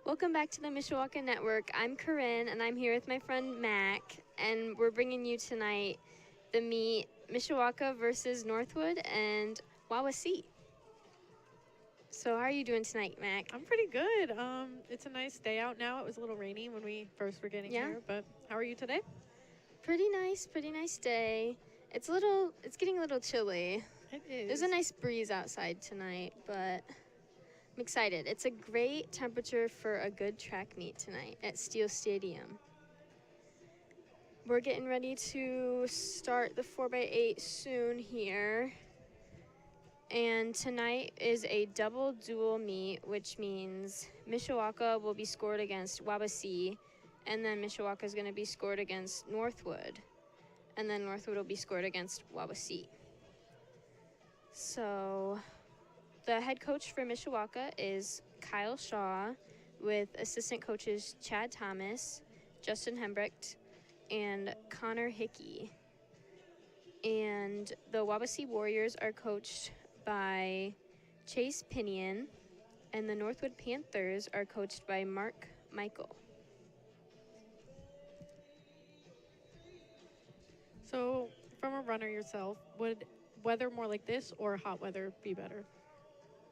Welcome back to the Mishawaka Network. I'm Corinne, and I'm here with my friend Mac, and we're bringing you tonight the meet Mishawaka versus NorthWood and Wawasee. So how are you doing tonight, Mac? I'm pretty good. It's a nice day out now. It was a little rainy when we first were getting here, but how are you today? Pretty nice day. It's getting a little chilly. It is. There's a nice breeze outside tonight, but I'm excited. It's a great temperature for a good track meet tonight at Steel Stadium. We're getting ready to start the 4x8 soon here. And tonight is a double dual meet, which means Mishawaka will be scored against Wawasee, and then Mishawaka is going to be scored against NorthWood, and then NorthWood will be scored against Wawasee. So the head coach for Mishawaka is Kyle Shaw, with assistant coaches Chad Thomas, Justin Hembrecht, and Connor Hickey. And the Wawasee Warriors are coached by Chase Pinion, and the NorthWood Panthers are coached by Mark Michael. So, from a runner yourself, would weather more like this or hot weather be better?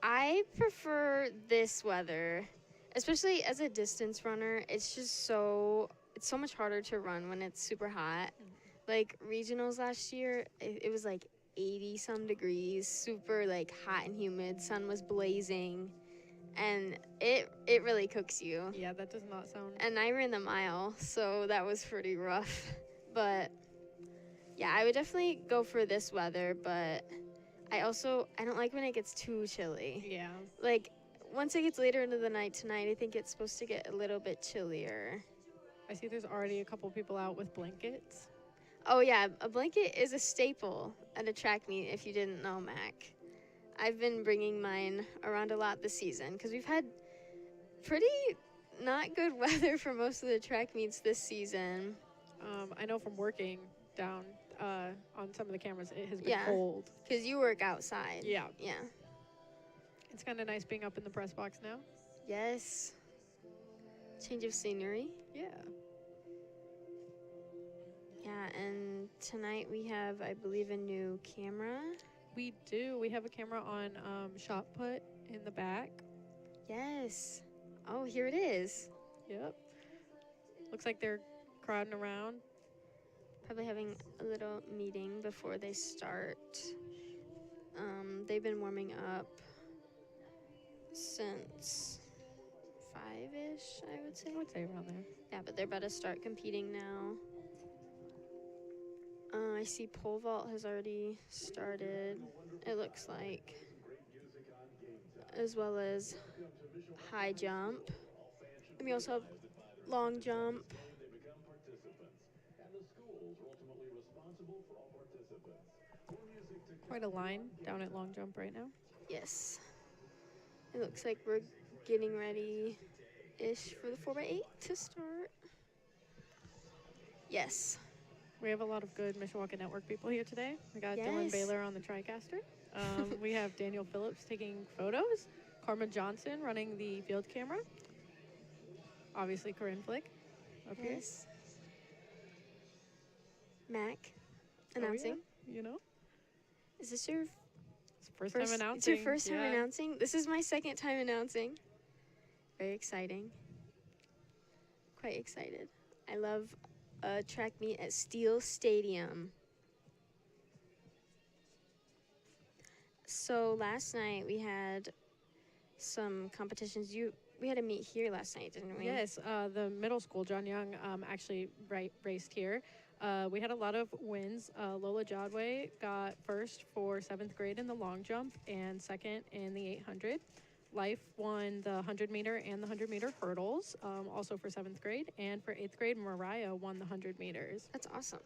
I prefer this weather, especially as a distance runner. It's so much harder to run when it's super hot. Like regionals last year, it was like 80 some degrees, super like hot and humid, sun was blazing, and it really cooks you. Yeah, that does not sound. And I ran the mile, so that was pretty rough. But yeah, I would definitely go for this weather, but I don't like when it gets too chilly. Yeah. Like once it gets later into the night tonight, I think it's supposed to get a little bit chillier. I see there's already a couple people out with blankets. Oh yeah, a blanket is a staple at a track meet, if you didn't know, Mac. I've been bringing mine around a lot this season because we've had pretty not good weather for most of the track meets this season. I know from working down on some of the cameras, it has been cold. Because you work outside. Yeah. Yeah. It's kind of nice being up in the press box now. Yes. Change of scenery. Yeah. Yeah, and tonight we have, I believe, a new camera. We do. We have a camera on shot put in the back. Yes. Oh, here it is. Yep. Looks like they're crowding around. Probably having a little meeting before they start. They've been warming up since 5-ish, I would say. I would say around there. Yeah, but they're about to start competing now. I see pole vault has already started, it looks like, as well as high jump. And we also have long jump. Quite a line down at long jump right now. Yes. It looks like we're getting ready-ish for the 4x8 to start. Yes. We have a lot of good Mishawaka Network people here today. We got Dylan Baylor on the TriCaster. We have Daniel Phillips taking photos. Karma Johnson running the field camera. Obviously, Corinne Flick up here. Mac announcing. Oh, yeah. You know? Is this your first time announcing? It's your first time announcing? This is my second time announcing. Very exciting. Quite excited. I love a track meet at Steel Stadium. So last night we had some competitions. We had a meet here last night, didn't we? Yes, the middle school, John Young, actually raced here. We had a lot of wins. Lola Jodway got first for 7th grade in the long jump and second in the 800. Life won the 100-meter and the 100-meter hurdles, also for 7th grade. And for 8th grade, Mariah won the 100 meters. That's awesome.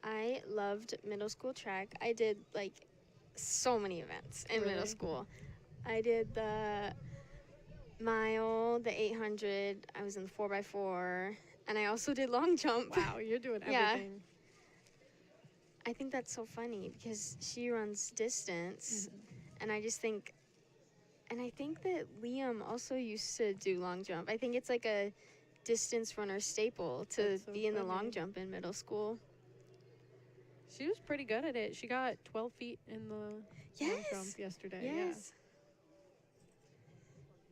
I loved middle school track. I did, like, so many events in middle school. I did the mile, the 800. I was in the 4x4. And I also did long jump. Wow, you're doing everything. I think that's so funny because she runs distance. And I just think And I think that Liam also used to do long jump. I think it's like a distance runner staple to That's so be in the funny. long jump in middle school. She was pretty good at it. She got 12 feet in the long jump yesterday. Yes.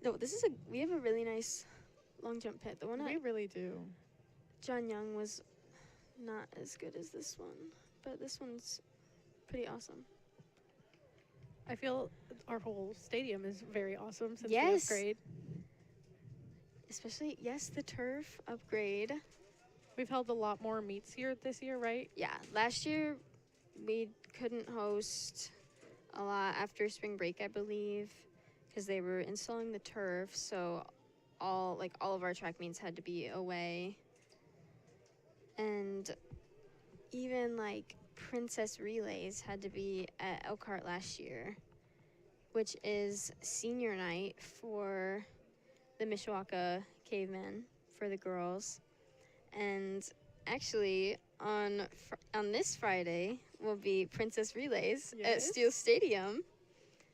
No, we have a really nice long jump pit. The one Yeah, we at really do. John Young was not as good as this one, but this one's pretty awesome. I feel our whole stadium is very awesome since Yes. the upgrade. Especially, yes, the turf upgrade. We've held a lot more meets here this year, right? Yeah, last year we couldn't host a lot after spring break, I believe, because they were installing the turf, so all of our track meets had to be away. And even like Princess Relays had to be at Elkhart last year, which is senior night for the Mishawaka Cavemen for the girls. And actually, on this Friday will be Princess Relays at Yes. Steel Stadium.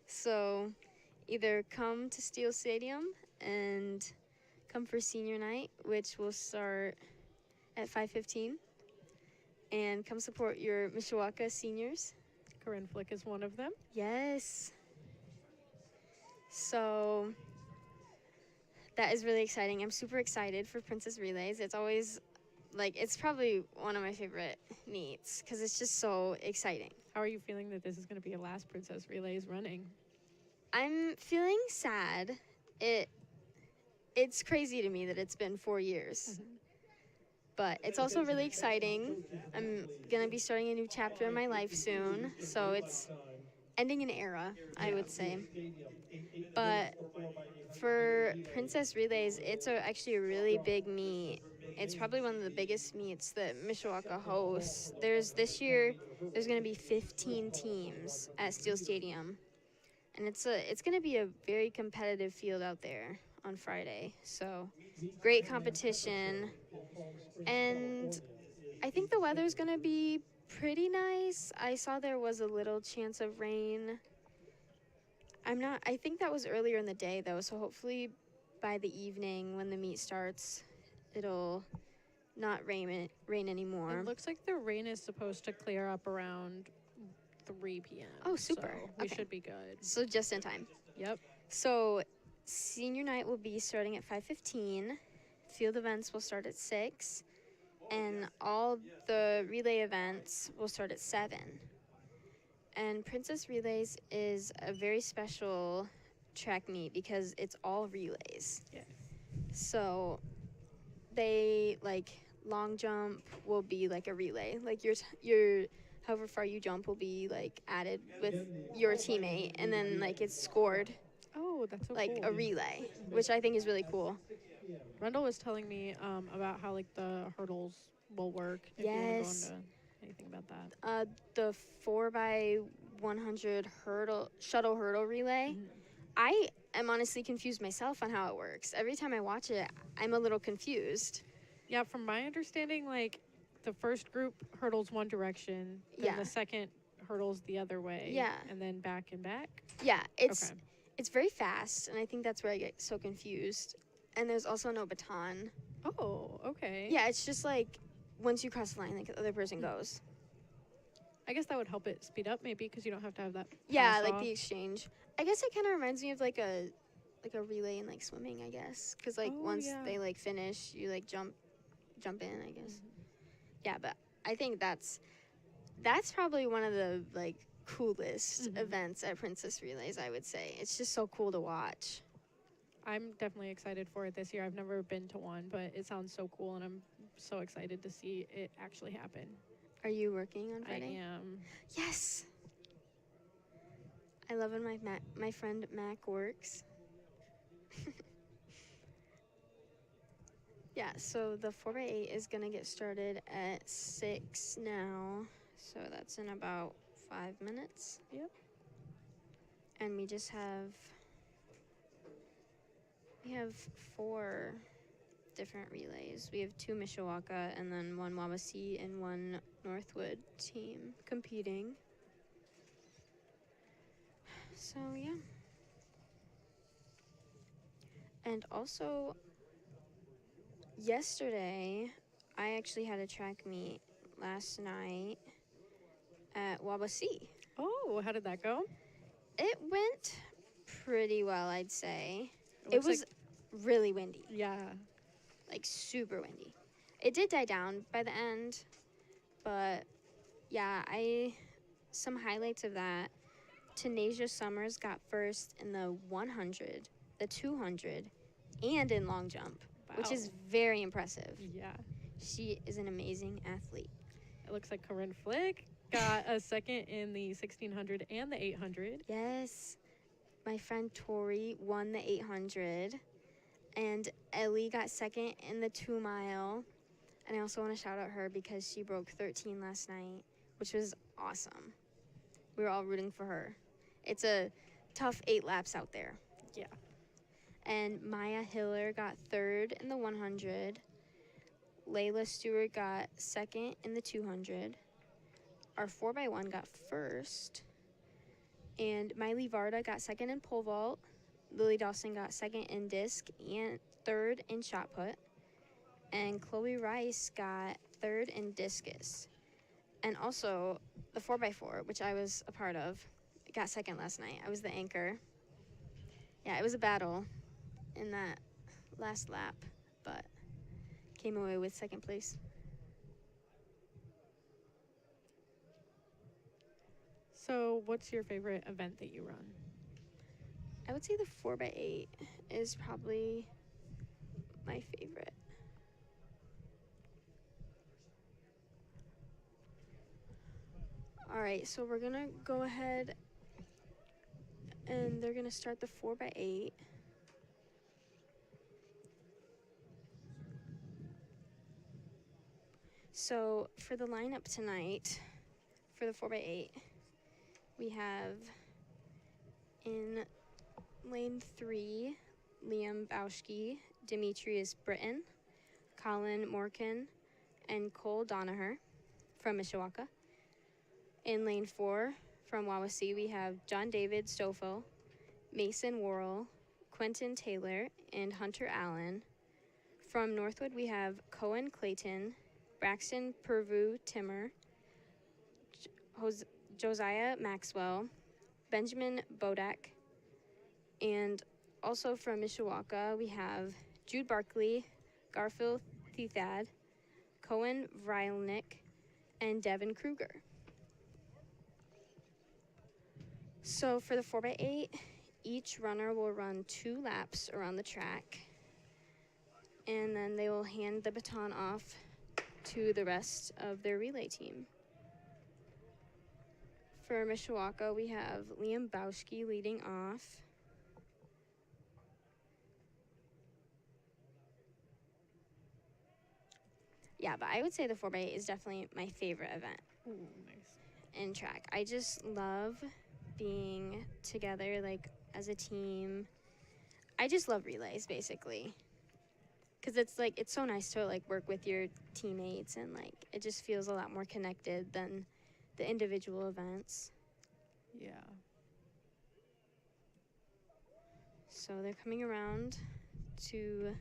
So either come to Steel Stadium and come for senior night, which will start at 5:15, and come support your Mishawaka seniors. Corinne Flick is one of them. Yes. So that is really exciting. I'm super excited for Princess Relays. It's always it's probably one of my favorite meets because it's just so exciting. How are you feeling that this is going to be your last Princess Relays running? I'm feeling sad. It's crazy to me that it's been 4 years. But it's also really exciting. I'm going to be starting a new chapter in my life soon. So it's ending an era, I would say. But for Princess Relays, it's actually a really big meet. It's probably one of the biggest meets that Mishawaka hosts. This year, there's going to be 15 teams at Steel Stadium. And it's going to be a very competitive field out there on Friday. So great competition. And I think the weather's going to be pretty nice. I saw there was a little chance of rain. I think that was earlier in the day though, so hopefully by the evening when the meet starts, it'll not rain anymore. It looks like the rain is supposed to clear up around 3 p.m. Oh, super. So we Okay. should be good. So just in time. Yep. So senior night will be starting at 5:15. Field events will start at 6. And all the relay events will start at 7. And Princess Relays is a very special track meet because it's all relays. Yeah. So they long jump will be like a relay. Like your however far you jump will be added with your teammate, and then it's scored Oh, that's so like cool. a relay, which I think is really cool. Rundle was telling me about how the hurdles will work. If you want to go Yes. into anything about that. The 4x100 shuttle hurdle relay. Mhm. I am honestly confused myself on how it works. Every time I watch it, I'm a little confused. Yeah, from my understanding, the first group hurdles one direction, then Yeah. the second hurdles the other way. Yeah. And then back and back. Yeah, it's Okay. it's very fast, and I think that's where I get so confused. And there's also no baton. Oh, okay. Yeah, it's just once you cross the line, the other person goes. I guess that would help it speed up maybe because you don't have to have that. Yeah, pass off. the exchange. I guess it kind of reminds me of a relay in swimming, I guess, because once yeah. they finish, you jump in, I guess. Yeah, but I think that's probably one of the coolest events at Princess Relays, I would say. It's just so cool to watch. I'm definitely excited for it this year. I've never been to one, but it sounds so cool, and I'm so excited to see it actually happen. Are you working on Friday? I am. Yes. I love when my friend Mac works. Yeah, so the 4x8 is going to get started at 6 now. So that's in about 5 minutes. Yep. And we have 4 different relays. We have 2 Mishawaka and then 1 Wawasee and 1 NorthWood team competing. So, yeah. And also, yesterday, I actually had a track meet last night at Wawasee. Oh, how did that go? It went pretty well, I'd say. It looks was really windy, Yeah. like super windy. It did die down by the end, but yeah, some highlights of that. Tanasia Summers got first in the 100, the 200, and in long jump, which is Wow. very impressive. Yeah. She is an amazing athlete. It looks like Corinne Flick got a second in the 1600 and the 800. Yes, my friend Tori won the 800, and Ellie got second in the 2 mile. And I also want to shout out her because she broke 13 last night, which was awesome. We were all rooting for her. It's a tough 8 laps out there. Yeah. And Maya Hiller got third in the 100. Layla Stewart got second in the 200. Our 4x1 got first. And Miley Varda got second in pole vault. Lily Dawson got second in disc and third in shot put. And Chloe Rice got third in discus. And also the 4x4, which I was a part of, got second last night. I was the anchor. Yeah, it was a battle in that last lap, but came away with second place. So, what's your favorite event that you run? I would say the 4x8 is probably my favorite. All right, so we're gonna go ahead and they're gonna start the 4x8. So for the lineup tonight, for the 4x8, we have in lane 3, Liam Bauschke, Demetrius Britton, Colin Morkin, and Cole Donaher from Mishawaka. In lane 4, from Wawasee, we have John David Stoffel, Mason Worrell, Quentin Taylor, and Hunter Allen. From NorthWood, we have Cohen Clayton, Braxton Purvu Timmer, Josiah Maxwell, Benjamin Bodak, and also from Mishawaka, we have Jude Barkley, Garfield Thethad, Cohen Vrylnik, and Devin Kruger. So for the 4x8, each runner will run 2 laps around the track, and then they will hand the baton off to the rest of their relay team. For Mishawaka, we have Liam Bauschke leading off. Yeah, but I would say the 4x8 is definitely my favorite event Ooh, nice. in track. I just love being together, like, as a team. I just love relays, basically. Because it's, like, it's so nice to, like, work with your teammates, and, like, it just feels a lot more connected than the individual events. Yeah. So they're coming around to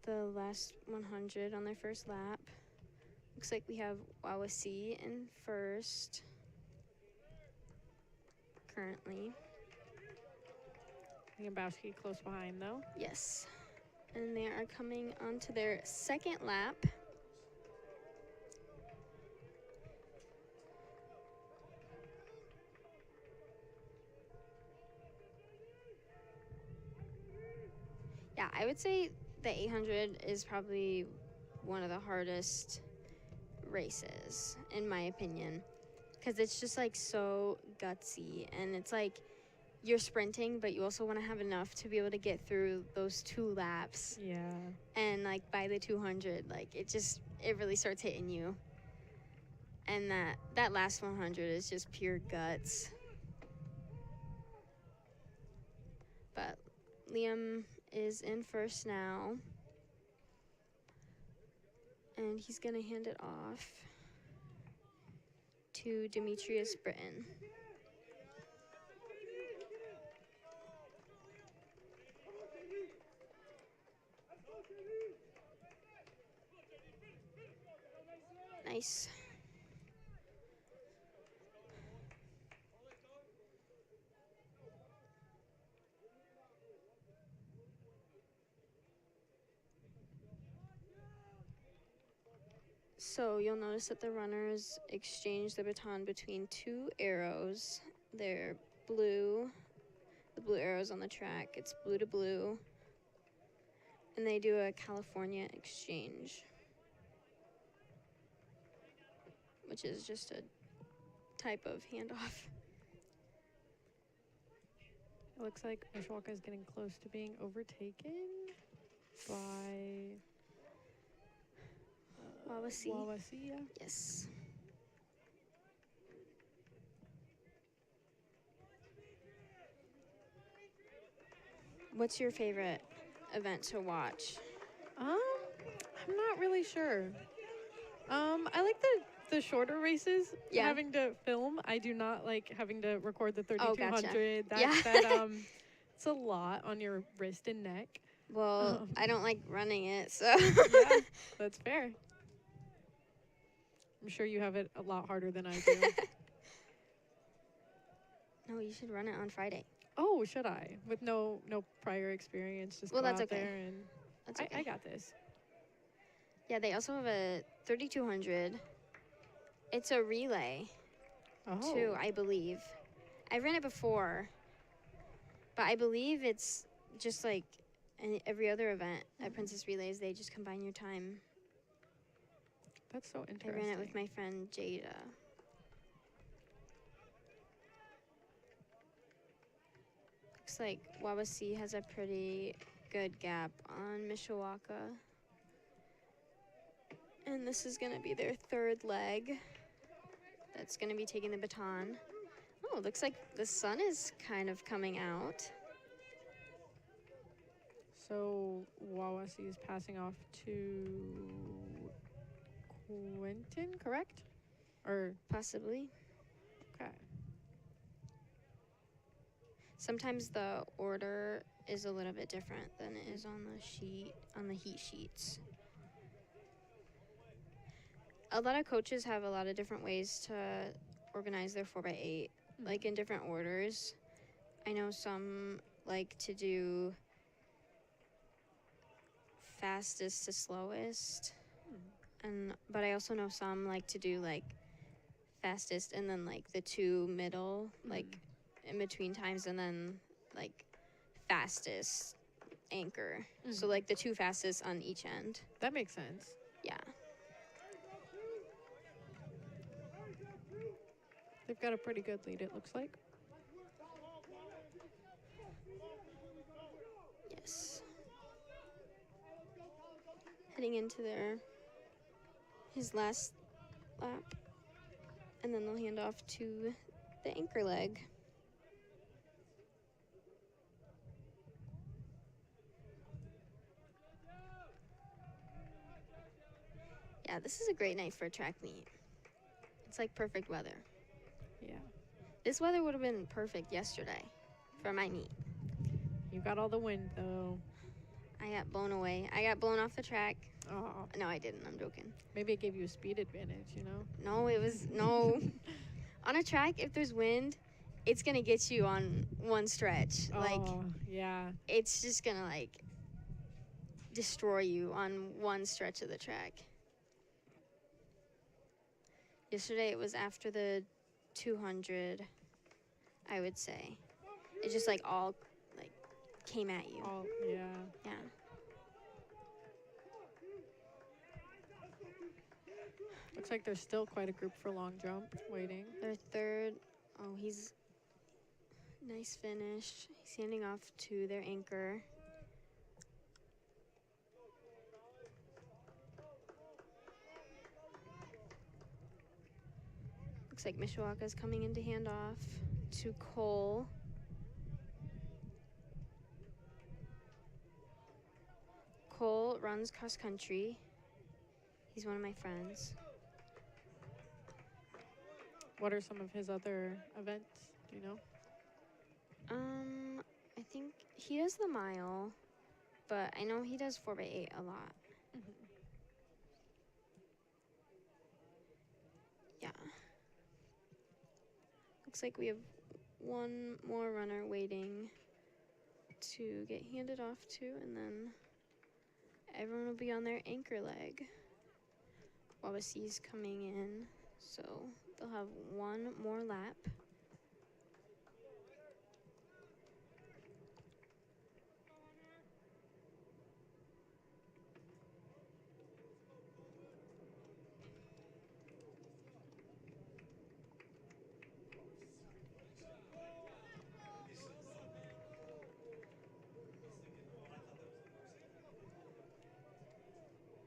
the last 100 on their first lap. Looks like we have Wawasee in first currently. Liam Bauschke close behind, though. Yes. And they are coming onto their second lap. Yeah, I would say the 800 is probably one of the hardest races, in my opinion, because it's just, like, so gutsy, and it's like you're sprinting, but you also want to have enough to be able to get through those 2 laps. Yeah. And, like, by the 200, like, it really starts hitting you. And that last 100 is just pure guts. But Liam is in first now. And he's going to hand it off to Demetrius Britton. Nice. So you'll notice that the runners exchange the baton between two arrows. They're blue, the blue arrows on the track. It's blue to blue. And they do a California exchange, which is just a type of handoff. It looks like Mishawaka is getting close to being overtaken by Wawasee. Wawasee, yeah. Yes. What's your favorite event to watch? I'm not really sure. I like the shorter races. Yeah. Having to film. I do not like having to record the Oh, gotcha. 3200. Yeah. It's a lot on your wrist and neck. Well, I don't like running it, so. Yeah, that's fair. I'm sure you have it a lot harder than I do. No, you should run it on Friday. Oh, should I? With no prior experience, just Well, go that's out okay. there and That's okay. I got this. Yeah, they also have a 3200. It's a relay, Oh, too, I believe. I've ran it before, but I believe it's just like every other event at Princess Relays, they just combine your time. that's so I interesting. ran it with my friend Jada. Looks like Wawasee has a pretty good gap on Mishawaka. And this is going to be their third leg. That's going to be taking the baton. Oh, looks like the sun is kind of coming out. So Wawasee is passing off to Quentin, correct? Or Possibly. okay. Sometimes the order is a little bit different than it is on the sheet, on the heat sheets. A lot of coaches have a lot of different ways to organize their 4x8, like in different orders. I know some like to do fastest to slowest, but I also know some like to do like fastest and then like the two middle, like in between times, and then like fastest anchor. So like the two fastest on each end. That makes sense. Yeah. They've got a pretty good lead, it looks like. Yes. Heading into his last lap, and then they'll hand off to the anchor leg. Yeah, this is a great night for a track meet. It's like perfect weather. Yeah. This weather would have been perfect yesterday for my meet. You got all the wind, though. I got blown away. I got blown off the track. Oh, No, I didn't. I'm joking. maybe it gave you a speed advantage, you know? No, it was no. On a track, if there's wind, it's gonna get you on one stretch. Like Oh, yeah. it's just gonna like destroy you on one stretch of the track. Yesterday it was after the 200, I would say. It just like all like came at you. Oh, yeah. Yeah. Looks like there's still quite a group for long jump waiting. Their third. Oh, he's nice finish. He's handing off to their anchor. Looks like Mishawaka's coming in to hand off to Cole. Cole runs cross country. He's one of my friends. What are some of his other events? Do you know? I think he does the mile, but I know he does 4x8 a lot. Looks like we have one more runner waiting to get handed off to, and then everyone will be on their anchor leg. Wawasee's coming in, so they'll have one more lap.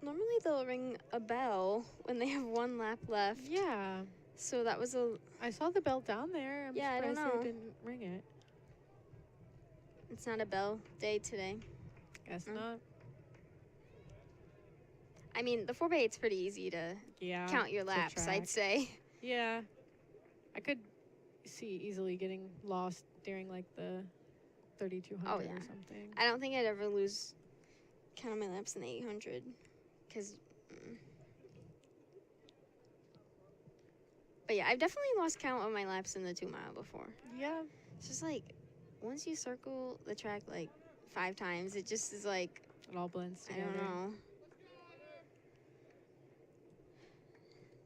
Normally they'll ring a bell when they have one lap left. Yeah. So that was I saw the bell down there. I'm Yeah, I don't surprised know. they didn't ring it. it's not a bell day today. Guess No. not. I mean, the 4x8's pretty easy to Yeah. count your to laps, I'd track. say. Yeah. I could see easily getting lost during like the 3200 Oh, yeah. or something. I don't think I'd ever lose count of my laps in the 800 because. But yeah, I've definitely lost count of my laps in the 2 mile before. Yeah. It's just like once you circle the track like 5 times, it just is like It all blends I together. don't know.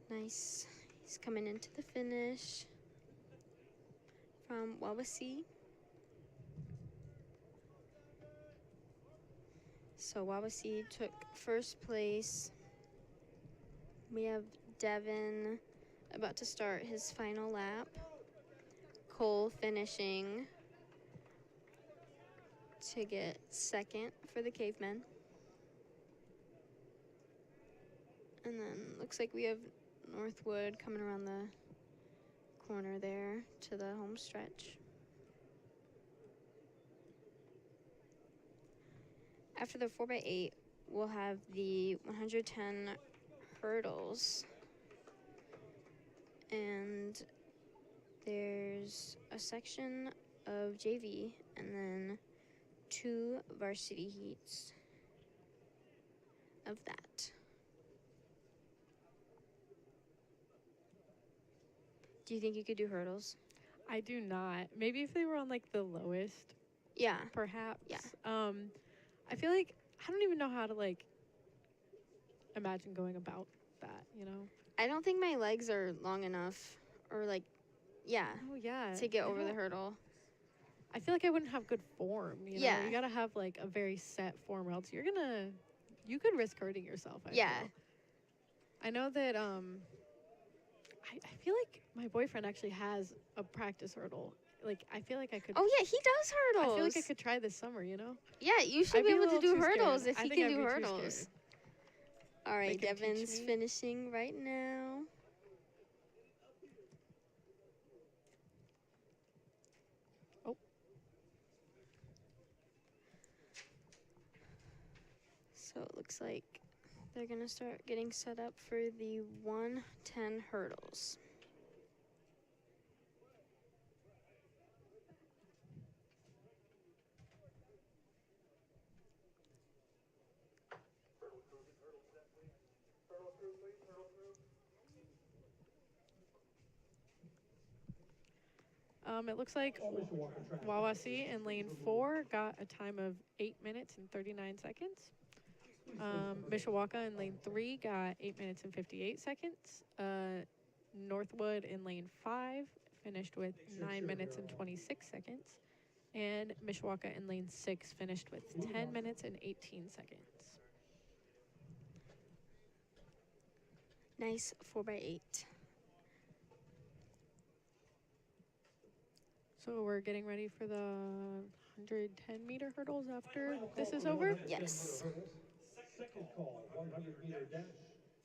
Nice. He's coming into the finish from Wawasee. So Wawasee took first place. We have Devin about to start his final lap. Cole finishing to get second for the Cavemen. And then looks like we have NorthWood coming around the corner there to the home stretch. After the 4x8, we'll have the 110 hurdles. And there's a section of JV and then 2 varsity heats of that. Do you think you could do hurdles? I do not. Maybe if they were on like the lowest, Yeah. perhaps. Yeah. I feel like I don't even know how to like imagine going about that, you know? I don't think my legs are long enough or like, yeah, Oh yeah. to get I over the don't- hurdle. I feel like I wouldn't have good form, you know? Yeah. You gotta have like a very set form or else you could risk hurting yourself, I Yeah. feel. I know that I feel like my boyfriend actually has a practice hurdle. Like I feel like I could Oh yeah, he does hurdles. I feel like I could try this summer, you know? Yeah, you should I'd be be a able to little do too scared. hurdles if I he think can I'd do be too hurdles. scared. All right, They can teach Devin's me. finishing right now. Oh. So it looks like they're gonna start getting set up for the 110 hurdles. It looks like Wawasee in lane 4 got a time of 8 minutes and 39 seconds. Mishawaka in lane 3 got 8 minutes and 58 seconds. NorthWood in lane 5 finished with 9 minutes and 26 seconds. And Mishawaka in lane 6 finished with 10 minutes and 18 seconds. Nice 4x8. So we're getting ready for the 110-meter hurdles after this is over? Yes. Second call, 100-meter dash.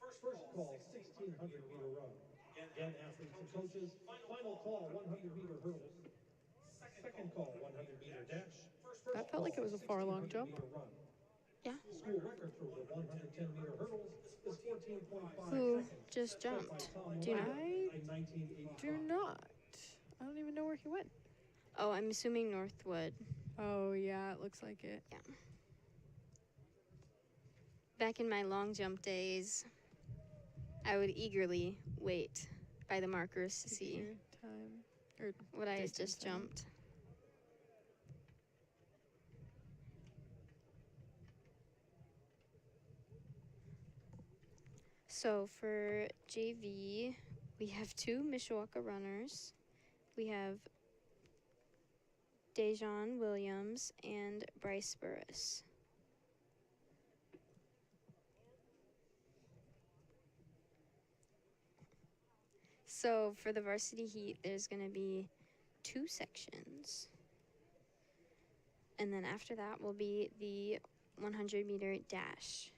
First call, 1,600-meter run. Again, athletes and coaches, final call, 100-meter hurdles. Second call, 100-meter dash. That felt like it was a far long jump. Yeah. School record for the 110-meter hurdles is 14.5 Who seconds. just jumped? Do you know? I do not. I don't even know where he went. Oh, I'm assuming NorthWood. Oh, yeah, it looks like it. Yeah. Back in my long jump days, I would eagerly wait by the markers to see Your time. Or what I distance, just I meant. jumped. So for JV, we have two Mishawaka runners. We have Dejan Williams and Bryce Burris. So for the varsity heat, there's going to be 2 sections. And then after that will be the 100-meter dash.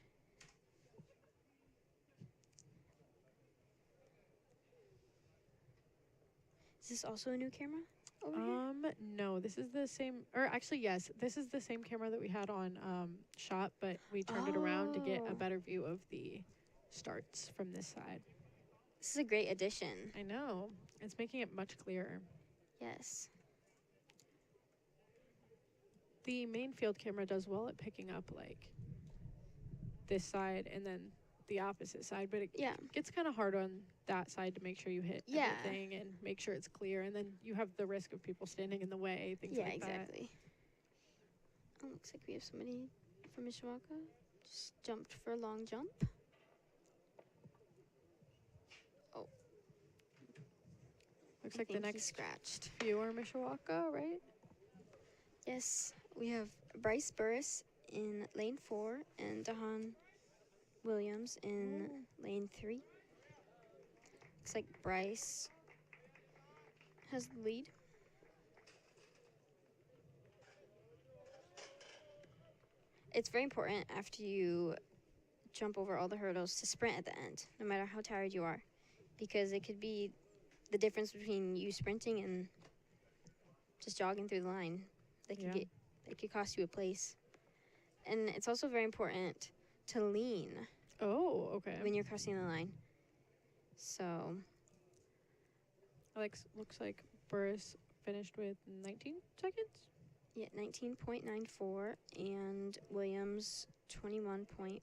Is this also a new camera over here? No, this is the same, or actually, yes, this is the same camera that we had on shot, but we turned it around to get a Oh. better view of the starts from this side. This is a great addition. I know. It's making it much clearer. Yes. The main field camera does well at picking up, like, this side and then the opposite side, but it Yeah. gets kind of hard on that side to make sure you hit Yeah. everything and make sure it's clear, and then you have the risk of people standing in the way, things Yeah, like that. exactly. Oh, looks like we have somebody from Mishawaka. Just jumped for a long jump. Oh. Looks I like the think he next scratched. few are Mishawaka, right? Yes, we have Bryce Burris in lane 4 and Dahan Williams in lane 3. Looks like Bryce has the lead. It's very important after you jump over all the hurdles to sprint at the end, no matter how tired you are, because it could be the difference between you sprinting and just jogging through the line. It could cost you a place. And it's also very important to lean Oh, okay. when you're crossing the line. So, Looks like Burris finished with 19 seconds. yeah, 19.94 and Williams 21.11.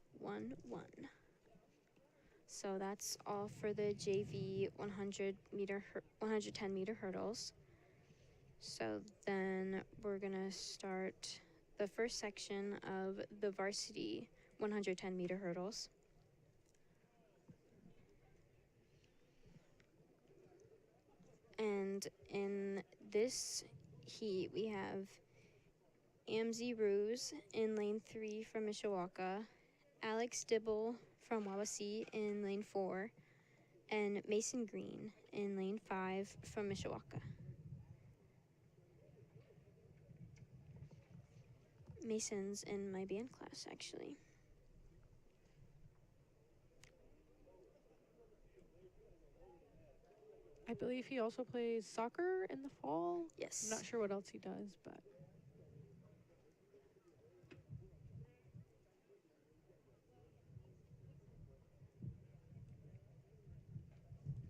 So that's all for the JV 110 meter hurdles. So then we're gonna start the first section of the varsity 110 meter hurdles. And in this heat, we have Amzi Ruse in lane 3 from Mishawaka, Alex Dibble from Wawasee in lane 4, and Mason Green in lane 5 from Mishawaka. Mason's in my band class, actually. I believe he also plays soccer in the fall. Yes. I'm not sure what else he does, but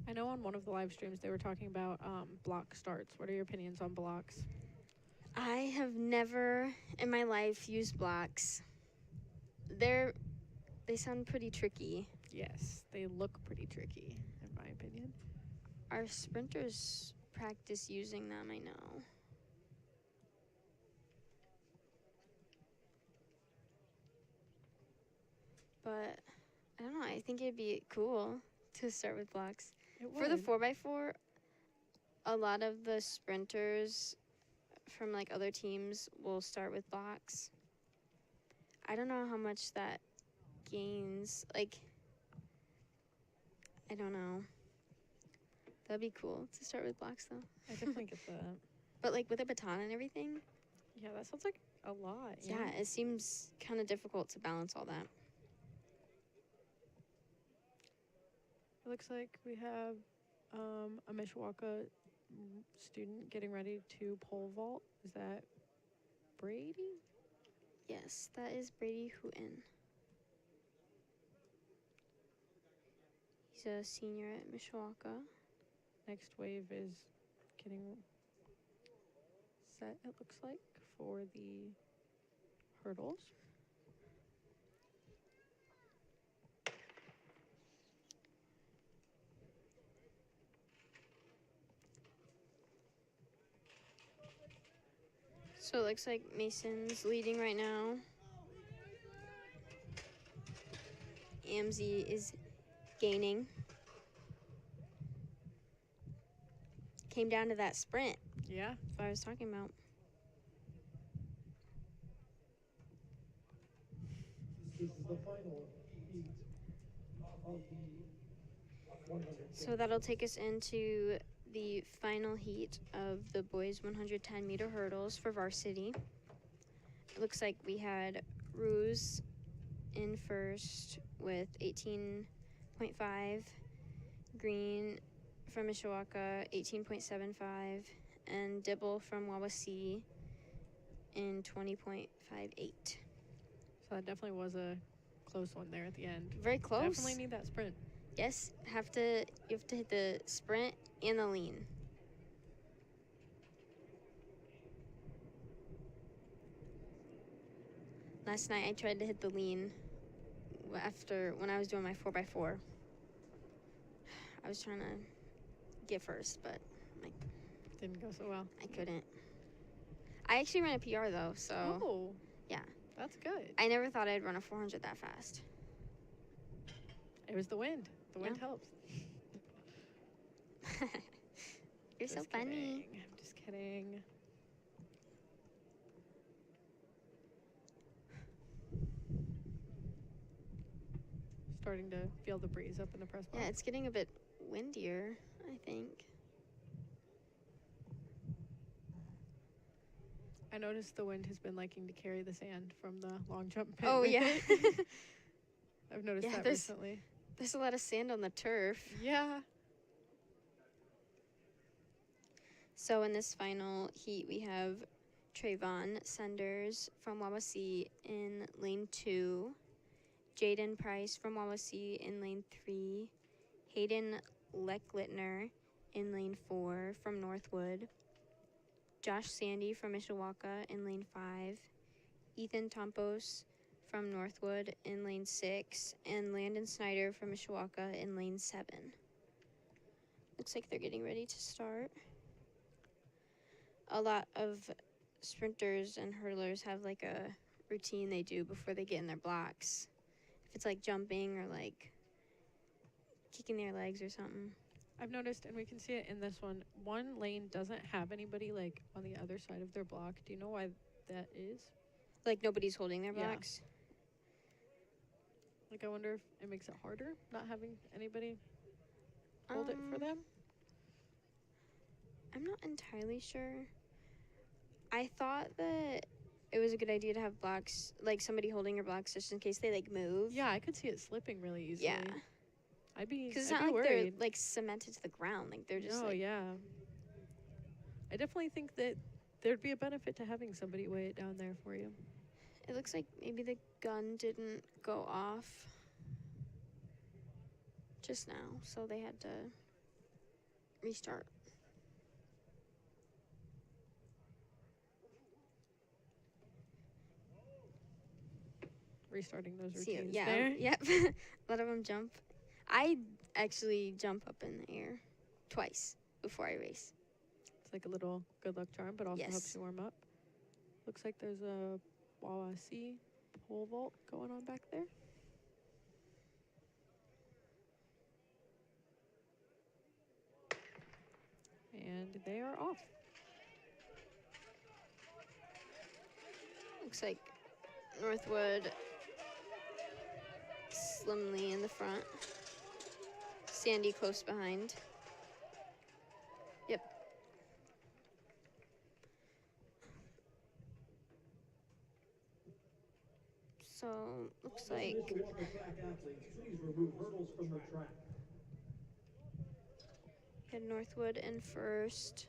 I know on one of the live streams they were talking about block starts. What are your opinions on blocks? I have never in my life used blocks. They sound pretty tricky. Yes, they look pretty tricky, in my opinion. Our sprinters practice using them, I know. But I don't know, I think it'd be cool to start with blocks. For the 4x4, a lot of the sprinters from like other teams will start with blocks. I don't know how much that gains. Like, I don't know. That'd be cool to start with blocks though. I definitely get that. But like with a baton and everything, Yeah, that sounds like a lot. yeah, it seems kind of difficult to balance all that. It looks like we have a Mishawaka student getting ready to pole vault. Is that Brady? Yes, that is Brady Hooten. He's a senior at Mishawaka. Next wave is getting set, it looks like, for the hurdles. So it looks like Mason's leading right now. AMZ is gaining. Came down to that sprint. Yeah. That's what I was talking about. This is the final heat of the 100. So that'll take us into the final heat of the boys 110 meter hurdles for varsity. It looks like we had Ruse in first with 18.5, Green from Mishawaka 18.75, and Dibble from Wawasee in 20.58. So that definitely was a close one there at the end. Very close. Definitely need that sprint. Yes, you have to hit the sprint and the lean. Last night I tried to hit the lean when I was doing my 4x4. I was trying to get first, but Didn't go so well. I couldn't. I actually ran a PR though, so Oh. yeah. That's good. I never thought I'd run a 400 that fast. It was the wind. The wind Yeah. helps. You're so Just funny. kidding. I'm just kidding. Starting to feel the breeze up in the press box. Yeah, it's getting a bit windier, I think. I noticed the wind has been liking to carry the sand from the long jump pit. Oh with yeah. it. I've noticed Yeah, that there's- recently. There's a lot of sand on the turf. Yeah. So in this final heat, we have Trayvon Senders from Wawasee in lane 2, Jaden Price from Wawasee in lane 3, Hayden Lecklittner in lane 4 from Northwood, Josh Sandy from Mishawaka in lane 5, Ethan Tompos from Northwood in lane 6, and Landon Snyder from Mishawaka in lane 7. Looks like they're getting ready to start. A lot of sprinters and hurdlers have like a routine they do before they get in their blocks. If it's like jumping or like kicking their legs or something. I've noticed, and we can see it in this one, one lane doesn't have anybody like on the other side of their block. Do you know why that is? Like nobody's holding their Yeah. blocks. Like, I wonder if it makes it harder not having anybody hold it for them. I'm not entirely sure. I thought that it was a good idea to have blocks, like somebody holding your blocks just in case they like move. Yeah, I could see it slipping really easily. Yeah. I'd be Because it's I'd not be like worried. they're like cemented to the ground. Like they're just No, like, yeah. I definitely think that there'd be a benefit to having somebody weigh it down there for you. it looks like maybe the gun didn't go off just now, so they had to restart. Restarting those See, routines yeah, there. yep. A lot of them jump. I actually jump up in the air twice before I race. It's like a little good luck charm, but also Yes. helps you warm up. Looks like there's a Wawasee pole vault going on back there. And they are off. Looks like Northwood slimly in the front. Sandy close behind. Yep. So, looks like Mishawaka track athletes, please remove hurdles from the track. we had Northwood in first,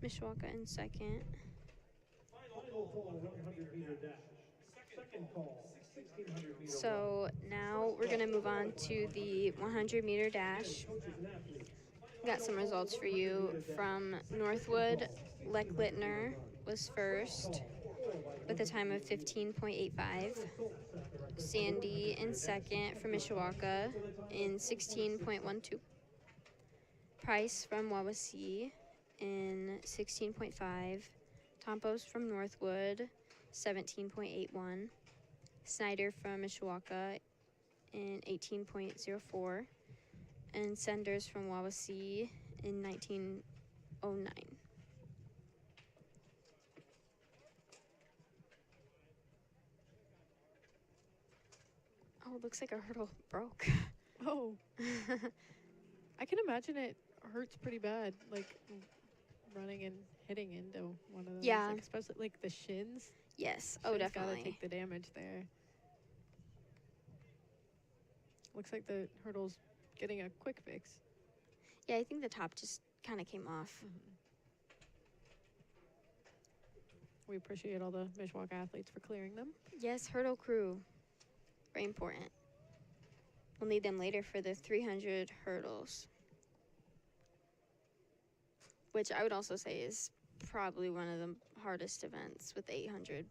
Mishawaka in second. Final call, 100-meter dash. Second call, 1,600-meter run. So now we're gonna move on to the 100-meter dash. Coaches and athletes. Got some results for you from Northwood. Leck-Littner was first with a time of 15.85. Sandy in second from Mishawaka in 16.12. Price from Wawasee in 16.5. Campos from Northwood, 17.81. Snyder from Mishawaka in 18.04. And Senders from Wawasee in 1909. Oh, it looks like a hurdle broke. Oh, I can imagine it hurts pretty bad, like running and hitting into one of those. Yeah. Like, especially like the shins. Yes. Oh, Shins definitely. gotta take the damage there. Looks like the hurdle's getting a quick fix. Yeah, I think the top just kind of came off. We appreciate all the Mishawaka athletes for clearing them. Yes, hurdle crew. Very important. We'll need them later for the 300 hurdles, which I would also say is probably one of the hardest events with 800.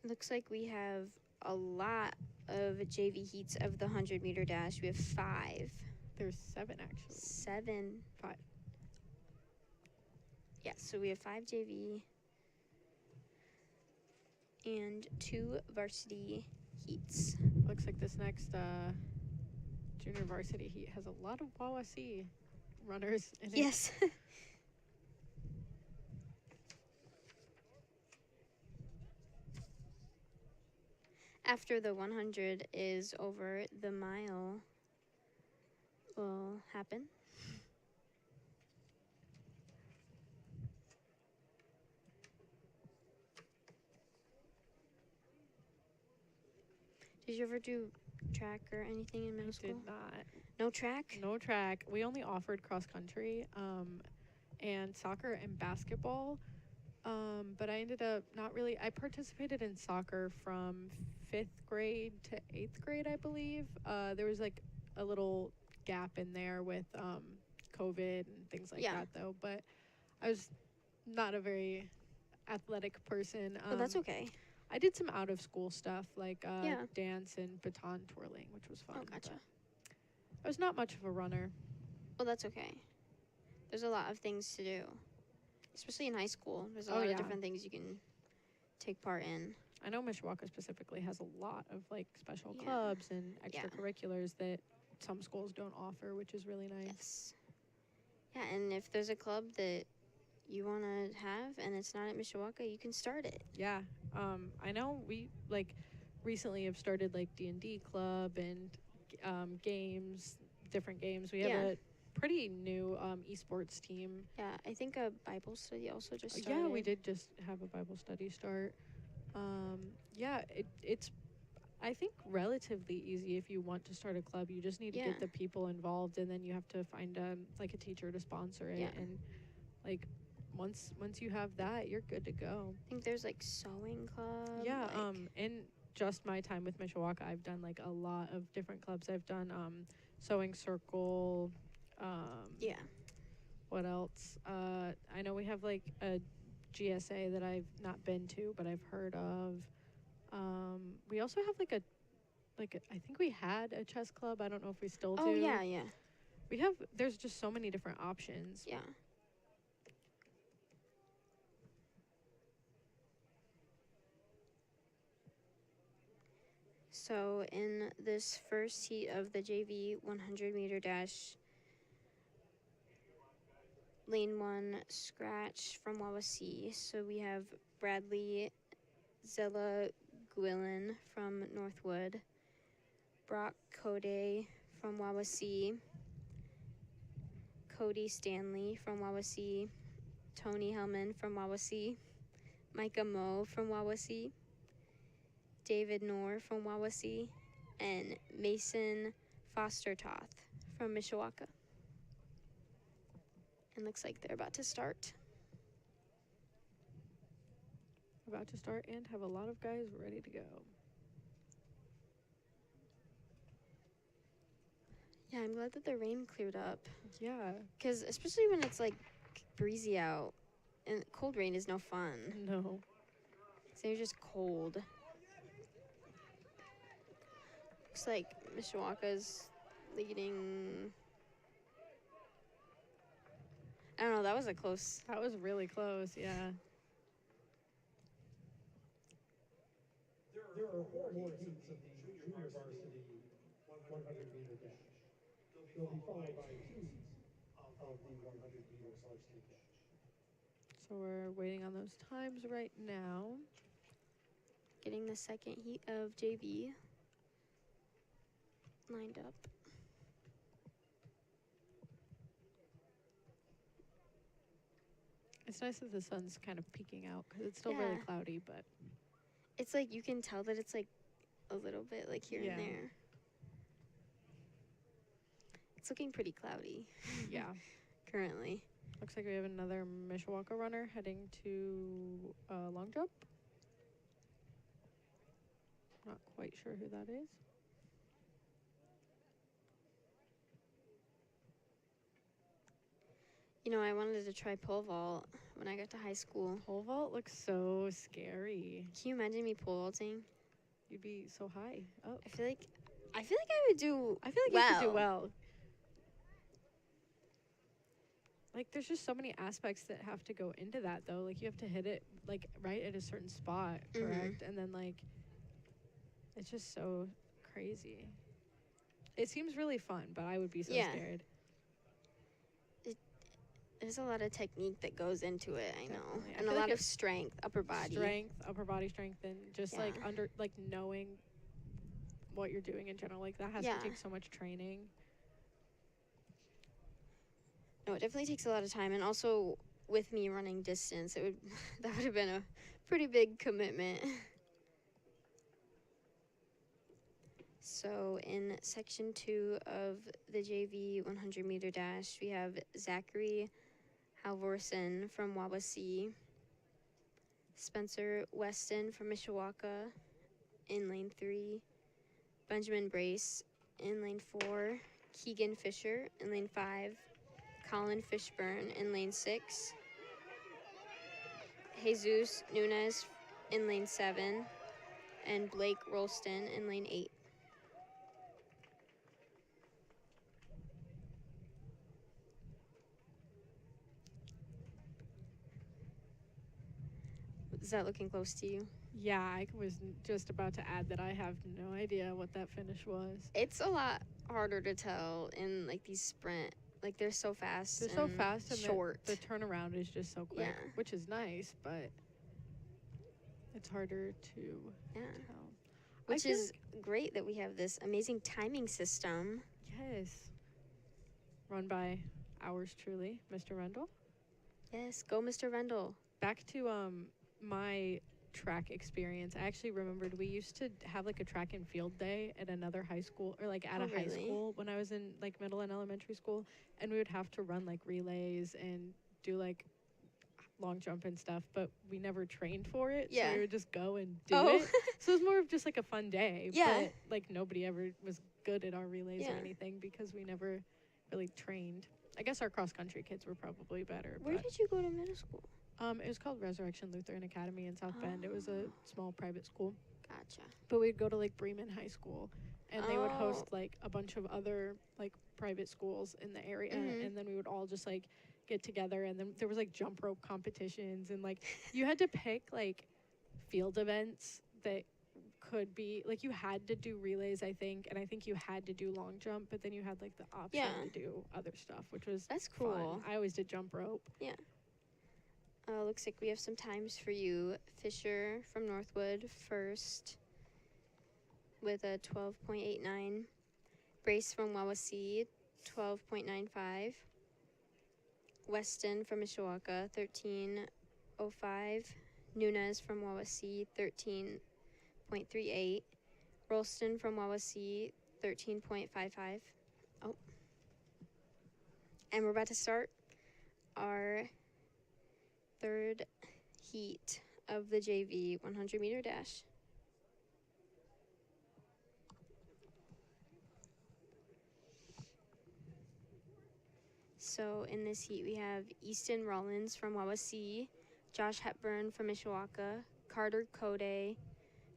It looks like we have a lot of JV heats of the 100-meter dash. We have 5. There's 7 actually. 7. 5. Yeah, so we have 5 JV and 2 varsity heats. Looks like this next junior varsity heat has a lot of Wawasee runners in it. Yes. After the 100 is over, the mile will happen. Did you ever do track or anything in middle school? Did not. No track? No track. We only offered cross country and soccer and basketball. But I ended up not really. I participated in soccer from 5th grade to 8th grade, I believe. There was like a little gap in there with COVID and things like that, though. But I was not a very athletic person. Well, that's okay. I did some out of school stuff like dance and baton twirling, which was fun. Oh, gotcha. I was not much of a runner. Well, that's okay. There's a lot of things to do, especially in high school. There's a lot of different things you can take part in. I know Mishawaka specifically has a lot of like special clubs and extracurriculars that some schools don't offer, which is really nice. Yes. Yeah, and if there's a club that you want to have and it's not at Mishawaka, you can start it. Yeah. I know we like recently have started like D&D club and games, different games. We have a pretty new esports team. Yeah, I think a Bible study also just started. Yeah, we did just have a Bible study start. It's I think relatively easy if you want to start a club. You just need to get the people involved, and then you have to find like a teacher to sponsor it. And like once you have that, you're good to go. I think there's like sewing club. Yeah, in just my time with Mishawaka, I've done like a lot of different clubs. I've done sewing circle. What else? I know we have like a GSA that I've not been to, but I've heard of. We also have like a I think we had a chess club. I don't know if we still do. Oh yeah. There's just so many different options. Yeah. So in this first heat of the JV 100-meter dash, lane 1 scratch from Wawasee. So we have Bradley Zella Gwillen from Northwood, Brock Code from Wawasee, Cody Stanley from Wawasee, Tony Hellman from Wawasee, Micah Moe from Wawasee, David Knorr from Wawasee, and Mason Foster-Toth from Mishawaka. And looks like they're about to start. About to start and have a lot of guys ready to go. Yeah, I'm glad that the rain cleared up. Yeah. Because especially when it's like breezy out, and cold rain is no fun. No. So you're just cold. Looks like Mishawaka's leading. I don't know. That was a close. That was really close, yeah. There are 4 more heats of the junior varsity 100-meter dash. They'll be followed by 2 heats of the 100-meter varsity dash. So we're waiting on those times right now. Getting the second heat of JV lined up. It's nice that the sun's kind of peeking out because it's still really Yeah. cloudy, but It's like you can tell that it's like a little bit like here Yeah. and there. It's looking pretty cloudy yeah. currently. Looks like we have another Mishawaka runner heading to long jump. Not quite sure who that is. You know, I wanted to try pole vault when I got to high school. Pole vault looks so scary. Can you imagine me pole vaulting? You'd be so high. Oh, I feel like I would do. I feel like you could do well. Like, there's just so many aspects that have to go into that, though. Like, you have to hit it, like, right at a certain spot, correct? And then, like, it's just so crazy. It seems really fun, but I would be so Yeah. scared. There's a lot of technique that goes into it. I know, Definitely. I and a feel lot like of strength, upper body. Strength, upper body strength, and just, like, Yeah. knowing what you're doing in general. Like, that has Yeah. to take so much training. No, it definitely takes a lot of time, and also with me running distance, it would that would have been a pretty big commitment. So in section 2 of the JV 100-meter dash, we have Zachary Halvorsen from Wawasee, Spencer Weston from Mishawaka in lane 3, Benjamin Brace in lane 4, Keegan Fisher in lane 5, Colin Fishburne in lane 6, Jesus Nunez in lane 7, and Blake Rolston in lane 8. Is that looking close to you? Yeah, I was just about to add that I have no idea what that finish was. It's a lot harder to tell in like these sprint. Like they're so fast. They're so fast and short. the turnaround is just so quick, Yeah. which is nice, but it's harder to Yeah. tell. Which feel is great that we have this amazing timing system. Yes. Run by ours truly, Mr. Rendell. Yes, go Mr. Rendell. Back to my track experience. I actually remembered we used to have like a track and field day at another high school, or like at Oh, a high really? school when I was in like middle and elementary school, and we would have to run like relays and do like long jump and stuff, but we never trained for it. Yeah. So we would just go and do Oh. it. So it was more of just like a fun day. Yeah. But like nobody ever was good at our relays or Yeah. anything because we never really trained. I guess our cross country kids were probably better. Where but did you go to middle school? it was called Resurrection Lutheran Academy in South Bend. It was a Oh. small private school. Gotcha. But we'd go to like Bremen High School, and they would host Oh. like a bunch of other like private schools in the area, Mhm. and then we would all just like get together, and then there was like jump rope competitions, and like you had to pick like field events that could be like you had to do relays, I think, and I think you had to do long jump, but then you had like the option Yeah. to do other stuff, which was That's fun. cool. I always did jump rope. Looks like we have some times for you. Fisher from Northwood first with a 12.89. Brace from Wawasee, 12.95. Weston from Mishawaka, 13.05. Nunez from Wawasee, 13.38. Rolston from Wawasee, 13.55. Oh. And we're about to start our third heat of the JV 100-meter dash. So in this heat, we have Easton Rollins from Wawasee, Josh Hepburn from Mishawaka, Carter Code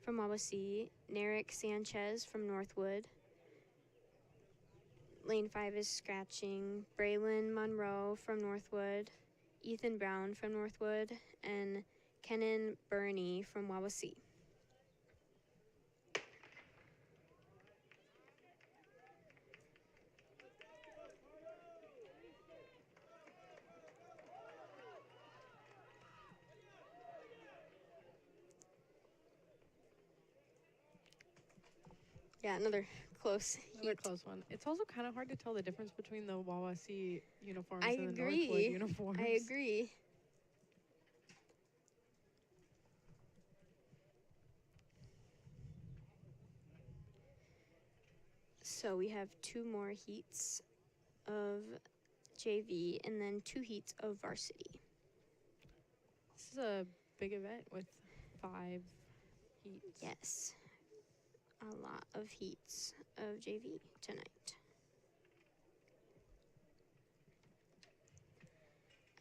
from Wawasee, Narek Sanchez from Northwood, lane 5 is scratching Braylon Monroe from Northwood, Ethan Brown from Northwood, and Kenan Burney from Wawasee. Yeah, another close Another heat. close one. It's also kind of hard to tell the difference between the Wawasee uniforms I and the agree. Northwood uniforms. I agree. So we have 2 more heats of JV and then 2 heats of varsity. This is a big event with 5 heats. Yes. A lot of heats of JV tonight.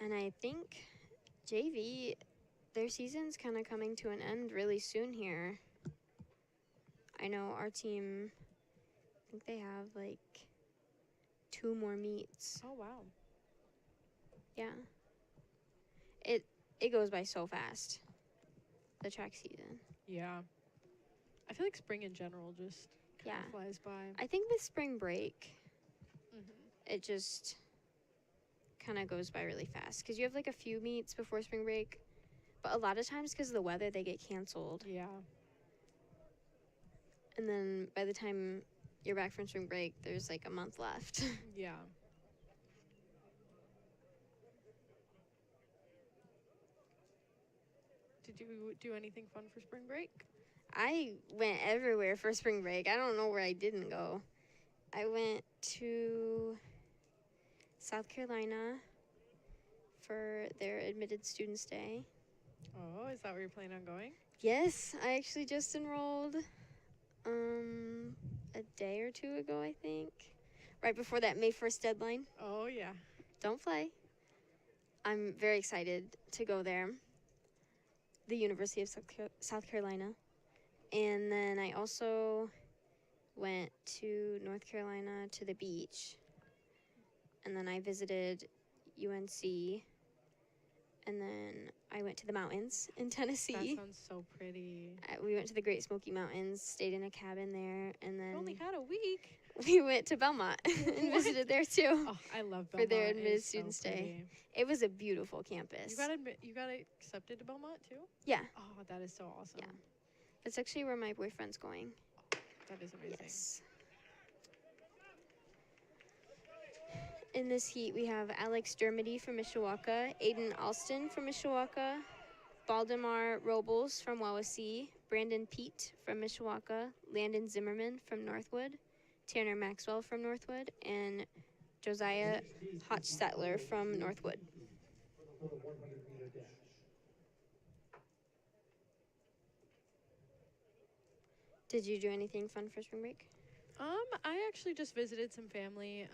And I think JV, their season's kind of coming to an end really soon here. I know our team, I think they have like 2 more meets. Oh, wow. Yeah. It goes by so fast, the track season. Yeah. I feel like spring in general just kind Yeah. of flies by. I think with spring break, Mm-hmm. it just kind of goes by really fast because you have like a few meets before spring break, but a lot of times because of the weather they get canceled, Yeah. and then by the time you're back from spring break there's like a month left. Yeah. Did you do anything fun for spring break? I went everywhere for spring break. I don't know where I didn't go. I went to South Carolina for their admitted students day. Oh, is that where you're planning on going? Yes, I actually just enrolled a day or 2 ago, I think. Right before that May 1st deadline. Oh, yeah. Don't play. I'm very excited to go there. The University of South Carolina. And then I also went to North Carolina to the beach. And then I visited UNC. And then I went to the mountains in Tennessee. That sounds so pretty. We went to the Great Smoky Mountains, stayed in a cabin there, and then You only had a week. we went to Belmont and What? visited there too. Oh, I love Belmont. For their It admitted is so students day. pretty. It was a beautiful campus. You got accepted to Belmont too? Yeah, Oh, that is so awesome. Yeah. That's actually where my boyfriend's going. That is amazing. Yes. In this heat, we have Alex Dermody from Mishawaka, Aiden Alston from Mishawaka, Baldemar Robles from Wawasee, Brandon Pete from Mishawaka, Landon Zimmerman from Northwood, Tanner Maxwell from Northwood, and Josiah Hochstetler from Northwood. For the 100-meter dash. Did you do anything fun for spring break? I actually just visited some family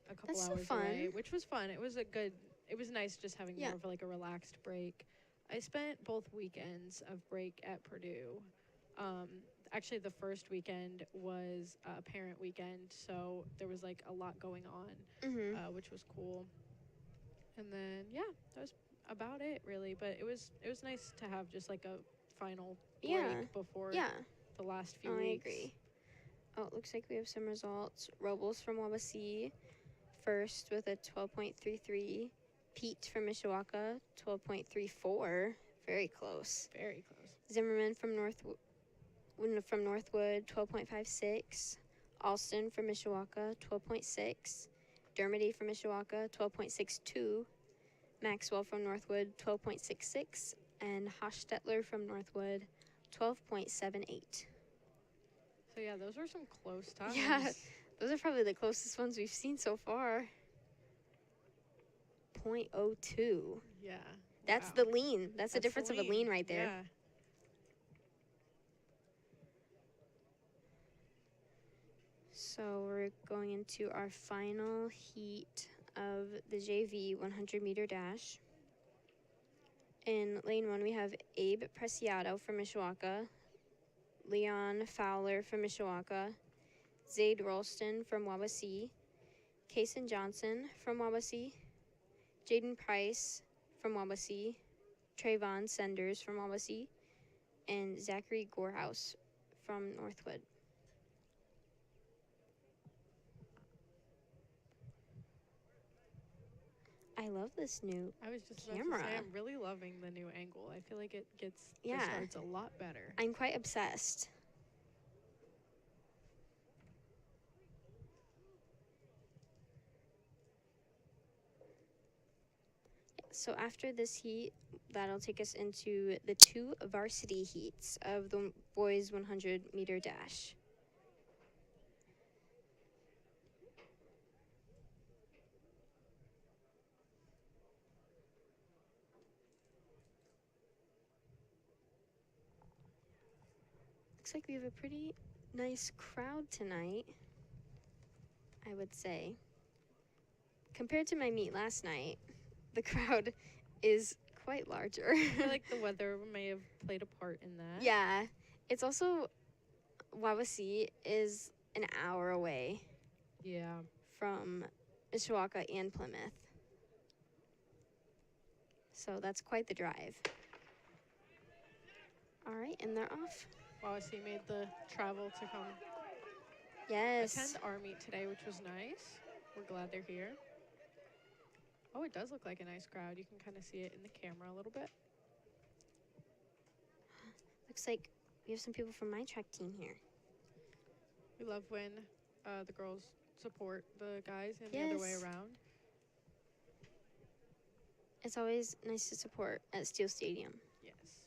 a couple That's so hours fun. away, which was fun. It was nice just having Yeah. more of like a relaxed break. I spent both weekends of break at Purdue. Actually, the first weekend was a parent weekend, so there was like a lot going on, Mm-hmm. which was cool. And then that was about it really. But it was nice to have just like a final break Yeah. before Yeah. the last few I weeks. agree. Oh, it looks like we have some results. Robles from Wawasee, first with a 12.33. Pete from Mishawaka, 12.34. Very close. Very close. Zimmerman from Northwood, 12.56. Alston from Mishawaka, 12.6. Dermody from Mishawaka, 12.62. Maxwell from Northwood, 12.66. And Hochstetler from Northwood, 12.78. So yeah, those were some close times. Yeah. Those are probably the closest ones we've seen so far. 0.02. Yeah. That's Wow. the lean. That's the difference of a lean right there. Yeah. So we're going into our final heat of the JV 100-meter dash. In lane 1, we have Abe Preciado from Mishawaka, Leon Fowler from Mishawaka, Zaid Rolston from Wawasee, Kason Johnson from Wawasee, Jaden Price from Wawasee, Trayvon Senders from Wawasee, and Zachary Gorehouse from NorthWood. I love this new I was just camera. about to say, I'm really loving the new angle. I feel like it gets the Yeah. starts a lot better. I'm quite obsessed. So after this heat, that'll take us into the 2 varsity heats of the boys 100-meter dash. Looks like we have a pretty nice crowd tonight, I would say. Compared to my meet last night, the crowd is quite larger. I feel like the weather may have played a part in that. Yeah. It's also, Wawasee is an hour away Yeah. from Mishawaka and Plymouth. So that's quite the drive. All right, and they're off. Wawasee made the travel to come Yes. attend our meet today, which was nice. We're glad they're here. Oh, it does look like a nice crowd. You can kind of see it in the camera a little bit. Looks like we have some people from my track team here. We love when the girls support the guys and the other way Yes. around. It's always nice to support at Steel Stadium. Yes.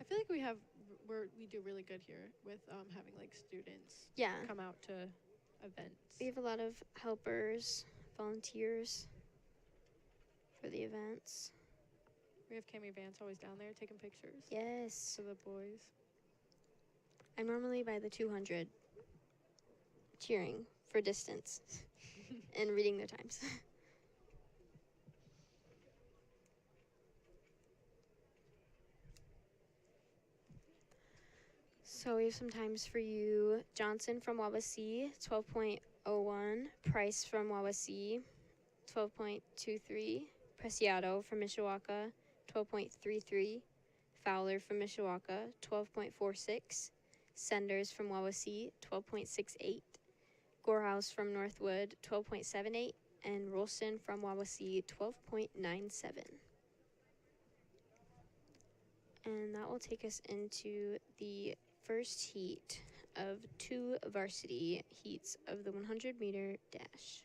I feel like we do really good here with having like students Yeah. come out to events. We have a lot of helpers, volunteers for the events. We have Cami Vance always down there taking pictures Yes. for the boys. I'm normally by the 200 cheering for distance and reading their times. So we have some times for you. Johnson from Wawasee, 12.01. Price from Wawasee, 12.23. Preciado from Mishawaka, 12.33. Fowler from Mishawaka, 12.46. Senders from Wawasee, 12.68. Gorehouse from Northwood, 12.78. And Rolston from Wawasee, 12.97. And that will take us into the first heat of 2 varsity heats of the 100-meter dash.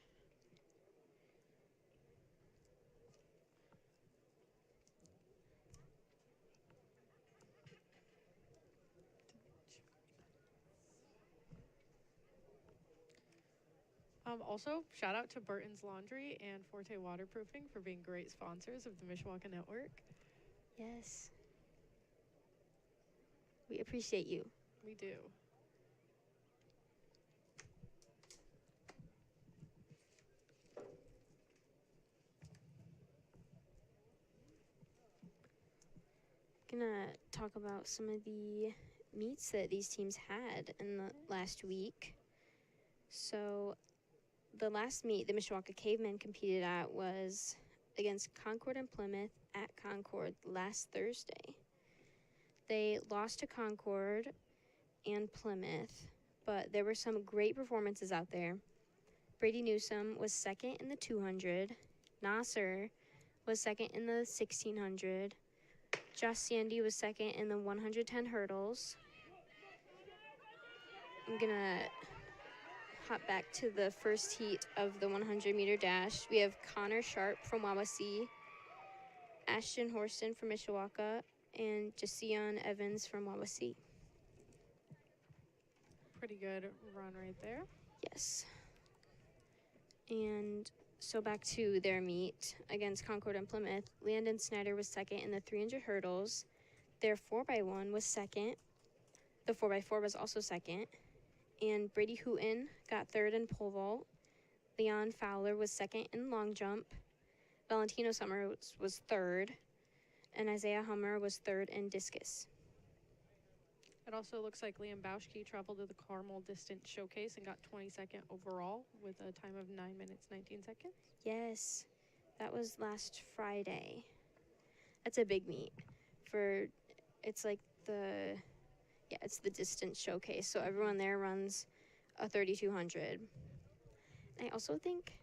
Also, shout out to Burton's Laundry and Forte Waterproofing for being great sponsors of the Mishawaka Network. Yes. We appreciate you. We do. Gonna talk about some of the meets that these teams had in the last week. So the last meet the Mishawaka Cavemen competed at was against Concord and Plymouth at Concord last Thursday. They lost to Concord and Plymouth, but there were some great performances out there. Brady Newsom was second in the 200. Nasser was second in the 1600. Josh Sandy was second in the 110 hurdles. I'm gonna hop back to the first heat of the 100-meter dash. We have Connor Sharp from Wawasee, Ashton Horston from Mishawaka, and Jasion Evans from Wawasee. Pretty good run right there. Yes. And so back to their meet against Concord and Plymouth. Landon Snyder was second in the 300 hurdles. Their 4x1 was second. The 4x4 was also second. And Brady Hooten got third in pole vault. Leon Fowler was second in long jump. Valentino Summers was third. And Isaiah Hummer was third in discus. It also looks like Liam Bauschke traveled to the Carmel Distance Showcase and got 22nd overall with a time of 9 minutes, 19 seconds. Yes, that was last Friday. That's a big meet for, it's like it's the distance showcase. So everyone there runs a 3,200. I also think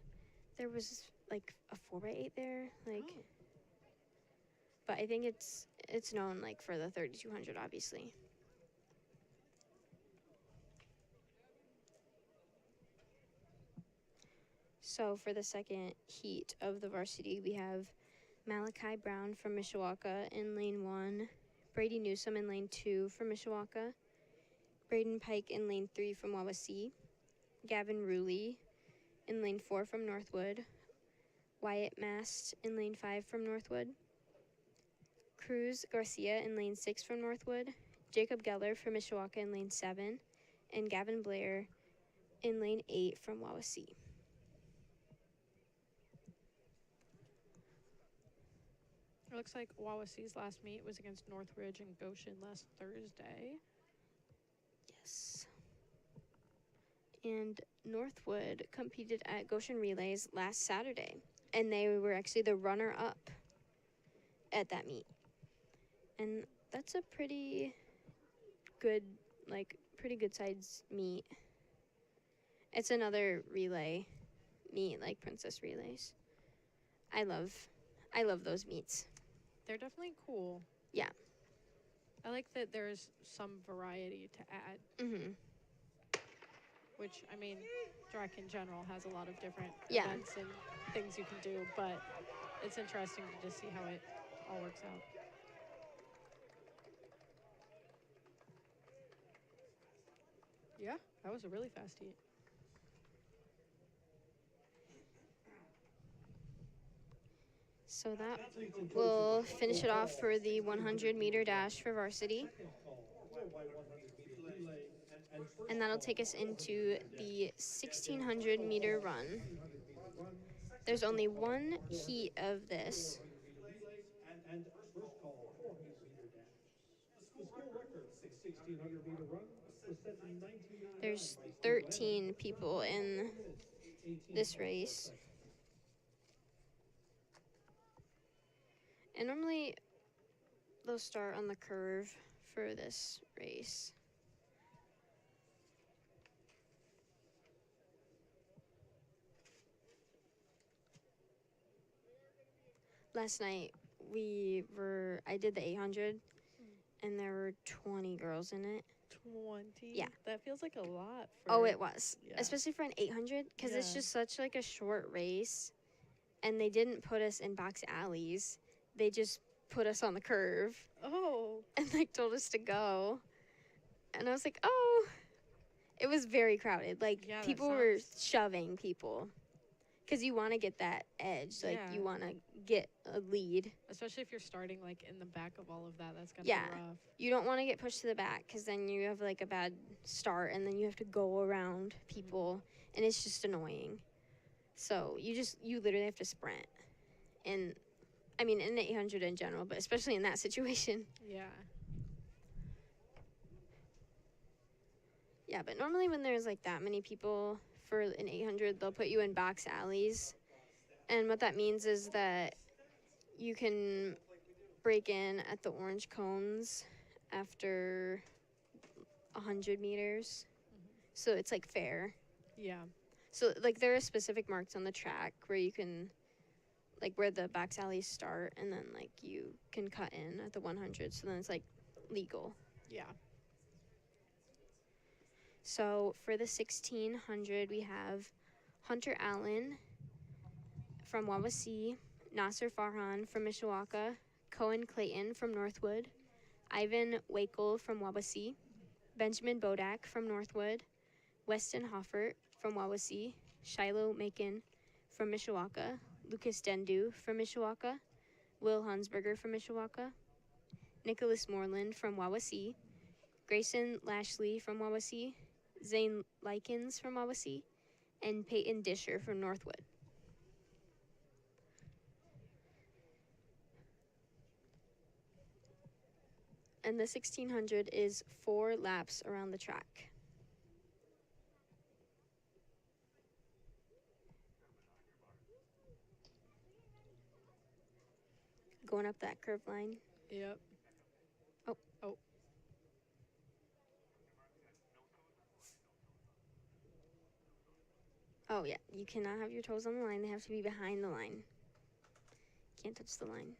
there was like a 4x8 there, like, Oh. but I think it's known like for the 3,200, obviously. So for the second heat of the varsity, we have Malachi Brown from Mishawaka in lane 1, Brady Newsom in lane 2 from Mishawaka, Braden Pike in lane 3 from Wawasee, Gavin Ruley in lane 4 from NorthWood, Wyatt Mast in lane 5 from NorthWood, Cruz Garcia in lane 6 from NorthWood, Jacob Geller from Mishawaka in lane 7, and Gavin Blair in lane 8 from Wawasee. It looks like Wawasee's last meet was against Northridge and Goshen last Thursday. Yes. And Northwood competed at Goshen Relays last Saturday, and they were actually the runner-up at that meet. And that's a pretty good size meet. It's another relay meet, like Princess Relays. I love those meets. They're definitely cool. Yeah. I like that there's some variety to add, Mhm. which, I mean, track in general has a lot of different Yeah. events and things you can do, but it's interesting to just see how it all works out. Yeah, that was a really fast heat. So that will finish it off for the 100-meter dash for varsity. And that'll take us into the 1,600-meter run. There's only one heat of this. And first call, 400-meter dash. The school record for the 1,600-meter run was set in 1999. There's 13 people in this race. And normally they'll start on the curve for this race. Last night I did the 800 and there were 20 girls in it. 20? Yeah. That feels like a lot. Oh, it was. Yeah. Especially for an 800 because it's Yeah. just such like a short race. And they didn't put us in box alleys. They just put us on the curve Oh. and like told us to go. And I was like, oh. It was very crowded. Like Yeah, that people were sounds- shoving people. Because you want to get that edge. Like Yeah. you want to get a lead. Especially if you're starting like in the back of all of that. That's gonna Yeah. be rough. You don't want to get pushed to the back because then you have like a bad start and then you have to go around people and it's just annoying. So you literally have to sprint. And I mean, in the 800 in general, but especially in that situation. Yeah. Yeah, but normally when there's like that many people for an 800, they'll put you in box alleys. And what that means is that you can break in at the orange cones after 100 meters. So it's like fair. Yeah. So like there are specific marks on the track where you can, like where the box alleys start, and then like you can cut in at the 100. So then it's like legal. Yeah. So for the 1,600, we have Hunter Allen from Wawasee, Nasser Farhan from Mishawaka, Cohen Clayton from Northwood, Ivan Wakel from Wawasee, Benjamin Bodak from Northwood, Weston Hoffert from Wawasee, Shiloh Macon from Mishawaka, Lucas Dendu from Mishawaka, Will Hansberger from Mishawaka, Nicholas Moreland from Wawasee, Grayson Lashley from Wawasee, Zane Likens from Wawasee, and Peyton Disher from Northwood. And the 1600 is 4 laps around the track. Going up that curve line. Yep. Oh. Oh. Oh, yeah. You cannot have your toes on the line. They have to be behind the line. Can't touch the line.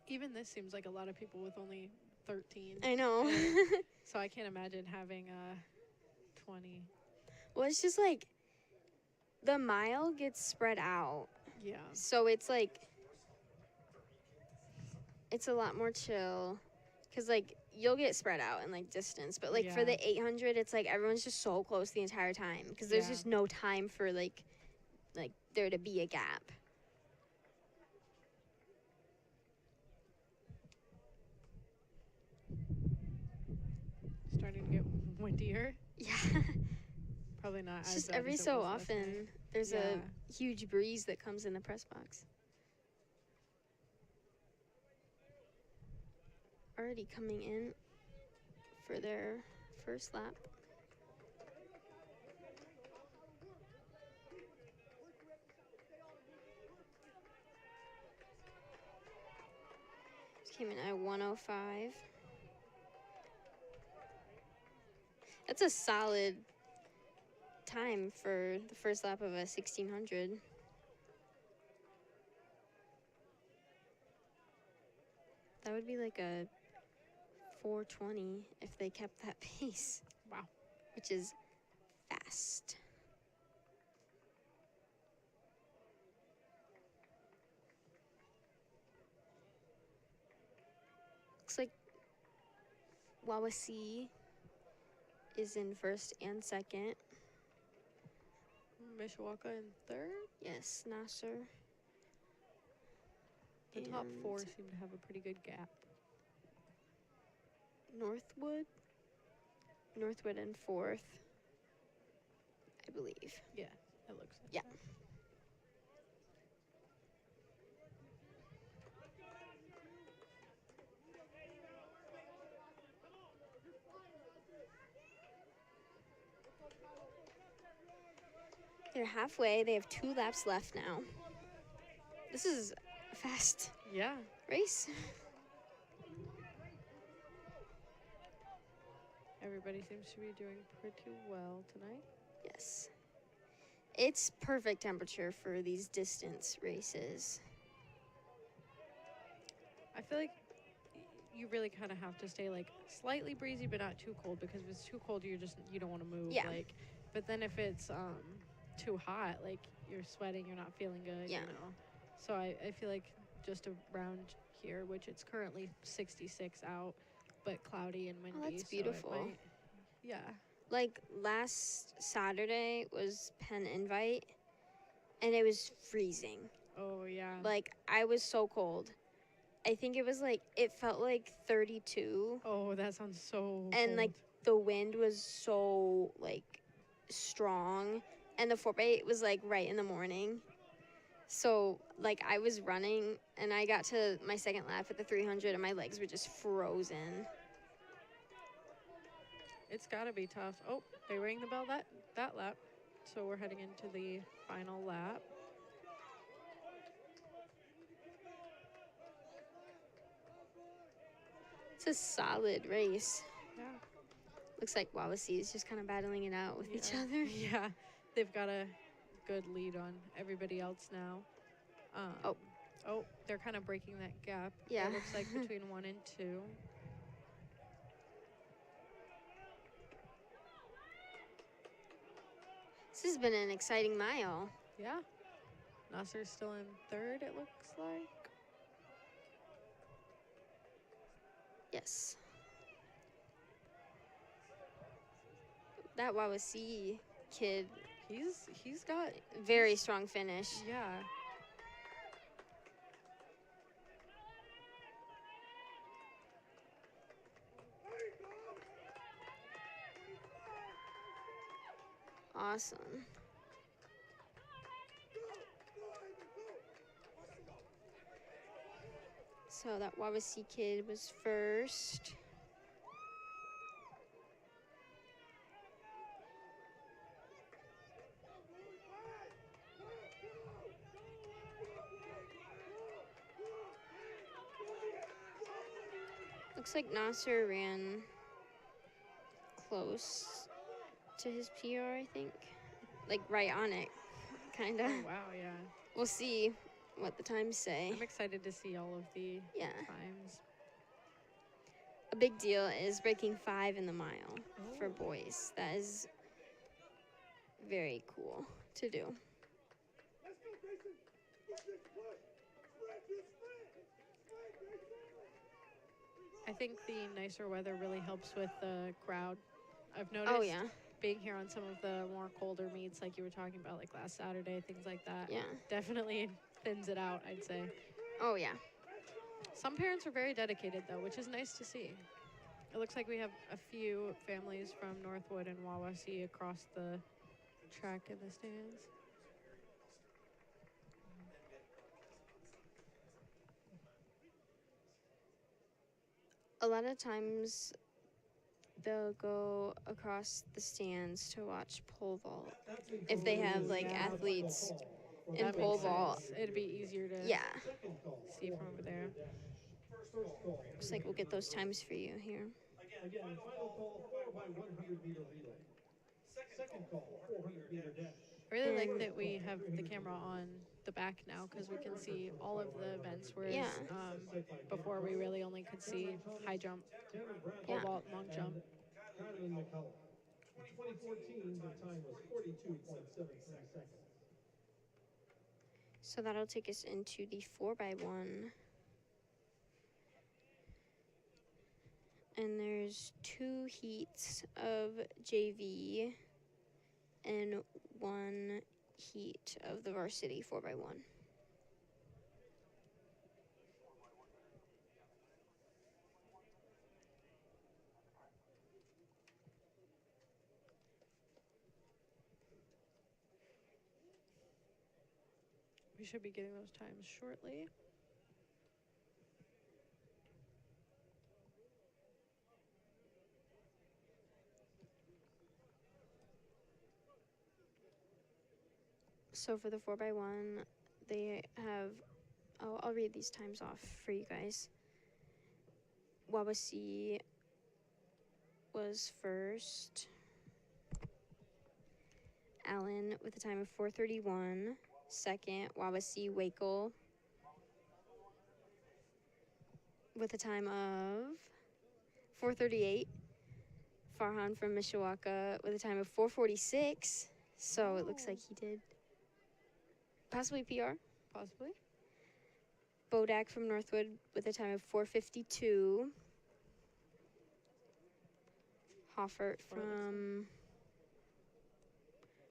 Even this seems like a lot of people with only 13. I know. So I can't imagine having 20. Well, it's just like the mile gets spread out. Yeah. So it's like, it's a lot more chill. Because, like, you'll get spread out in, like, distance. But, like, for Yeah. the 800, it's like everyone's just so close the entire time. Because there's Yeah. just no time for, like, there to be a gap. Starting to get windier. Yeah. Probably not It's as just bad every as it so was last night. often there's Yeah. a huge breeze that comes in the press box. Already coming in for their first lap. Just came in at 105. That's a solid time for the first lap of a 1600. That would be like a 420 if they kept that pace. Wow. Which is fast. Looks like Wawasee is in first and second. Mishawaka in third. Yes, Nasser. The top And 4 seem to have a pretty good gap. NorthWood. NorthWood in fourth, I believe. Yeah, it looks like Yeah. that. They're halfway. They have 2 laps left now. This is a fast Yeah. race. Everybody seems to be doing pretty well tonight. Yes. It's perfect temperature for these distance races. I feel like you really kind of have to stay like slightly breezy but not too cold, because if it's too cold you don't want to move. Yeah. Like, but then if it's too hot, like you're sweating, you're not feeling good. Yeah. You know. So I feel like just around here, which it's currently 66 out, but cloudy and windy. Oh, that's so it beautiful. might- yeah. Like last Saturday was Penn Invite and it was freezing. Oh yeah. Like I was so cold. I think it was like, it felt like 32 Oh, that sounds so. and cold. like the wind was so like strong and the 4x8 was like right in the morning. So like I was running and I got to my second lap at the 300 and my legs were just frozen. It's got to be tough. Oh, they rang the bell that lap. So we're heading into the final lap. It's a solid race. Yeah. Looks like Wawasee is just kind of battling it out with each Yeah. other. Yeah. They've got a good lead on everybody else now. Oh, they're kind of breaking that gap. Yeah. It looks like between 1 and 2. This has been an exciting mile. Yeah. Nasser's still in third, it looks like. Yes. That Wawasee kid, He's got, very strong finish. yeah. awesome. So that Wawasee kid was first. Looks like Nasser ran close to his PR, I think. Like right on it, kind of. Oh, wow, yeah. We'll see what the times say. I'm excited to see all of the Yeah. times. A big deal is breaking 5 in the mile for Oh. boys. That is very cool to do. I think the nicer weather really helps with the crowd. I've noticed Oh, yeah. being here on some of the more colder meets, like you were talking about, like last Saturday, things like that. Yeah. Definitely thins it out, I'd say. Oh, yeah. Some parents are very dedicated, though, which is nice to see. It looks like we have a few families from NorthWood and Wawasee across the track in the stands. A lot of times they'll go across the stands to watch pole vault. If they have like Yeah. athletes in That pole makes vault. sense. It'd be easier to Yeah. see from over there. Looks like we'll get those times for you here. Again, final call, 4 by 100 meter relay. Second call, 400 meter dash. I really like that we have the camera on the back now because we can see all of the events, whereas Yeah. before we really only could see high jump, pole Yeah. vault, long jump. Kylan McCullough. 2014, their time was 42.73 seconds. So that'll take us into the 4x1. And there's 2 heats of JV and 1 heat of the varsity 4x1. We should be getting those times shortly. So for the 4x1, they have, I'll read these times off for you guys. Wawasee was first. Allen with a time of 4:31. Second, Wawasee Wakel with a time of 4:38. Farhan from Mishawaka with a time of 4:46. So it looks like he did possibly PR. Possibly. Bodak from NorthWood with a time of 4:52. Hoffert from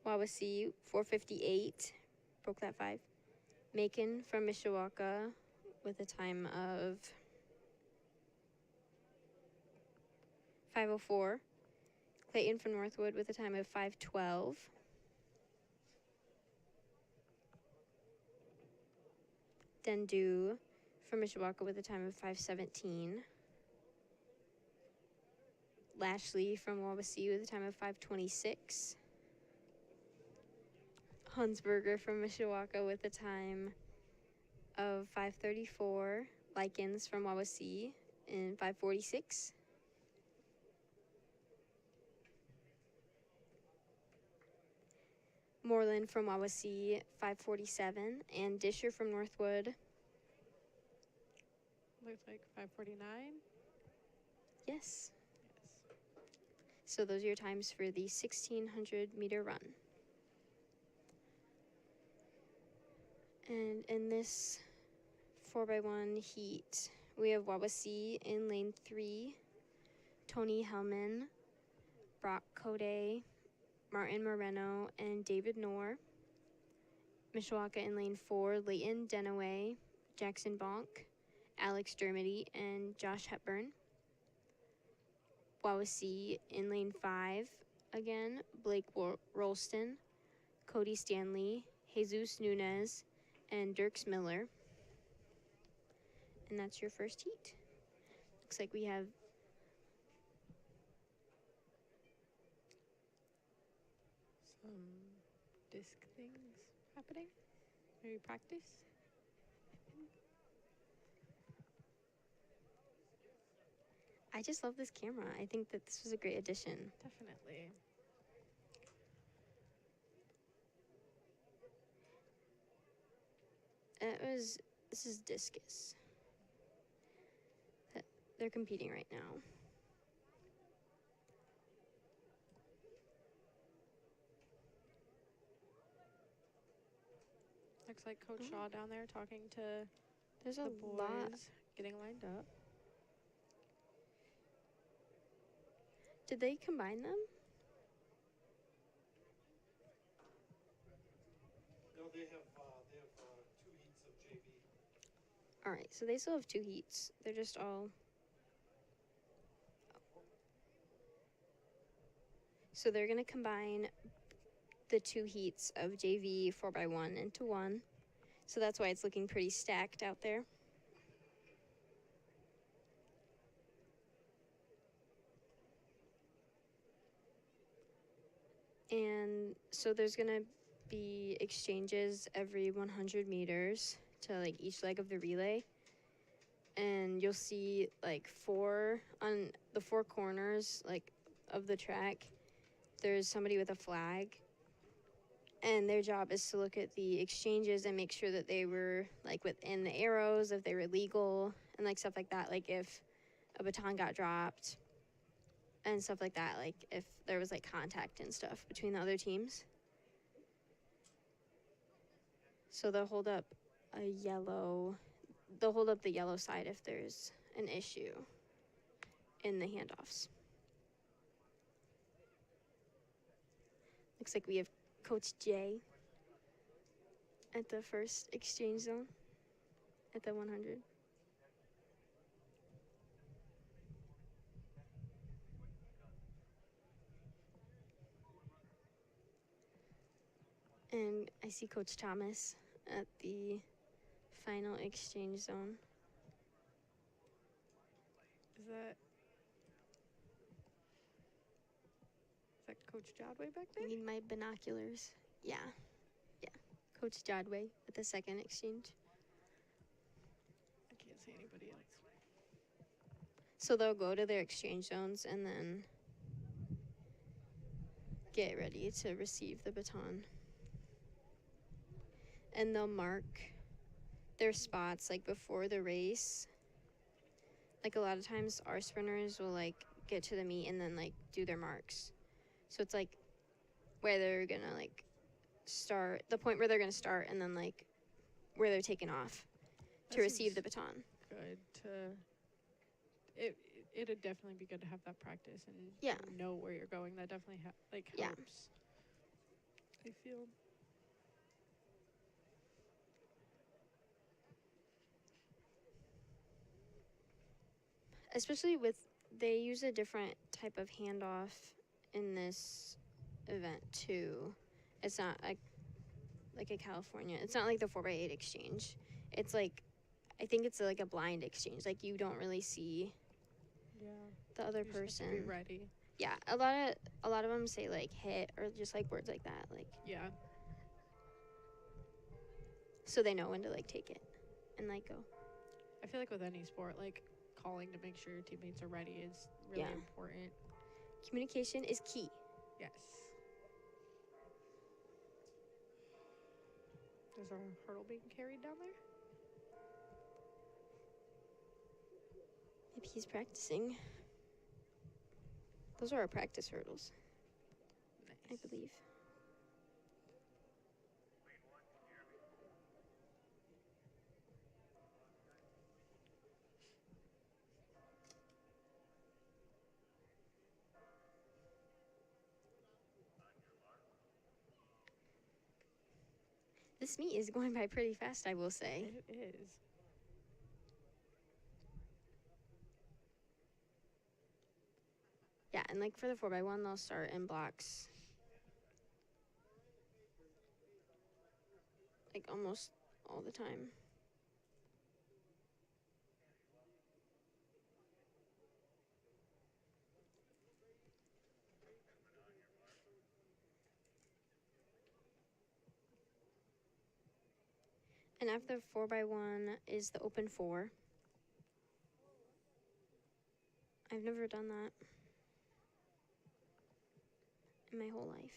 Wawasee, 4:58. Broke that 5. Macon from Mishawaka with a time of 5:04. Clayton from Northwood with a time of 5:12. Dendu from Mishawaka with a time of 5:17. Lashley from Wawasee with a time of 5:26. Hunsberger from Mishawaka with a time of 5:34. Likens from Wawasee in 5:46. Moreland from Wawasee, 5:47. And Disher from Northwood. Looks like 5:49. Yes. Yes. So those are your times for the 1,600 meter run. And in this 4x1 heat, we have Wawasee in lane 3, Tony Hellman, Brock Code, Martin Moreno, and David Knorr. Mishawaka in lane 4, Leighton Denaway, Jackson Bonk, Alex Dermody, and Josh Hepburn. Wawasee in lane 5, again, Blake Rolston, Cody Stanley, Jesus Nunez, and Dirks Miller. And that's your first heat. Looks like we have some disc things happening. Maybe practice. I just love this camera. I think that this was a great addition. Definitely. This is discus. They're competing right now. Looks like Coach Shaw down there talking to There's a the boys, lot. getting lined up. Did they combine them? No, they have 2 heats of JV. All right, so they still have 2 heats. They're just all. So they're gonna combine the 2 heats of JV 4x1 into one. So that's why it's looking pretty stacked out there. And so there's gonna be exchanges every 100 meters to like each leg of the relay. And you'll see like 4 on the 4 corners like of the track. There's somebody with a flag. And their job is to look at the exchanges and make sure that they were like within the arrows, if they were legal, and like stuff like that. Like if a baton got dropped and stuff like that, like if there was like contact and stuff between the other teams. So they'll hold up the yellow side if there's an issue in the handoffs. Looks like we have Coach Jay at the first exchange zone at the 100. And I see Coach Thomas at the final exchange zone. Is that Coach Jodway back I there? need my binoculars. Yeah. Coach Jodway at the second exchange. I can't see anybody else. So they'll go to their exchange zones and then get ready to receive the baton. And they'll mark their spots like before the race. Like a lot of times our sprinters will like get to the meet and then like do their marks. So it's like where they're gonna like start, the point where they're gonna start, and then like where they're taking off to That receive seems the baton. Good it'd definitely be good to have that practice and Yeah. know where you're going. That definitely Yeah. helps. I feel. Especially they use a different type of handoff in this event too. It's not like a California. It's not like the 4x8 exchange. It's like, I think it's like a blind exchange. Like you don't really see the other You just have person. to be ready. Yeah, a lot of them say like hit or just like words like that. Like Yeah. so they know when to like take it and like go. I feel like with any sport, like calling to make sure your teammates are ready is really Yeah. important. Communication is key. Yes. Is our hurdle being carried down there? Maybe he's practicing. Those are our practice hurdles, I believe. This meet is going by pretty fast, I will say. It is. Yeah, and like for the 4x1, they'll start in blocks. like almost all the time. And after 4x1 is the open 4. I've never done that in my whole life.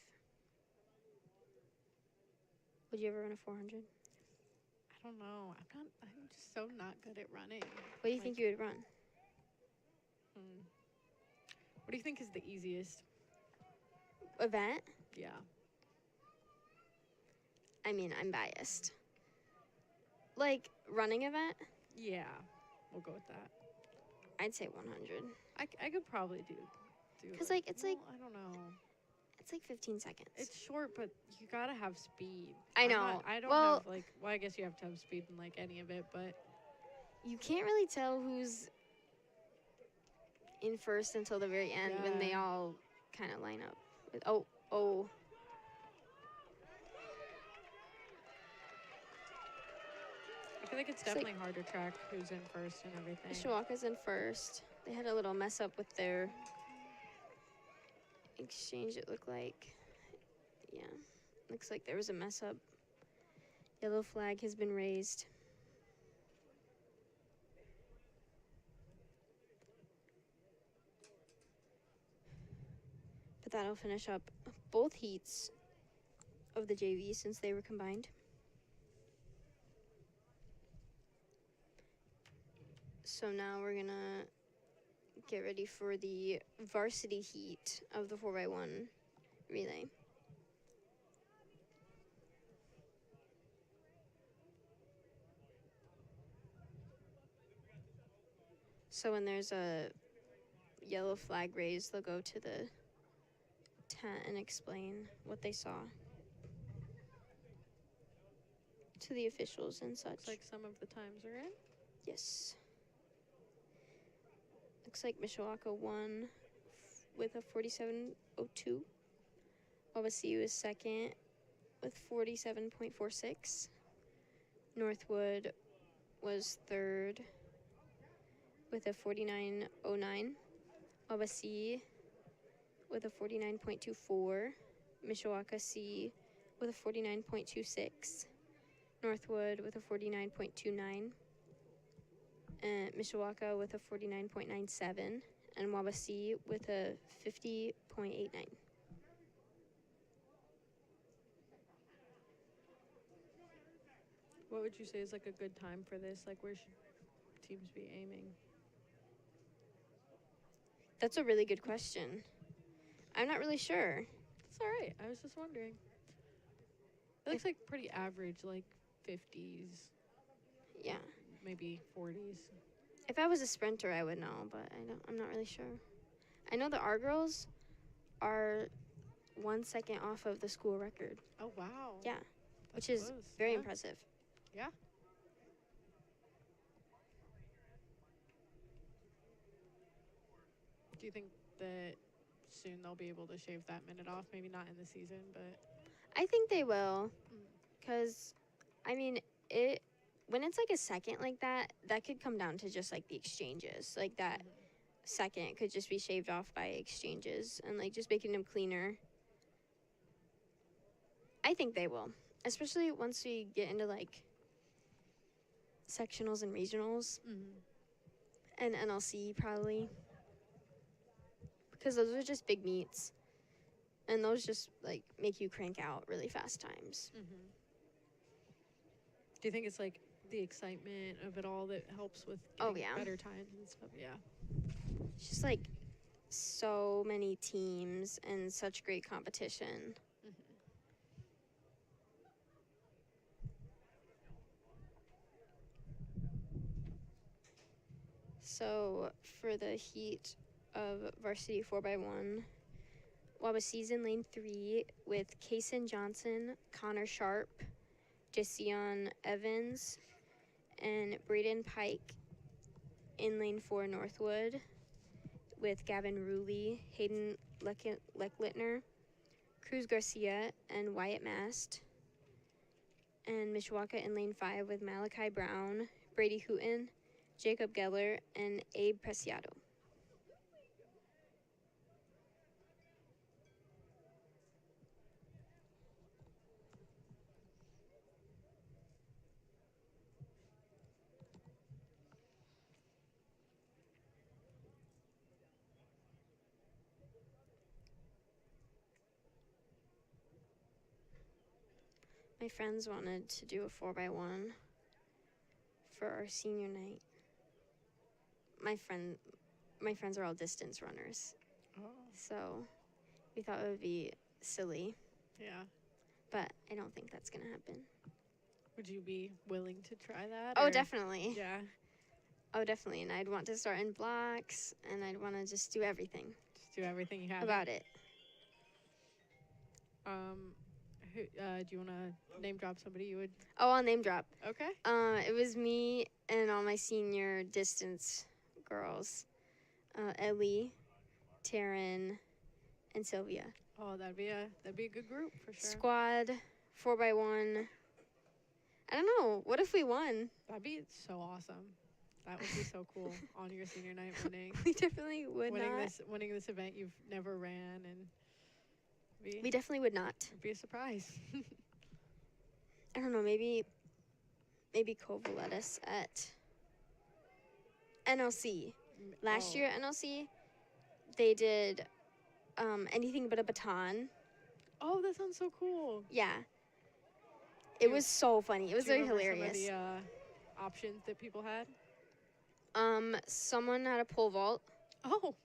Would you ever run a 400? I don't know. I'm just so not good at running. What do you think you would run? What do you think is the easiest? Event? Yeah. I mean, I'm biased. Like, running event? Yeah. We'll go with that. I'd say 100. I could probably do 'Cause, like, it's like- I don't know. It's like 15 seconds. It's short, but you gotta have speed. I know. I don't Well- have, like, well, I guess you have to have speed in, like, any of it, but You can't really tell who's in first until the very end when they Yeah. all kind of line up. Oh. I feel like it's It's like- definitely hard to track who's in first and everything. Mishawaka's in first. They had a little mess up with their exchange, it looked like. Yeah. Looks like there was a mess up. Yellow flag has been raised. But that'll finish up both heats of the JV since they were combined. So now we're gonna get ready for the varsity heat of the 4x1 relay. So when there's a yellow flag raised, they'll go to the tent and explain what they saw to the officials and such. Looks like some of the times are in. Yes. Looks like Mishawaka won with a 47.02. Wawasee was second with 47.46. NorthWood was third with a 49.09. Wawasee with a 49.24. Mishawaka C with a 49.26. NorthWood with a 49.29. And Mishawaka with a 49.97. And Wawasee with a 50.89. What would you say is, like, a good time for this? Like, where should teams be aiming? That's a really good question. I'm not really sure. It's all right. I was just wondering. It looks like pretty average, like 50s, Yeah. maybe 40s. If I was a sprinter, I would know, but I'm not really sure. I know that our girls are 1 second off of the school record, Oh, wow. Yeah, That's which is close. very Yeah. impressive. Yeah. Do you think that soon they'll be able to shave that minute off? Maybe not in the season, but I think they will, because, I mean, when it's like a second like that, that could come down to just like the exchanges. Like that second could just be shaved off by exchanges and like just making them cleaner. I think they will, especially once we get into like sectionals and regionals and NLC probably, because those are just big meets and those just like make you crank out really fast times. do you think it's like the excitement of it all that helps with Oh, getting yeah. better times and stuff? Yeah. It's just like so many teams and such great competition. So for the heat of varsity 4x1, Wawasee's in lane 3 with Kaysen Johnson, Connor Sharp, Jasion Evans, and Braden Pike in lane 4 Northwood with Gavin Ruley, Hayden Lecklitner, Cruz Garcia, and Wyatt Mast. and Mishawaka in lane 5 with Malachi Brown, Brady Hooten, Jacob Geller, and Abe Preciado. My friends wanted to do a 4x1 for our senior night. My friends are all distance runners, Oh. so we thought it would be silly, Yeah. but I don't think that's gonna happen. Would you be willing to try that? Oh, or- definitely. Yeah. Oh, definitely. And I'd want to start in blocks, and I'd want to just do everything Just do everything you have. about it. Who, do you want to name drop somebody you would? Oh, I'll name drop. Okay. It was me and all my senior distance girls, Ellie, Taryn, and Sylvia. Oh, that'd be a good group for sure. Squad 4x1. I don't know. What if we won? That'd be so awesome. That would be so cool on your senior night winning. We definitely would not. Winning this event you've never ran and We definitely would not. it'd be a surprise. I don't know. Maybe Cove will let us at NLC. Last year at NLC, they did anything but a baton. Oh, that sounds so cool. Yeah. It was so funny. It was Do you very remember hilarious. Some of the options that people had. Someone had a pole vault. Oh,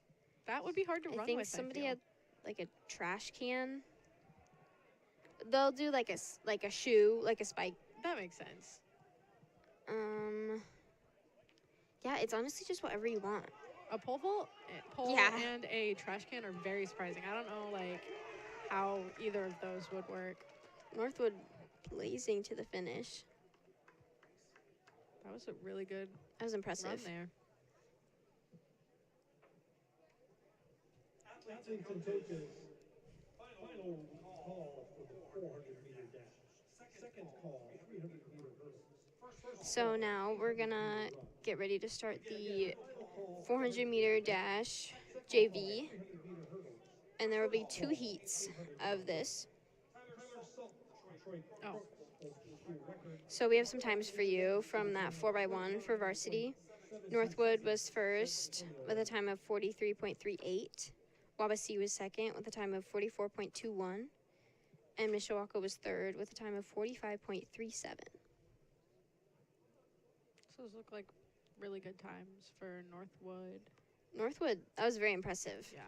that would be hard to run I think with. somebody feel. had like a trash can. They'll do like a shoe, like a spike. That makes sense. Yeah, it's honestly just whatever you want. A pole vault, pole Yeah. and a trash can are very surprising. I don't know like how either of those would work. NorthWood blazing to the finish. That was a really good That was run impressive. there. Athletes and coaches, final call for the 400-meter dash. Second call, 300-meter hurdles. So now we're gonna get ready to start the 400-meter dash JV, and there will be 2 heats of this. Oh, So we have some times for you from that 4x1 for varsity. NorthWood was first with a time of 43.38. Wawasee was second with a time of 44.21. And Mishawaka was third with a time of 45.37. so those look like really good times for NorthWood. NorthWood, that was very impressive. Yeah.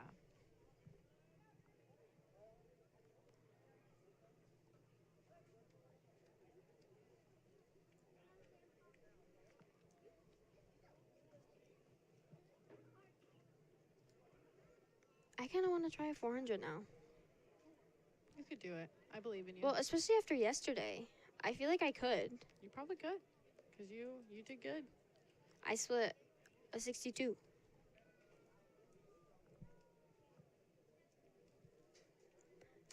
I kind of want to try a 400 now. You could do it. I believe in you. Well, especially after yesterday. I feel like I could. You probably could, because you did good. I split a 62.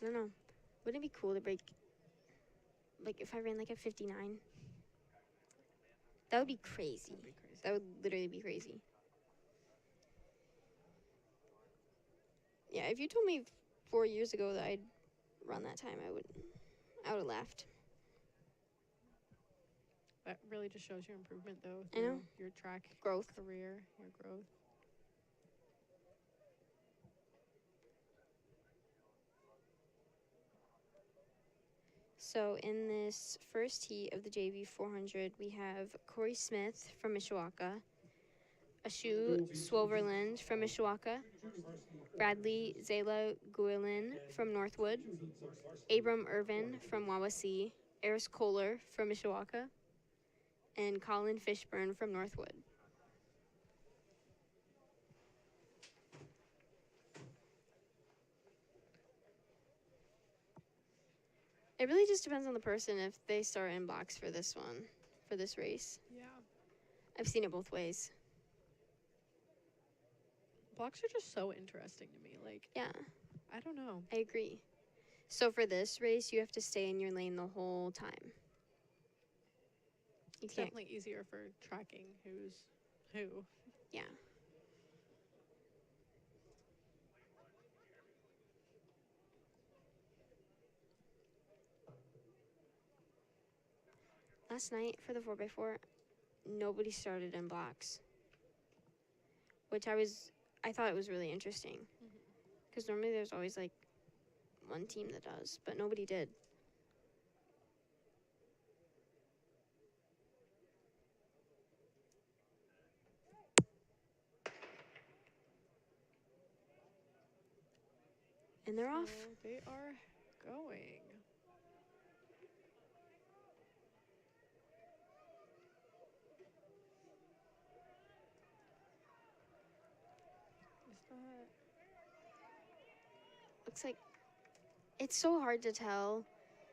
I don't know. Wouldn't it be cool to break, like, if I ran like a 59? That would be crazy. That'd be crazy. That would literally be crazy. Yeah, if you told me 4 years ago that I'd run that time, I would have laughed. That really just shows your improvement, though. I know. Through your track Growth. career, your growth. So in this first heat of the JV 400, we have Corey Smith from Mishawaka, Ashu Swoverland from Mishawaka, Bradley Zayla Guilin from Northwood, Abram Irvin from Wawasee, Eris Kohler from Mishawaka, and Colin Fishburne from Northwood. It really just depends on the person if they start in blocks for this one, for this race. Yeah. I've seen it both ways. Blocks are just so interesting to me. Like, Yeah, I don't know. I agree. So for this race, you have to stay in your lane the whole time. You It's can't. definitely easier for tracking who's who. Yeah. Last night for the 4x4, nobody started in blocks, which I thought it was really interesting. Because normally there's always like one team that does, but nobody did. And they're off. So they are going. Is that Looks like it's so hard to tell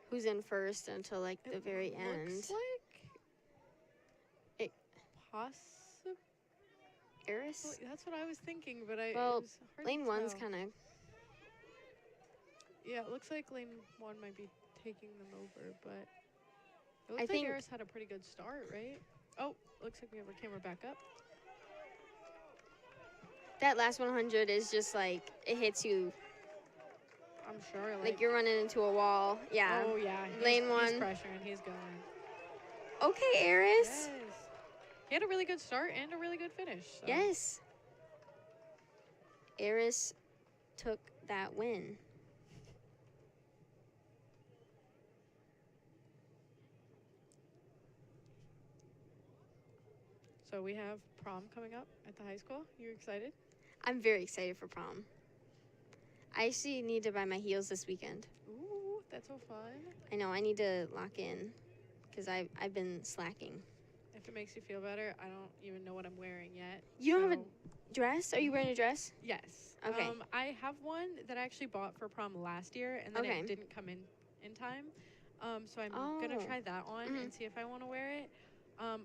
who's in first until like the very end. Looks like It- possible. Eris? That's what I was thinking, but Well, it was hard Lane to one's tell. kind of. Yeah, it looks like lane 1 might be taking them over, but it looks I like think- Eris had a pretty good start, right? Oh, looks like we have our camera back up. That last 100 is just like, it hits you I'm sure. like you're running into a wall. Yeah. Oh yeah. Lane He's one. pressuring. He's going. Okay, Eris. Yes. He had a really good start and a really good finish. So. Yes. Eris took that win. So we have prom coming up at the high school. You excited? I'm very excited for prom. I actually need to buy my heels this weekend. Ooh, that's so fun. I know, I need to lock in because I've been slacking. If it makes you feel better, I don't even know what I'm wearing yet. You don't have so- a dress? Are you wearing a dress? Yes. Okay. I have one that I actually bought for prom last year, and then Okay. it didn't come in time. So I'm gonna Oh. try that on Mhm. and see if I want to wear it.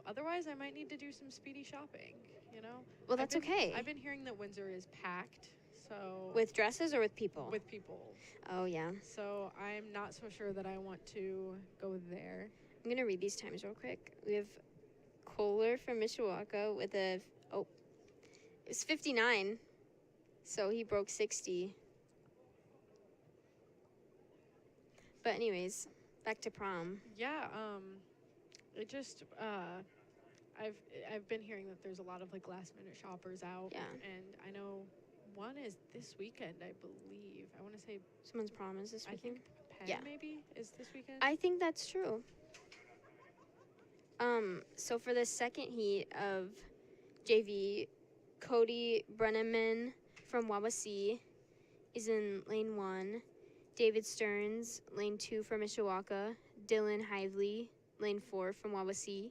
Otherwise, I might need to do some speedy shopping. You know. Well, that's okay. I've been hearing that Windsor is packed. So With dresses or with people? with people. Oh, yeah. So I'm not so sure that I want to go there. I'm going to read these times real quick. We have Kohler from Mishawaka with it's 59. So he broke 60. But anyways, back to prom. Yeah. It just I've been hearing that there's a lot of like last minute shoppers out. Yeah. And I know one is this weekend, I believe. I want to say Someone's prom is this I weekend? think Penn Yeah. maybe is this weekend. I think that's true. So for the second heat of JV, Cody Brenneman from Wawasee is in lane 1. David Stearns, lane 2 from Mishawaka. Dylan Hively, lane 4 from Wawasee.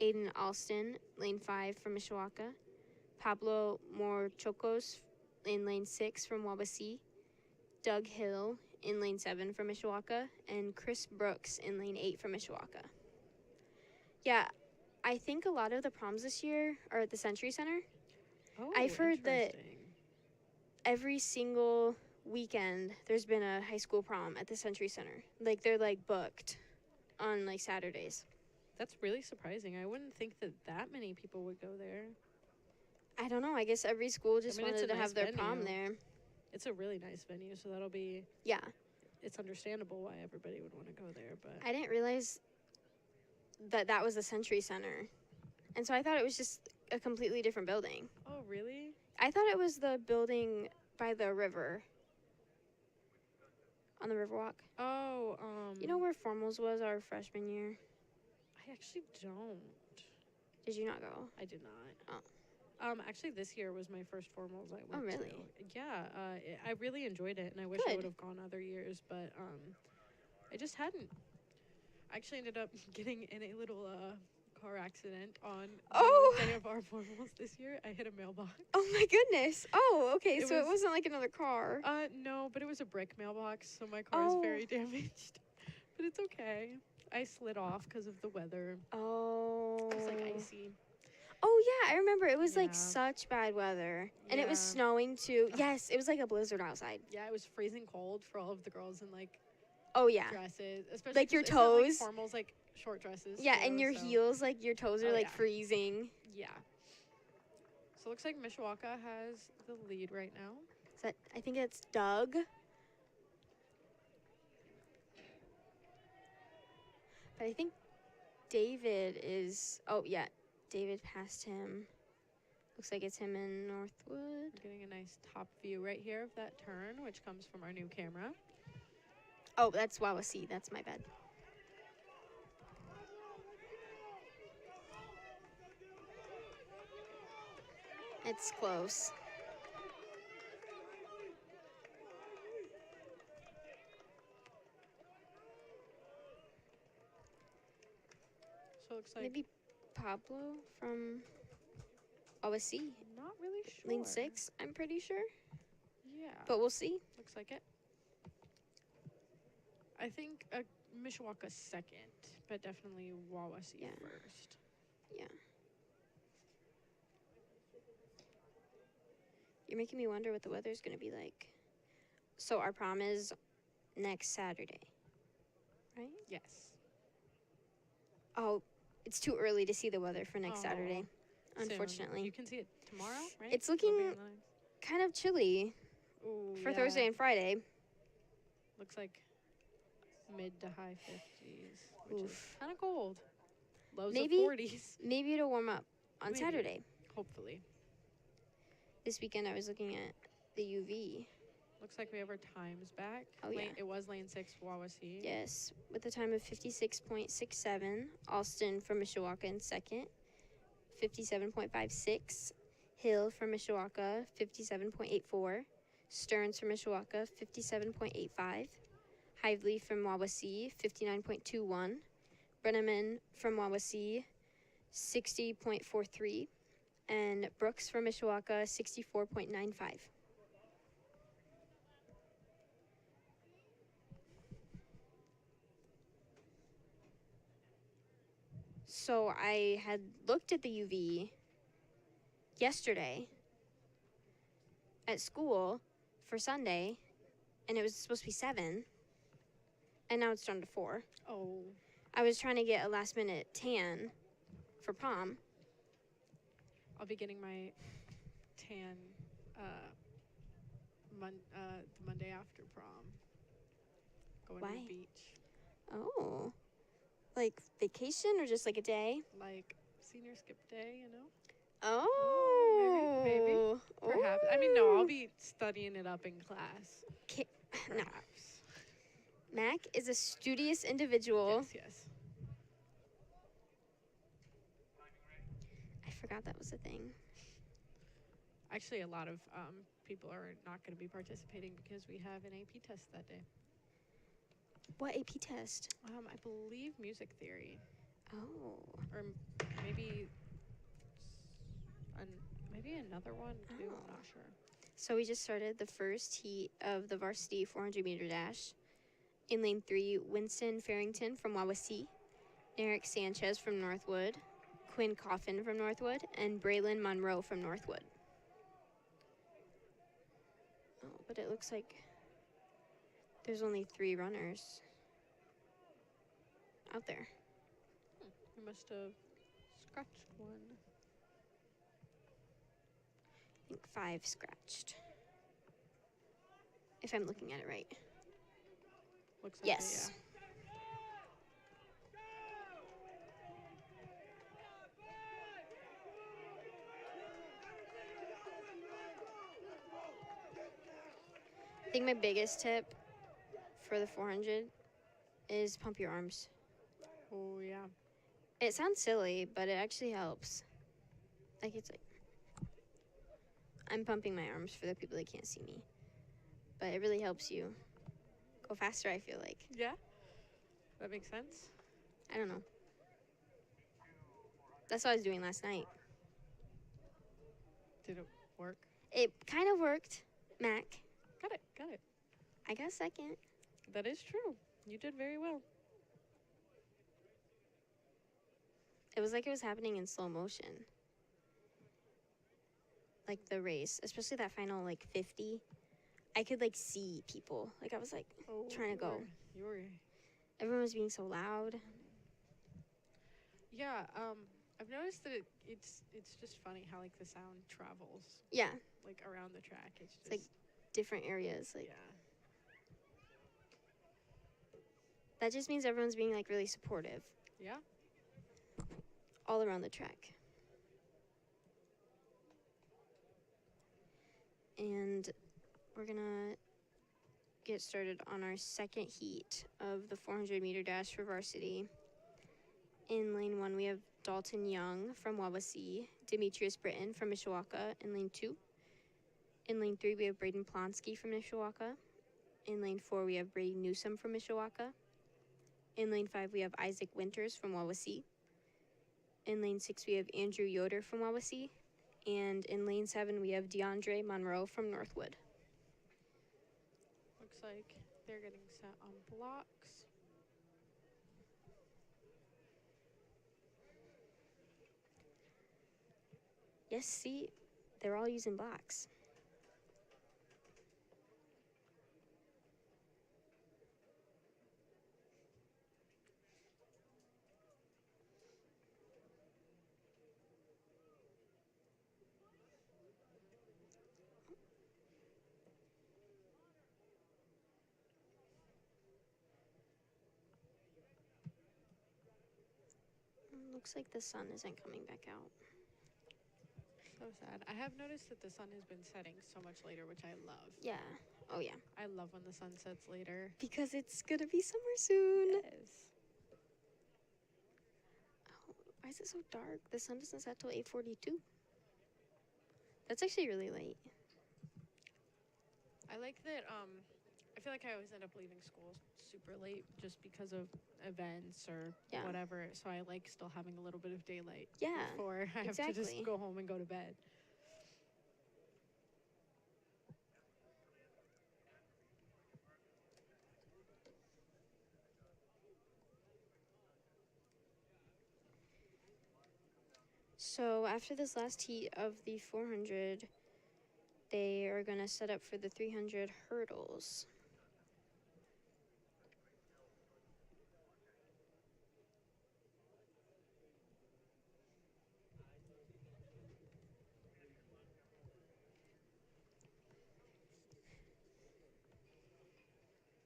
Aiden Alston, lane 5 from Mishawaka. Pablo Morchocos in lane 6 from Wawasee. Doug Hill in lane 7 from Mishawaka. And Chris Brooks in lane 8 from Mishawaka. Yeah, I think a lot of the proms this year are at the Century Center. Oh, I've heard that- interesting. Every single weekend, there's been a high school prom at the Century Center. Like, they're, like, booked on, like, Saturdays. That's really surprising. I wouldn't think that many people would go there. I don't know. I guess every school just mean, it's wanted a to nice have their prom venue. there. It's a really nice venue, so that'll be Yeah. it's understandable why everybody would want to go there, but I didn't realize that was the Century Center. And so I thought it was just a completely different building. Oh, really? I thought it was the building by the river. On the Riverwalk. Oh, You know where Formals was our freshman year? I actually don't. Did you not go? I did not. Actually, this year was my first formals I went really? to. Yeah, I really enjoyed it, and I wish I Good. would have gone other years, but I just hadn't. I actually ended up getting in a little car accident on Oh. the day of our formals this year. I hit a mailbox. Oh my goodness. Oh, okay. It So it was- wasn't like another car. No, but it was a brick mailbox, so my car is Oh. very damaged. But it's okay. I slid off because of the weather. Oh. It was like icy. Oh yeah, I remember. It was like Yeah. such bad weather. And it was Yeah. snowing too. Yes, it was like a blizzard outside. Yeah, it was freezing cold for all of the girls in like Oh yeah. dresses, especially Like your 'cause isn't it, toes? formals like short dresses. Yeah, and too, your so- heels, like your toes are Oh, like yeah. freezing. Yeah. So it looks like Mishawaka has the lead right now. Is that, I think it's Doug. But I think David is, oh yeah, David passed him. Looks like it's him in Northwood. We're getting a nice top view right here of that turn, which comes from our new camera. Oh, that's Wawasee. That's my bad. It's close. So it looks like Maybe Pablo from Wawasee. not really sure. Lane 6, I'm pretty sure. Yeah. But we'll see. Looks like it. I think Mishawaka second, but definitely Wawasee Yeah. first. Yeah. You're making me wonder what the weather's going to be like. So our prom is next Saturday, right? Yes. Oh, it's too early to see the weather for next Oh, Saturday, soon. unfortunately. You can see it tomorrow, right? It's It'll be looking in the- kind of chilly Ooh, for yeah. Thursday and Friday. Looks like mid to high 50s, which is Oof. kind of cold. Lows Maybe- of 40s, Maybe it'll warm up on Maybe. Saturday. hopefully. This weekend I was looking at the UV. Looks like we have our times back. Oh, yeah. It was lane 6 Wawasee. Yes, with a time of 56.67. Alston from Mishawaka in second. 57.56. Hill from Mishawaka, 57.84. Stearns from Mishawaka, 57.85. Hively from Wawasee, 59.21. Brenneman from Wawasee, 60.43. And Brooks from Mishawaka, 64.95. So I had looked at the UV yesterday at school for Sunday, and it was supposed to be 7, and now it's down to 4. Oh, I was trying to get a last minute tan for prom. I'll be getting my tan the Monday after prom. Going to Why? the beach. Oh, like vacation or just like a day? Like senior skip day, you know? Oh, maybe. Perhaps. I mean, no, I'll be studying it up in class. No, Perhaps. Mac is a studious individual. Yes, yes. I forgot that was a thing. Actually, a lot of people are not going to be participating because we have an AP test that day. What AP test? I believe music theory, Oh, or maybe maybe another one too. Oh. I'm not sure. so we just started the first heat of the varsity 400 meter dash. In lane 3, Winston Farrington from Wawasee, Eric Sanchez from Northwood, Quinn Coffin from Northwood, and Braylon Monroe from Northwood. Oh, but it looks like there's only 3 runners out there. We must have scratched one. I think 5 scratched. If I'm looking at it right. Looks like Yes. it, I think my biggest tip for the 400 is pump your arms. yeah. Oh yeah. It sounds silly, but it actually helps. Like, it's like, I'm pumping my arms for the people that can't see me. But it really helps you go faster, I feel like. Yeah. That makes sense. I don't know. That's what I was doing last night. Did it work? It kind of worked, Mac. Got it. Got it. I got second. That is true. You did very well. It was like it was happening in slow motion. Like the race, especially that final like 50. I could like see people. Like I was like Oh, trying to go. You were Everyone was being so loud. Yeah, I've noticed that it's just funny how like the sound travels Yeah, like around the track. It's just like different areas. Like yeah. that just means everyone's being like really supportive Yeah. all around the track. And we're gonna get started on our second heat of the 400 meter dash for varsity. In lane 1, we have Dalton Young from Wawasee, Demetrius Britton from Mishawaka in lane 2. In lane 3, we have Braden Plonsky from Mishawaka. In lane 4, we have Brady Newsom from Mishawaka. In lane 5, we have Isaac Winters from Wawasee. In lane 6, we have Andrew Yoder from Wawasee. And in lane 7, we have DeAndre Monroe from NorthWood. Looks like they're getting set on blocks. Yes, see, they're all using blocks. Looks like the sun isn't coming back out. So sad. I have noticed that the sun has been setting so much later, which I love. Yeah. Oh, yeah. I love when the sun sets later. Because it's gonna be summer soon. Yes. Oh, why is it so dark? The sun doesn't set till 8:42. That's actually really late. I like that. I feel like I always end up leaving school super late just because of events or Yeah. whatever. So I like still having a little bit of daylight Yeah, before I have to exactly. just go home and go to bed. So after this last heat of the 400, they are gonna set up for the 300 hurdles.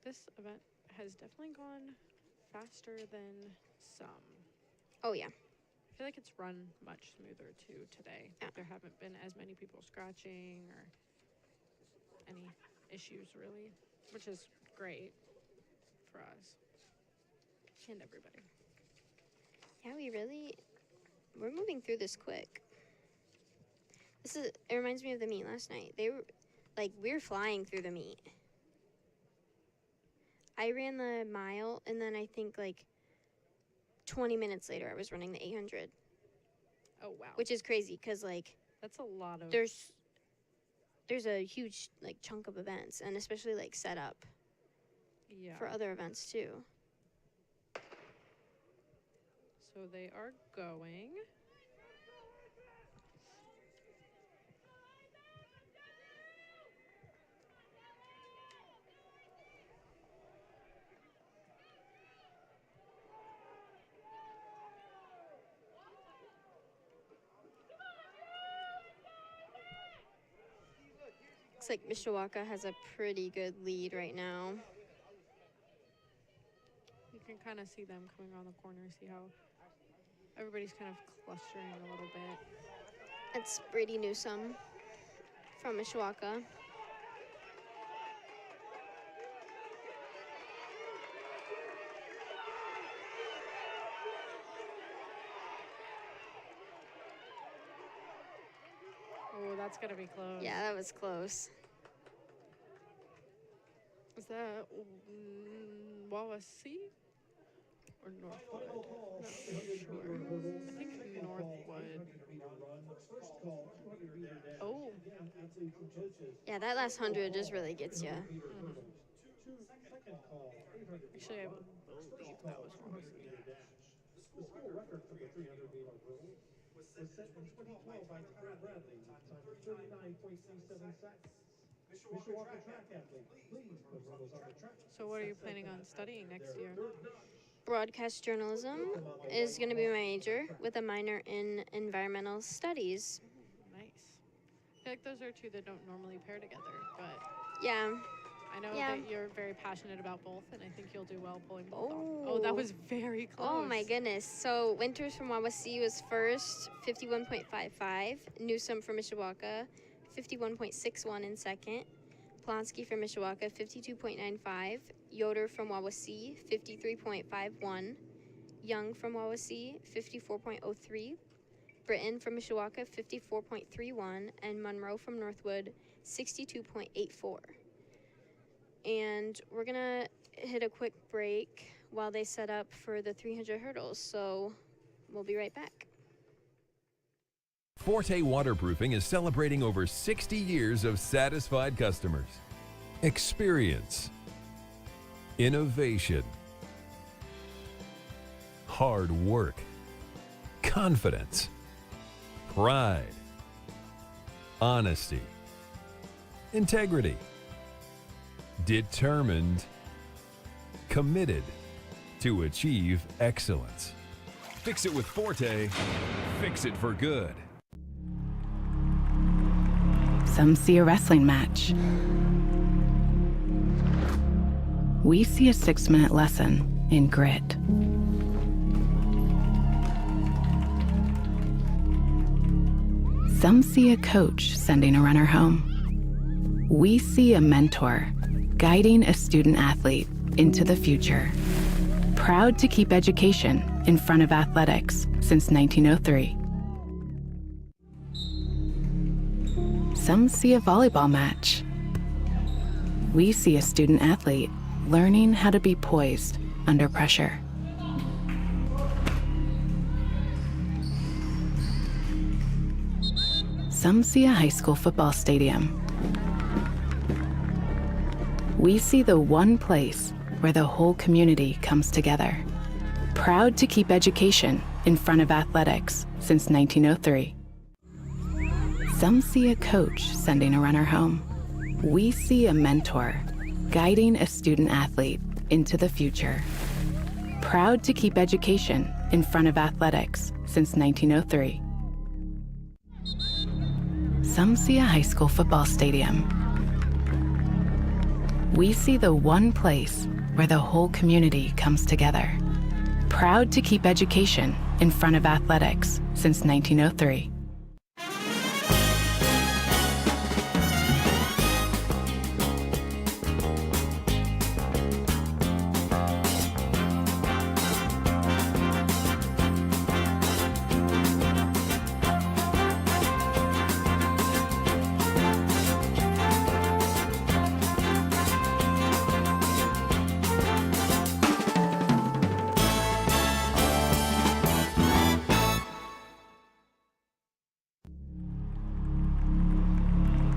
This event has definitely gone faster than some. Oh yeah. I feel like it's run much smoother too today. Yeah. There haven't been as many people scratching or any issues really, which is great for us and everybody. Yeah, we're moving through this quick. It reminds me of the meet last night. We were flying through the meet. I ran the mile, and then I think 20 minutes later I was running the 800. Oh wow. Which is crazy because That's a lot of there's a huge chunk of events, and especially set up yeah. for other events too. So they are going. Looks like Mishawaka has a pretty good lead right now. You can kind of see them coming around the corner, see how everybody's kind of clustering a little bit. That's Brady Newsom from Mishawaka. Oh, that's gonna be close. Yeah, that was close. Is that Wawasee or NorthWood? Not sure. I think NorthWood. Oh. Yeah, that last 100 just really gets you. Mm-hmm. Actually, I believe that was Wawasee. The school record for the 300-meter hurdle was set in 2012 by Tyler Bradley, time of 39.37 seconds. Mishawaka track athlete, please put hurdles on the track. So what are you planning on studying next year? Third notch. Broadcast journalism is going to be my major with a minor in environmental studies. Nice. I feel like those are two that don't normally pair together, but Yeah. I know Yeah. that you're very passionate about both, and I think you'll do well pulling both off. Oh, that was very close. Oh my goodness. So Winters from Wawasee was first, 51.55. Newsom from Mishawaka, 51.61 in second. Plonsky from Mishawaka, 52.95. Yoder from Wawasee, 53.51. Young from Wawasee, 54.03. Britton from Mishawaka, 54.31. And Monroe from Northwood, 62.84. And we're going to hit a quick break while they set up for the 300 hurdles. So we'll be right back. Forte Waterproofing is celebrating over 60 years of satisfied customers. Experience, innovation, hard work, confidence, pride, honesty, integrity, determined, committed to achieve excellence. Fix it with Forte, fix it for good. Some see a wrestling match. We see a 6-minute lesson in grit. Some see a coach sending a runner home. We see a mentor guiding a student athlete into the future. Proud to keep education in front of athletics since 1903. Some see a volleyball match. We see a student athlete learning how to be poised under pressure. Some see a high school football stadium. We see the one place where the whole community comes together. Proud to keep education in front of athletics since 1903. Some see a coach sending a runner home. We see a mentor guiding a student athlete into the future. Proud to keep education in front of athletics since 1903. Some see a high school football stadium. We see the one place where the whole community comes together. Proud to keep education in front of athletics since 1903.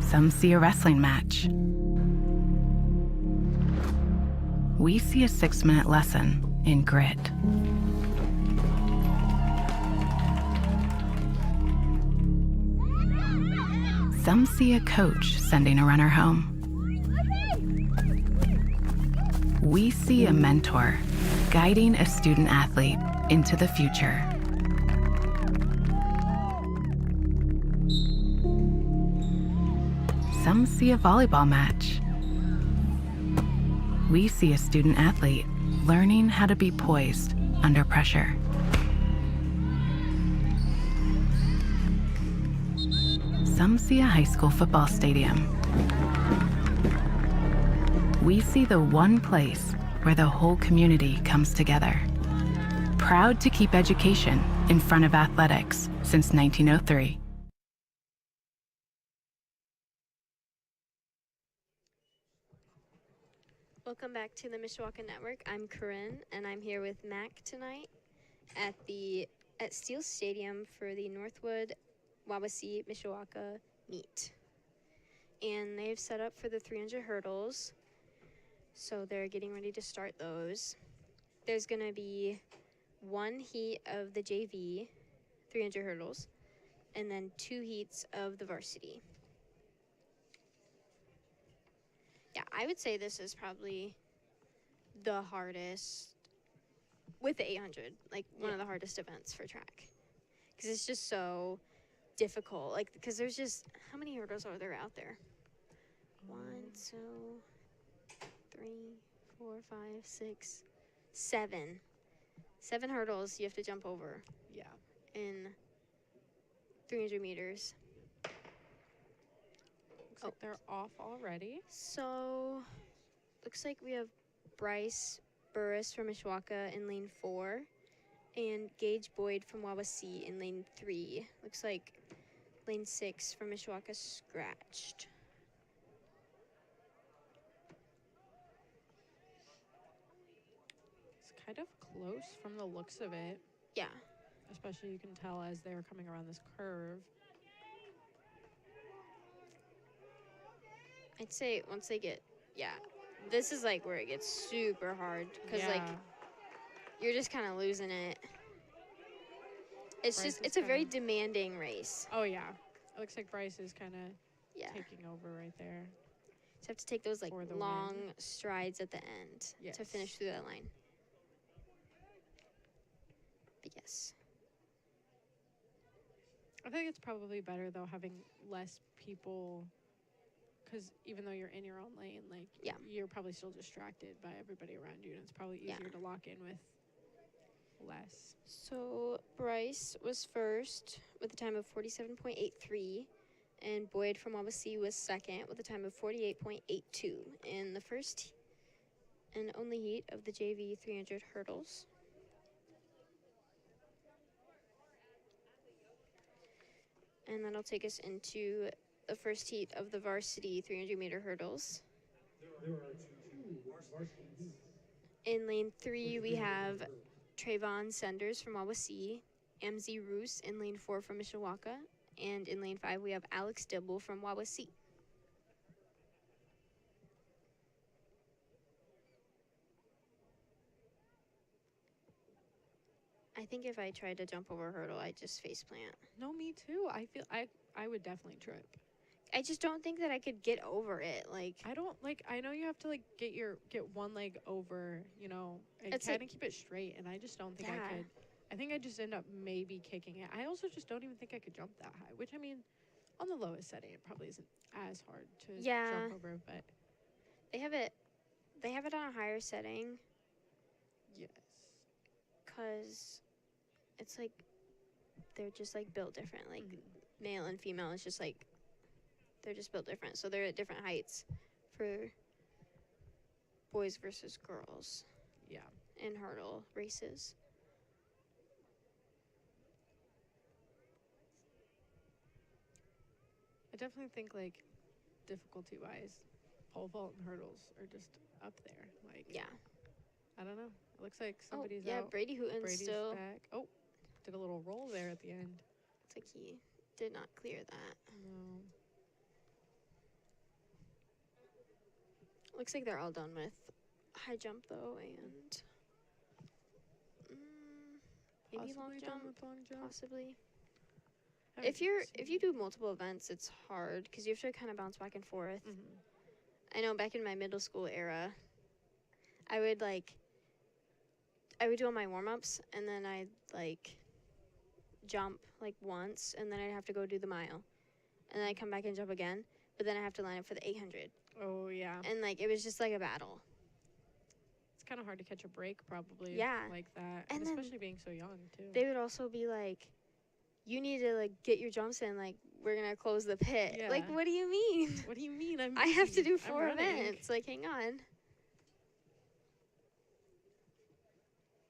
Some see a wrestling match. We see a 6-minute lesson in grit. Some see a coach sending a runner home. We see a mentor guiding a student athlete into the future. Some see a volleyball match. We see a student athlete learning how to be poised under pressure. Some see a high school football stadium. We see the one place where the whole community comes together. Proud to keep education in front of athletics since 1903. Welcome back to the Mishawaka Network. I'm Corinne, and I'm here with Mac tonight at Steel Stadium for the NorthWood Wawasee Mishawaka meet. And they've set up for the 300 hurdles, so they're getting ready to start those. There's going to be one heat of the JV 300 hurdles, and then 2 heats of the varsity. Yeah, I would say this is probably the hardest with the 800, like one of the hardest events for track, because it's just so difficult. Like, because there's just, how many hurdles are there out there? 1, 2, 3, 4, 5, 6, 7. 7 hurdles you have to jump over Yeah. in 300 meters. Looks like they're off already. So, looks like we have Bryce Burris from Mishawaka in lane 4 and Gage Boyd from Wawasee in lane 3. Looks like lane 6 from Mishawaka scratched. It's kind of close from the looks of it. Yeah. Especially you can tell as they're coming around this curve. I'd say once they get, this is like where it gets super hard because like you're just kind of losing it. It's Bryce just, is it's a very kinda- demanding race. Oh, yeah. It looks like Bryce is kind of Yeah. taking over right there. You have to take those like For the long win. strides at the end to Yes. finish through that line. But yes. I think it's probably better, though, having less people, because even though you're in your own lane, like, Yeah. you're probably still distracted by everybody around you, and it's probably Yeah. easier to lock in with less. So Bryce was first with a time of 47.83, and Boyd from Wawasee was second with a time of 48.82 in the first and only heat of the JV 300 hurdles. And that'll take us into the first heat of the varsity 300 meter hurdles. There are 2 varsity heats. In lane 3, we have Trayvon Senders from Wawasee, MZ Roos in lane 4 from Mishawaka, and in lane 5, we have Alex Dibble from Wawasee. I think if I tried to jump over a hurdle, I'd just face plant. No, me too. I feel I would definitely trip. I just don't think that I could get over it. Like, I don't I know you have to get one leg over, and It's kind of like- keep it straight, and I just don't think I Yeah. could. I think I just end up maybe kicking it. I also just don't even think I could jump that high, which I mean, on the lowest setting it probably isn't as hard to Yeah. jump over, but they have it on a higher setting yes. because it's like they're just like built different. Like male and female is just like they're just built different. So they're at different heights for boys versus girls Yeah. in hurdle races. I definitely think difficulty wise, pole vault and hurdles are just up there. Yeah. I don't know. It looks like somebody's oh, yeah, out. Brady Hooten's Brady's still. back. Oh, did a little roll there at the end. It's like he did not clear that. No. Looks like they're all done with high jump though, and maybe long Possibly done jump, with long jump. possibly. Haven't If you do multiple events, it's hard because you have to kind of bounce back and forth. I know back in my middle school era, I would do all my warm ups and then I'd jump once and then I'd have to go do the mile, and then I'd come back and jump again, but then I have to line up for the 800, Oh yeah. and it was just like a battle. It's kind of hard to catch a break, probably. Yeah. Like that, And and then especially being so young too. They would also be like, you need to get your jumps in, we're gonna close the pit. Yeah. What do you mean? What do you mean? I have to do I'm 4 running. events. Hang on.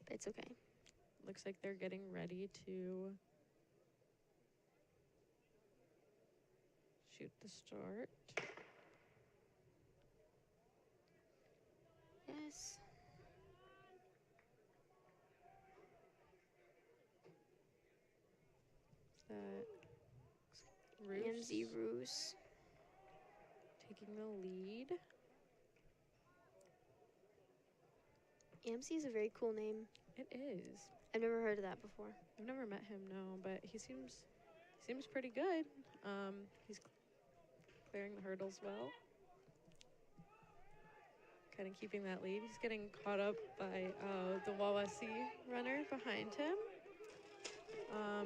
But it's okay. Looks like they're getting ready to shoot the start. Yes. Is that Roos MZ Roos. taking the lead? AMC is a very cool name. It is. I've never heard of that before. I've never met him, no, but he seems pretty good. He's clearing the hurdles well. kind of keeping that lead. He's getting caught up by the Wawasee runner behind him.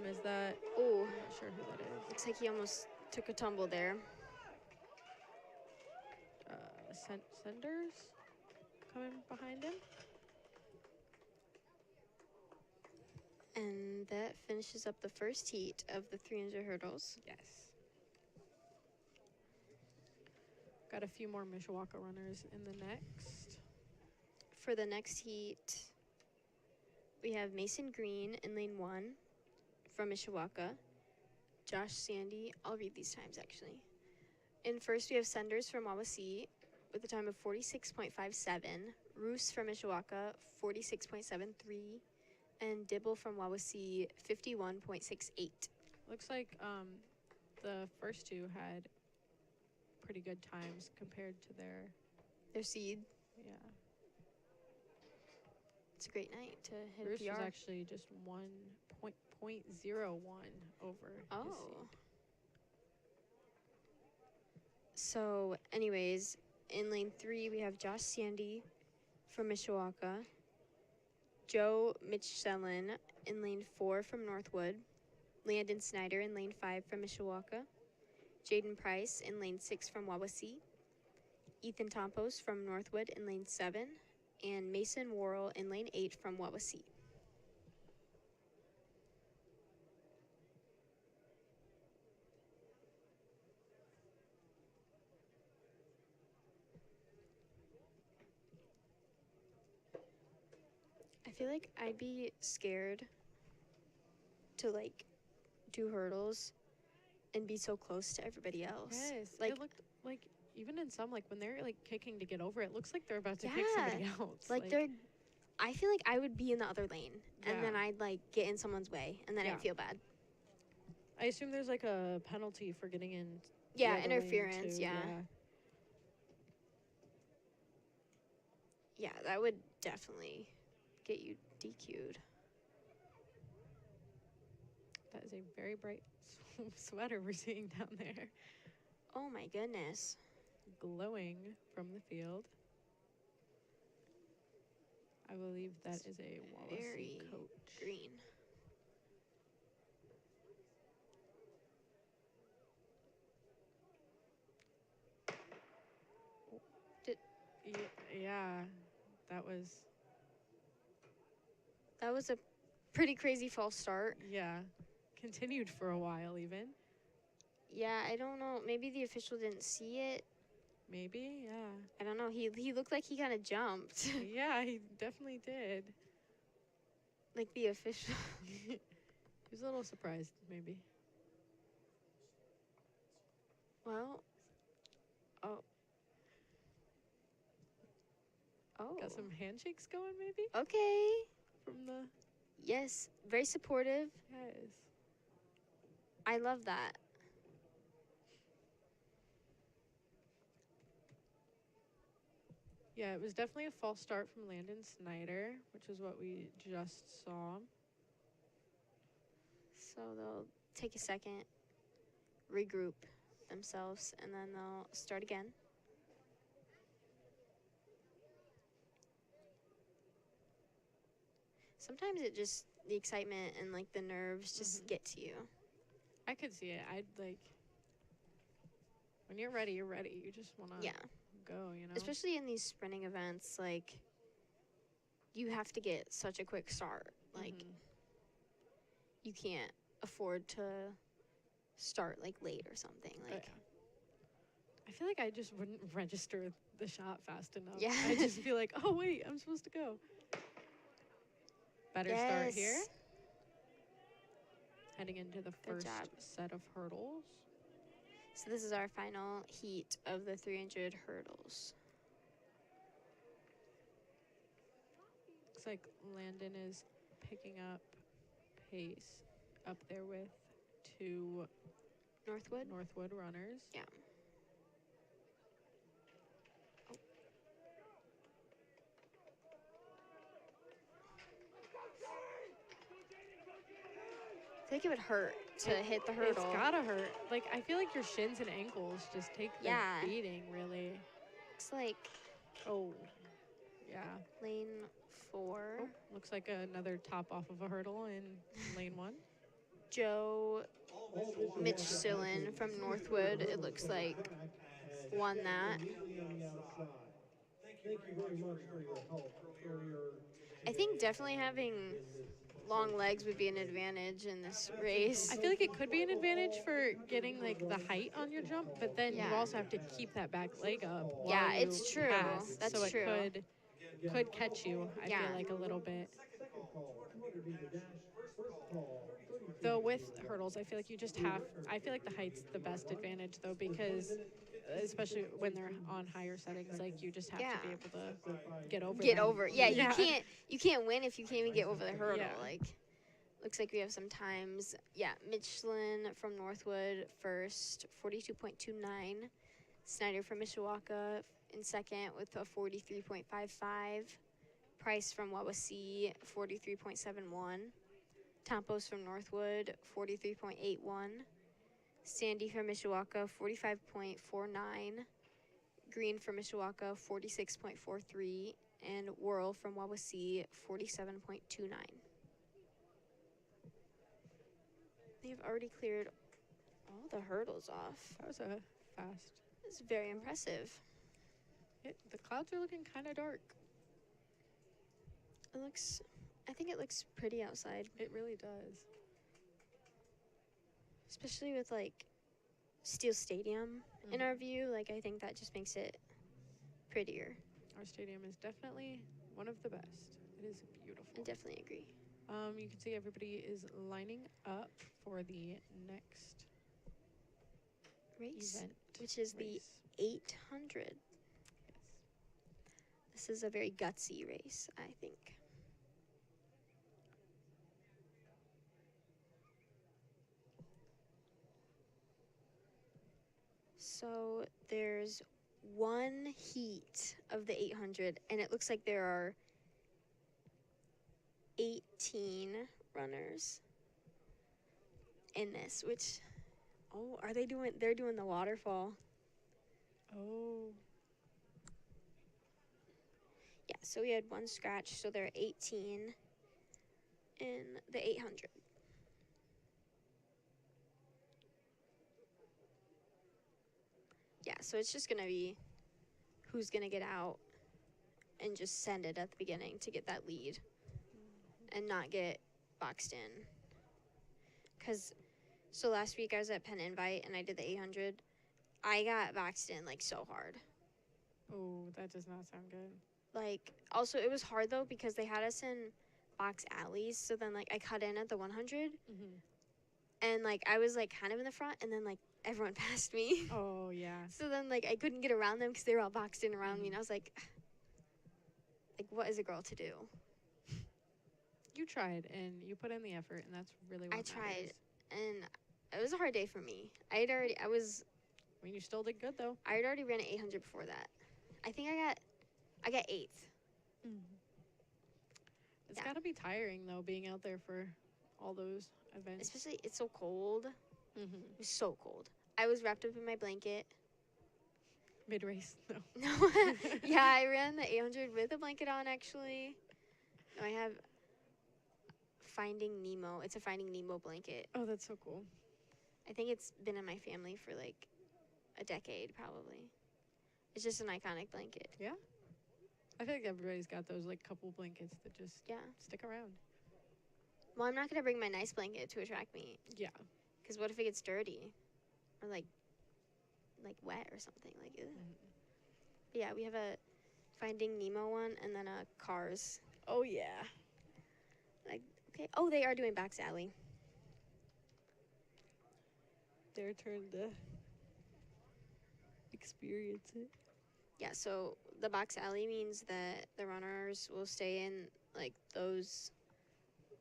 Is that? Oh, I'm not sure who that is. looks like he almost took a tumble there. Senders coming behind him. And that finishes up the first heat of the 300 hurdles. Yes. Got a few more Mishawaka runners in the next. For the next heat, we have Mason Green in lane 1 from Mishawaka. Josh Sandy, I'll read these times actually. In first, we have Senders from Wawasee with a time of 46.57. Roos from Mishawaka, 46.73. And Dibble from Wawasee, 51.68. Looks like the first two had pretty good times compared to Their seed. yeah. It's a great night to hit Bruce a was PR. actually just 1.01 over his Oh. seed. So, anyways, in lane 3, we have Josh Sandy from Mishawaka. Joe Mitchellen in lane 4 from Northwood. Landon Snyder in lane 5 from Mishawaka. Jaden Price in lane 6 from Wawasee. Ethan Tompos from Northwood in lane 7. And Mason Worrell in lane 8 from Wawasee. I feel like I'd be scared to like do hurdles and be so close to everybody else. Yes, Like, it looked like even in some, like when they're like kicking to get over, it looks like they're about to kick Yeah, somebody else. like they're, I feel like I would be in the other lane and then Yeah. I'd like get in someone's way and then Yeah. I'd feel bad. I assume there's like a penalty for getting in. the Yeah, other lane, interference, too, yeah. Yeah, that would definitely get you DQ'd. That is a very bright sweater we're seeing down there, Oh my goodness. glowing from the field. I believe that is a Wawasee Very coach. green. Yeah, that was That was a pretty crazy false start. yeah. Continued for a while even. Yeah, I don't know. Maybe the official didn't see it. Maybe, yeah. I don't know. He looked like he kind of jumped. Yeah, he definitely did. Like the official. He was a little surprised, maybe. Well. Oh. Oh. Got some handshakes going, maybe? Okay. From the. Yes. Very supportive. Yes. I love that. Yeah, it was definitely a false start from Landon Snyder, which is what we just saw. So they'll take a second, regroup themselves, and then they'll start again. Sometimes it just, the excitement and like the nerves just get to you. I could see it. I'd like. When you're ready, you're ready. You just want to Yeah. go, you know? Especially in these sprinting events, like, you have to get such a quick start. Like, you can't afford to start like late or something. Like, I feel like I just wouldn't register the shot fast enough. Yeah. I'd just be like, oh, wait, I'm supposed to go. Better start here. Yes. Heading into the Good first job. set of hurdles. So this is our final heat of the 300 hurdles. Looks like Landon is picking up pace up there with two Northwood? runners. Yeah. I think it would hurt to hit the hurdle. It's gotta hurt. Like, I feel like your shins and ankles just take the Yeah. beating, really. It's like, Oh, Yeah. Lane 4. Oh, looks like another top off of a hurdle in lane 1. Joe Mitch Sillin from Northwood, it looks like, won that. Thank you very much for your help earlier. I think definitely having long legs would be an advantage in this race. I feel like it could be an advantage for getting like the height on your jump, but then you Yeah. also have to keep that back leg up while Yeah, you it's true. pass, That's so it true. could catch you. I Yeah. feel like a little bit. Second call, 200 meter dash. First call, 32. Though with hurdles, I feel like you just have. I feel like the height's the best advantage though, because especially when they're on higher settings, like you just have to be Yeah. able to get over. Get them. over. Yeah, Yeah. you can't win if you can't even get over the hurdle. Yeah. Like, looks like we have some times. Yeah, Michelin from Northwood first, 42.29. Snyder from Mishawaka in second with a 43.55. Price from Wawasee, 43.71. Tampos from Northwood, 43.81. Sandy from Mishawaka, 45.49. Green from Mishawaka, 46.43. And Whirl from Wawasee, 47.29. They've already cleared all the hurdles off. That was a fast. It's very impressive. The clouds are looking kind of dark. I think it looks pretty outside, It really does. especially with like Steel Stadium in our view. Like, I think that just makes it prettier. Our stadium is definitely one of the best. It is beautiful. I definitely agree. You can see everybody is lining up for the next Race, event. which is race. the 800. Yes. This is a very gutsy race, I think. So there's one heat of the 800, and it looks like there are 18 runners in this, which, oh, they're doing the waterfall. Oh. Yeah, so we had one scratch, so there are 18 in the 800. Yeah, so it's just going to be who's going to get out and just send it at the beginning to get that lead and not get boxed in. So last week I was at Penn Invite and I did the 800. I got boxed in, like, so hard. Oh, that does not sound good. Like, also, it was hard, though, because they had us in box alleys. So then, like, I cut in at the 100. And, like, I was, like, kind of in the front. And then, like, everyone passed me. Oh, yeah. So then, like, I couldn't get around them because they were all boxed in around me. And I was like, what is a girl to do? You tried, and you put in the effort, and that's really what I matters. tried. And it was a hard day for me. I mean, you still did good, though. I had already ran an 800 before that. I think I got 8th. It's Yeah. got to be tiring, though, being out there for all those events. Especially, it's so cold. Mm-hmm. It was so cold. I was wrapped up in my blanket. Mid-race, no. No, yeah, I ran the 800 with a blanket on, actually. No, I have Finding Nemo. It's a Finding Nemo blanket. Oh, that's so cool. I think it's been in my family for like a decade, probably. It's just an iconic blanket. Yeah? I feel like everybody's got those, like, couple blankets that just Yeah. stick around. Well, I'm not going to bring my nice blanket to a track meet. Yeah. Because what if it gets dirty? Or, like wet or something. Like, ew. But yeah, we have a Finding Nemo one and then a Cars. Oh, yeah. Like, okay. Oh, they are doing Box Alley. Their turn to experience it. Yeah, so the Box Alley means that the runners will stay in, like, those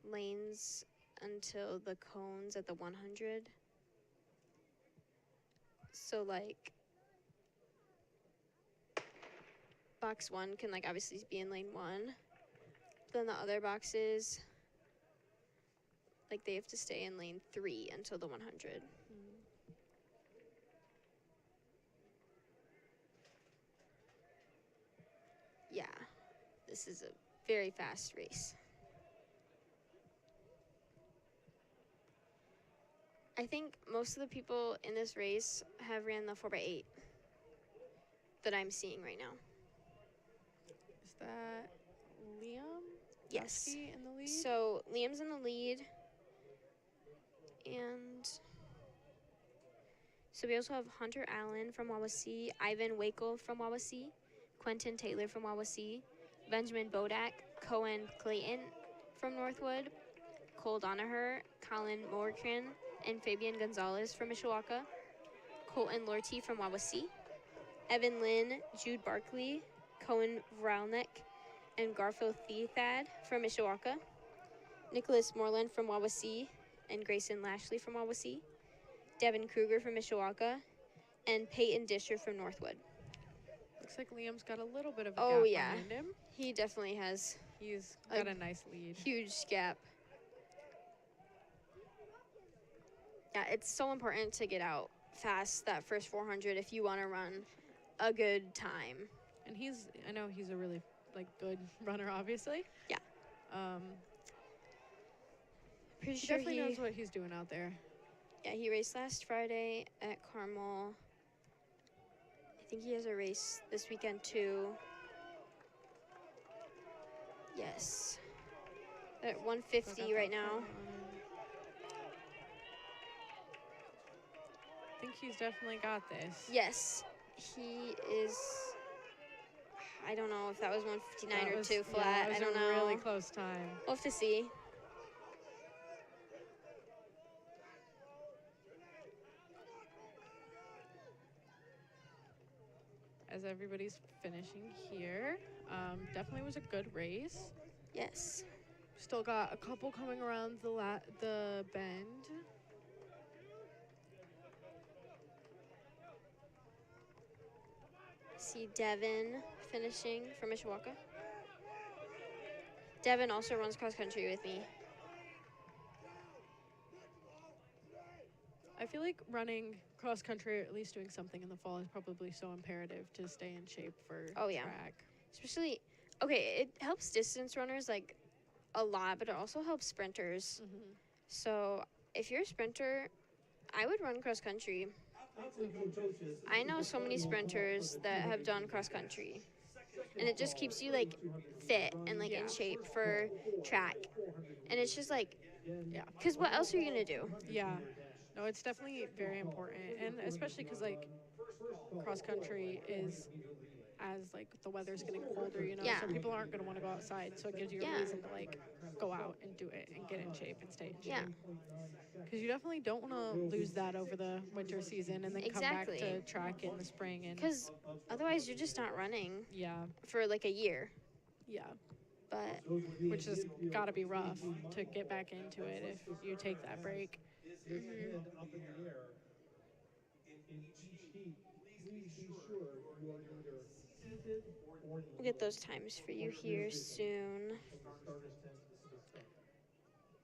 lanes until the cones at the 100. So, like, box 1 can, like, obviously be in lane 1. Then the other boxes, like, they have to stay in lane 3 until the 100. Yeah. this is a very fast race. I think most of the people in this race have ran the 4x8 that I'm seeing right now. Is that Liam? Yes. Varsity in the lead? So Liam's in the lead. And so we also have Hunter Allen from Wawasee, Ivan Wakel from Wawasee, Quentin Taylor from Wawasee, Benjamin Bodak, Cohen Clayton from Northwood, Cole Donaher, Colin Morgan, and Fabian Gonzalez from Mishawaka, Colton Lorty from Wawasee, Evan Lynn, Jude Barkley, Cohen Vralnik, and Garfield Thethad from Mishawaka, Nicholas Moreland from Wawasee, and Grayson Lashley from Wawasee, Devin Kruger from Mishawaka, and Peyton Disher from Northwood. Looks like Liam's got a little bit of a Oh, gap yeah. behind him. He definitely has He's A got a nice lead. huge gap. Yeah, it's so important to get out fast that first 400 if you want to run a good time. And I know he's a really good runner, obviously. Yeah. Pretty He sure definitely knows what he's doing out there. Yeah, he raced last Friday at Carmel. I think he has a race this weekend too. Yes. They're at 150 right now. I think he's definitely got this. Yes, he is. I don't know if that was 159 That or was- 2 yeah, flat. that was I don't a know. really close time. We'll have to see. As everybody's finishing here, definitely was a good race. Yes. Still got a couple coming around the bend. See Devin finishing for Mishawaka. Devin also runs cross country with me. I feel like running cross country, or at least doing something in the fall, is probably so imperative to stay in shape for Oh, yeah. track. Especially, okay, it helps distance runners like a lot, but it also helps sprinters. Mm-hmm. So if you're a sprinter, I would run cross country. I know so many sprinters that have done cross country, and it just keeps you like fit and like in Yeah. shape for track. And it's just like, Yeah. because what else are you gonna do? Yeah. No, it's definitely very important, and especially because cross country is as the weather's getting colder, Yeah. so people aren't going to want to go outside, so it gives you a Yeah. reason to go out and do it and get in shape and stay in Yeah. shape. Because you definitely don't want to lose that over the winter season and then come back Exactly. to track in the spring. And Because otherwise you're just not running yeah, for like a year. yeah, But which has got to be rough to get back into it if you take that break. mhm. Up in the air in each heat. Please be sure you are either seated or we'll get those times for you here soon. from the starter's tent to the start.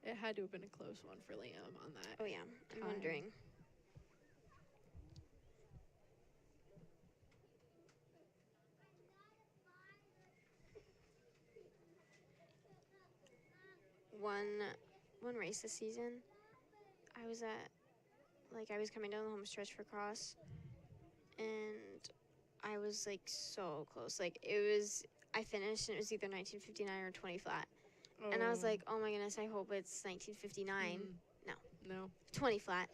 It had to have been a close one for Liam on that. Oh yeah, I'm Time. wondering. One race this season, I was coming down the home stretch for cross, and I was so close. I finished and it was either 1959 or 20 flat. And I was like, oh my goodness, I hope it's 1959. No. 20 flat.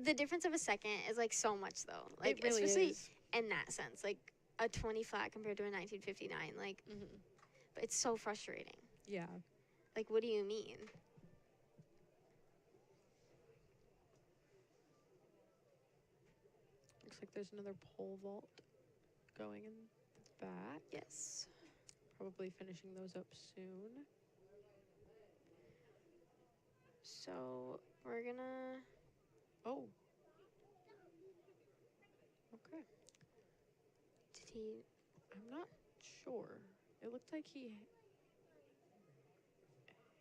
The difference of a second is so much though. It really especially is. in that sense. A 20 flat compared to a 1959. Mhm. But it's so frustrating. Yeah. What do you mean? Looks like there's another pole vault going in the back. Yes. Probably finishing those up soon. So we're gonna. Oh. Okay. Did he? I'm not sure. It looked like he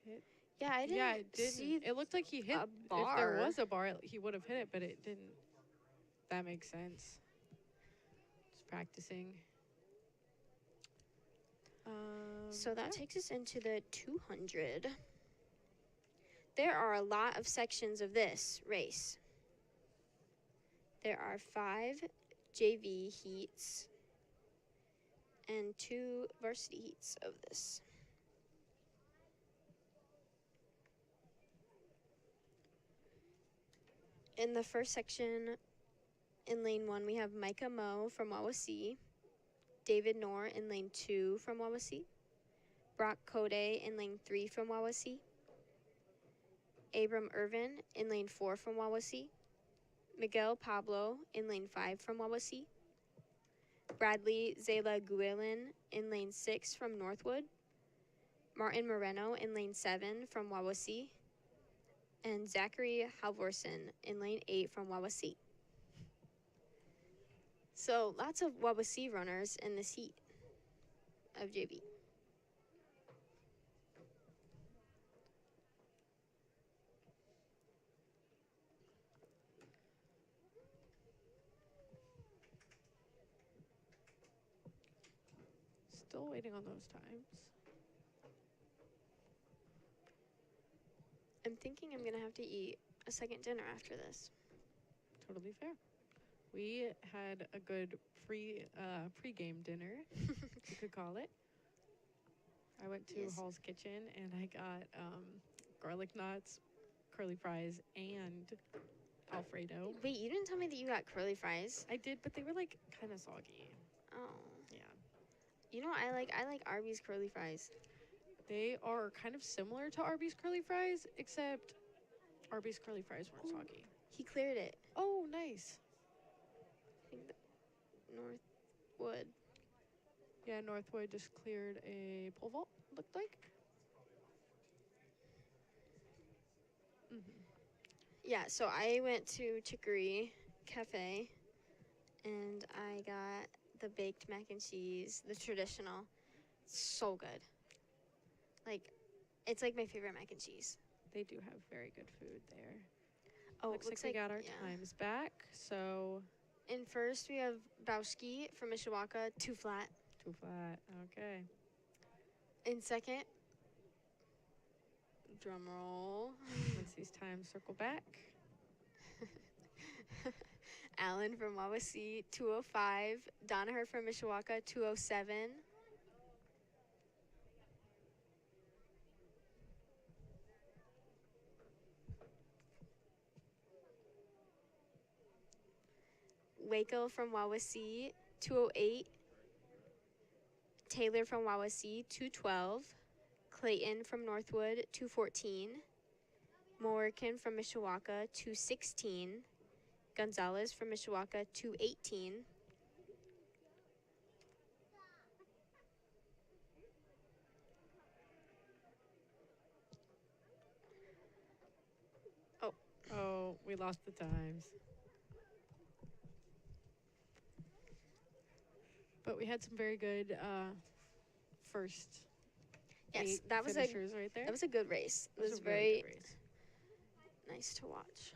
hit. Yeah, I didn't. Yeah, it didn't. see. It looked like he hit. a If there bar. was a bar, he would have hit it, but it didn't. That makes sense. Just practicing. So that yeah. takes us into the 200. There are a lot of sections of this race. There are 5 JV heats and 2 varsity heats of this. In the first section, in lane 1, we have Micah Moe from Wawasee, David Knorr in lane 2 from Wawasee, Brock Code in lane 3 from Wawasee, Abram Irvin in lane 4 from Wawasee, Miguel Pablo in lane 5 from Wawasee, Bradley Zayla Guilin in lane 6 from Northwood, Martin Moreno in lane 7 from Wawasee, and Zachary Halvorsen in lane 8 from Wawasee. So lots of Wawasee runners in this heat of JV. Still waiting on those times. I'm thinking I'm gonna have to eat a second dinner after this. Totally fair. We had a good pre-game dinner, you could call it. I went to Yes. Hall's Kitchen and I got garlic knots, curly fries, and Alfredo. Wait, you didn't tell me that you got curly fries. I did, but they were like kind of soggy. Oh. Yeah. You know what I like? I like Arby's curly fries. They are kind of similar to Arby's curly fries, except Arby's curly fries weren't soggy. He cleared it. Oh, nice. I think the NorthWood. Yeah, NorthWood just cleared a pole vault, looked like. Yeah, so I went to Chicory Cafe and I got the baked mac and cheese, the traditional. So good. Like, it's like my favorite mac and cheese. They do have very good food there. Oh, looks looks like we like got our yeah. times back. So In first, we have Bowski from Mishawaka, 2 flat. 2 flat. Okay. In second, drum roll, Once these times circle back. Allen from Wawasee, 205. Donaher from Mishawaka, 207. Waco from Wawasee, 208. Taylor from Wawasee, 212. Clayton from Northwood, 214. Morican from Mishawaka, 216. Gonzalez from Mishawaka, 218. Oh, we lost the times. But we had some very good first Yes, 8 that was a finishers right there. that was a good race. It was a really very good race. nice to watch.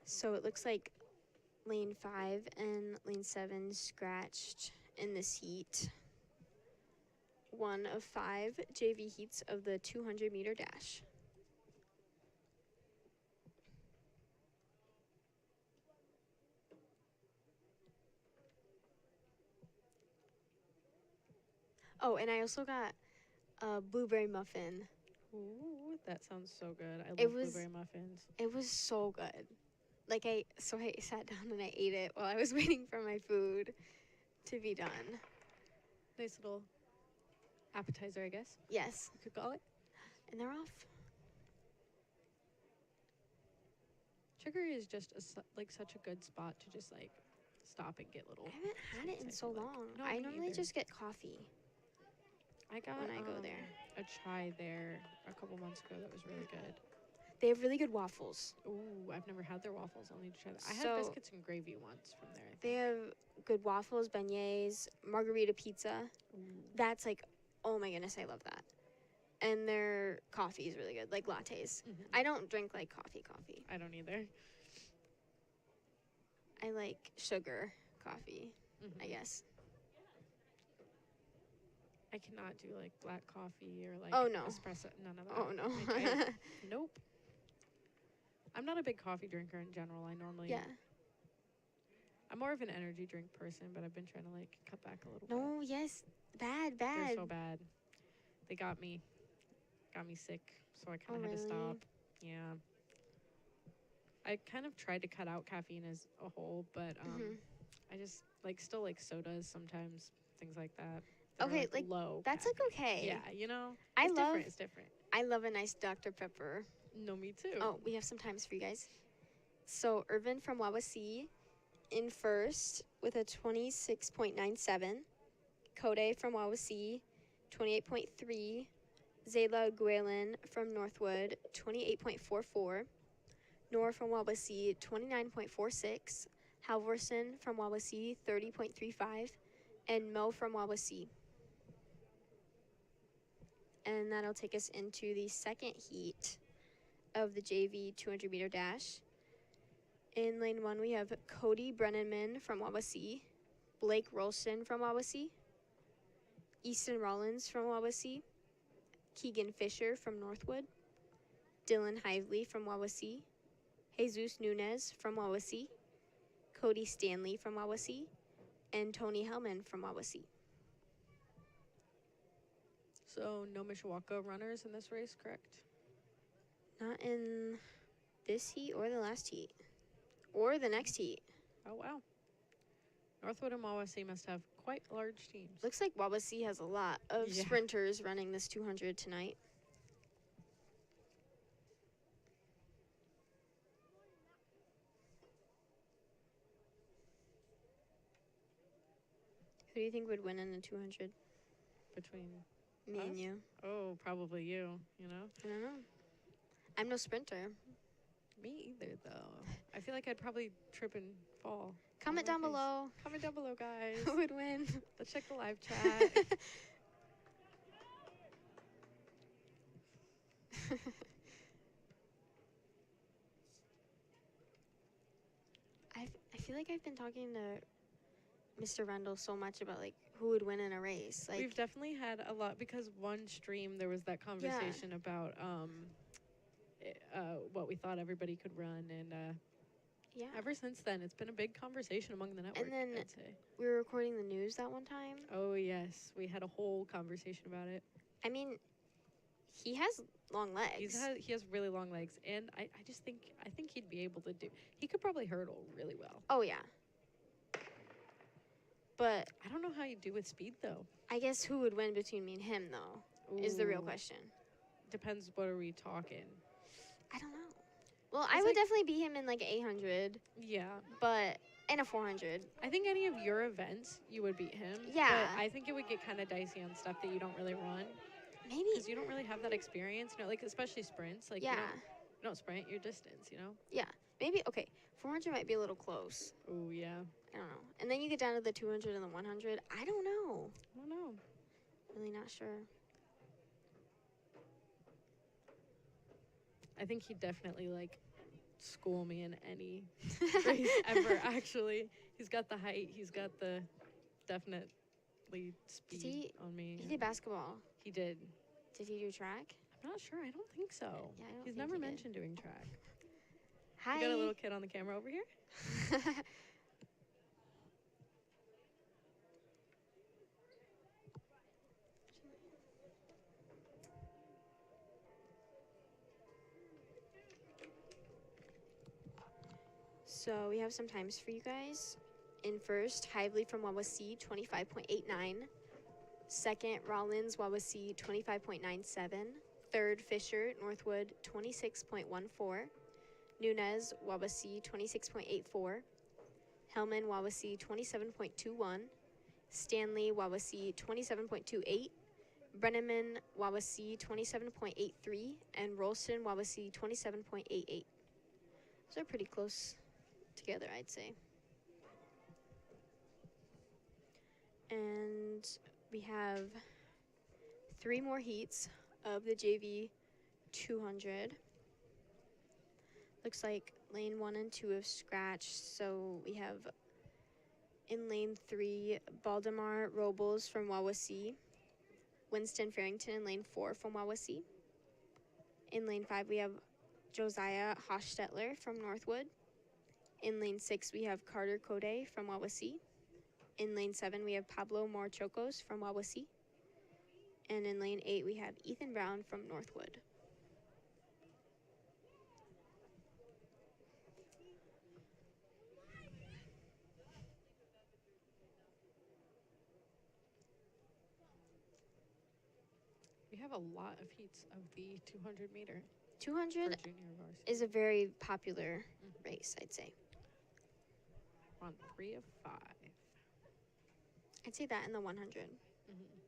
So it looks like lane 5 and lane 7 scratched in this heat. 1 of 5 JV heats of the 200-meter dash. Oh, and I also got a blueberry muffin. Ooh, that sounds so good. I It love was- blueberry muffins. It was so good. Like I sat down and I ate it while I was waiting for my food to be done. Nice little appetizer, I guess Yes, you could call it. and they're off. Chicory is just like such a good spot to just like stop and get little. I haven't had it in I so feel like. long. No, I me normally either. just get coffee. I got when I go there. a chai there a couple months ago that was really good. They have really good waffles. Ooh, I've never had their waffles. I'll need to try that. I had So- biscuits and gravy once from there. I They think. have good waffles, beignets, margarita pizza. Ooh. That's like, oh my goodness, I love that. And their coffee is really good, like lattes. Mhm. I don't drink like coffee. I don't either. I like sugar coffee, Mhm. I guess. I cannot do like black coffee or like Oh, no. espresso. None of that. Oh, no. Like, nope. I'm not a big coffee drinker in general. I normally Yeah. I'm more of an energy drink person, but I've been trying to like cut back a little bit. No, yes. Bad. They're so bad. They got me sick, so I kind of had to really? stop. Yeah. I kind of tried to cut out caffeine as a whole, but I just like still like sodas sometimes, things like that. that are, Okay, like, low. That's caffeine. like okay. Yeah, you know. I love It's different. I love a nice Dr. Pepper. No, me too. Oh, we have some times for you guys. So Irvin from Wawasee in first with a 26.97. Kode from Wawasee, 28.3. Zayla Guelen from Northwood, 28.44. Nor from Wawasee, 29.46. Halvorson from Wawasee, 30.35. And Mo from Wawasee. And that'll take us into the second heat of the JV 200 meter dash. In lane 1, we have Cody Brennanman from Wawasee, Blake Rolston from Wawasee, Easton Rollins from Wawasee, Keegan Fisher from Northwood, Dylan Hively from Wawasee, Jesus Nunez from Wawasee, Cody Stanley from Wawasee, and Tony Hellman from Wawasee. So no Mishawaka runners in this race, correct? Not in this heat or the last heat. Or the next heat. Oh, wow. Northwood and Wawasee must have quite large teams. Looks like Wawasee has a lot of Yeah. sprinters running this 200 tonight. Who do you think would win in the 200? Between Me and us? you. Oh, probably you know? I don't know. I'm no sprinter. Me either, though. I feel like I'd probably trip and fall. Comment on down my face. below Comment down below, guys. who would win. Let's check the live chat. I feel like I've been talking to Mr. Rendell so much about like who would win in a race. Like We've definitely had a lot because one stream there was that conversation about what we thought everybody could run, and yeah. ever since then it's been a big conversation among the network. And then I'd say. we were recording the news that one time. Oh yes, we had a whole conversation about it. I mean, he has long legs. He has really long legs, and I think he'd be able to do. He could probably hurdle really well. Oh yeah. But I don't know how you do with speed though. I guess who would win between me and him though is the real Ooh. question. Depends what are we talking. I don't know. Well, I It's would like- definitely beat him in like 800, Yeah. but and a 400. I think any of your events, you would beat him. Yeah. But I think it would get kind of dicey on stuff that you don't really run. Maybe. Because you don't really have that experience, you know, like especially sprints. Like Yeah. you don't sprint your distance, you know? Yeah. Maybe okay. 400 might be a little close. Oh, yeah. I don't know. And then you get down to the 200 and the 100. I don't know. I don't know. Really not sure. I think he'd definitely like school me in any race ever, actually. He's got the height, he's got the definitely speed he- on me. He did basketball. He did. Did he do track? I'm not sure. I don't think so. Yeah, I don't He's think never he did. mentioned doing track. Hi. You got a little kid on the camera over here? So we have some times for you guys. In first, Hively from Wawasee, 25.89. Second, Rollins, Wawasee, 25.97. Third, Fisher, Northwood, 26.14. Nunez, Wawasee, 26.84. Hellman, Wawasee, 27.21. Stanley, Wawasee, 27.28. Brenneman, Wawasee, 27.83. And Rolston, Wawasee, 27.88. Those are pretty close together, I'd say. And we have 3 more heats of the JV 200. Looks like lane 1 and 2 have scratched, so we have in lane 3 Baldemar Robles from Wawasee, Winston Farrington in lane 4 from Wawasee. In lane 5, we have Josiah Hochstetler from NorthWood. In lane 6, we have Carter Code from Wawasee. In lane 7, we have Pablo Morchocos from Wawasee. And in lane 8, we have Ethan Brown from NorthWood. We have a lot of heats of the 200 meter 200 for junior varsity. is a very popular race, I'd say. On 3 of 5. I'd say that and the 100 Mm-hmm.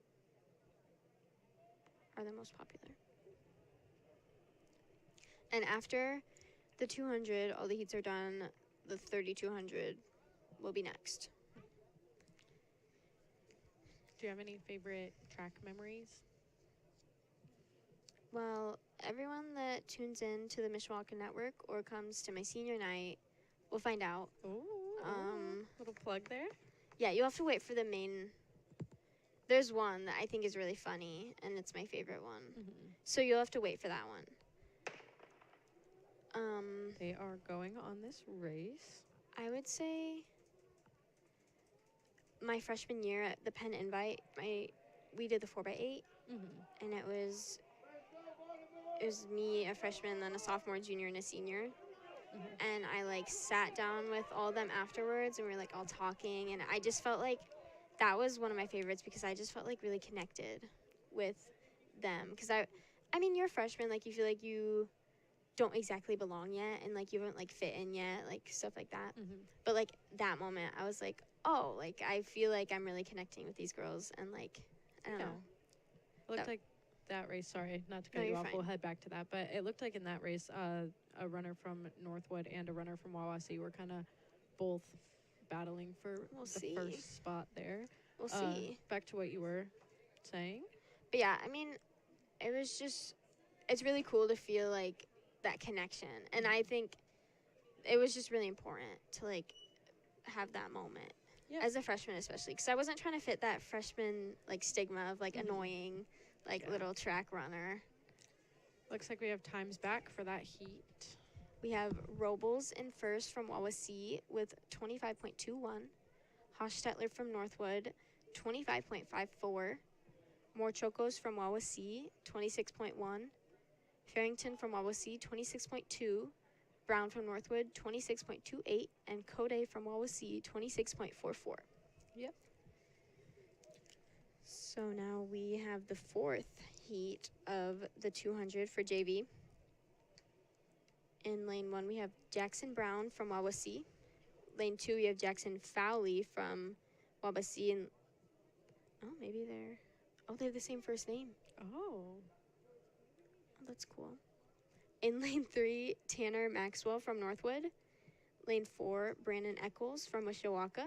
are the most popular. And after the 200, all the heats are done. The 3200 will be next. Do you have any favorite track memories? Well, everyone that tunes in to the Mishawaka Network or comes to my senior night will find out. Ooh, little plug there. Yeah, you'll have to wait for the main. There's one that I think is really funny, and it's my favorite one. Mm-hmm. So you'll have to wait for that one. They are going on this race. I would say my freshman year at the Penn Invite, we did the 4x8, Mm-hmm. and it was me, a freshman, then a sophomore, junior, and a senior. Mm-hmm. And I like sat down with all of them afterwards, and we were like all talking, and I just felt like that was one of my favorites because I just felt like really connected with them. Because I mean, you're a freshman, like you feel like you don't exactly belong yet, and like you haven't like fit in yet, like stuff like that. Mm-hmm. But like that moment, I was like, oh, like I feel like I'm really connecting with these girls, and like I don't Yeah. know. It looked That- like that race, sorry, not to No, cut you you're off, we'll fine. head back to that, but it looked like in that race, a runner from NorthWood and a runner from Wawasee were kind of both battling for We'll the see. first spot there. We'll see. Back to what you were saying. But yeah, I mean, it was just, it's really cool to feel like that connection. And I think it was just really important to like have that moment Yeah. as a freshman, especially because I wasn't trying to fit that freshman like stigma of like annoying, like Yeah. little track runner. Looks like we have times back for that heat. We have Robles in first from Wawasee with 25.21. Hochstetler from NorthWood, 25.54. Morchocos from Wawasee, 26.1. Farrington from Wawasee, 26.2. Brown from Northwood, 26.28. And Code from Wawasee, 26.44. Yep. So now we have the fourth heat of the 200 for JV. In lane 1, we have Jackson Brown from Wawasee. Lane 2, we have Jackson Fowley from Wawasee. And they have the same first name. Oh. Oh, that's cool. In lane 3, Tanner Maxwell from Northwood. Lane 4, Brandon Eccles from Mishawaka.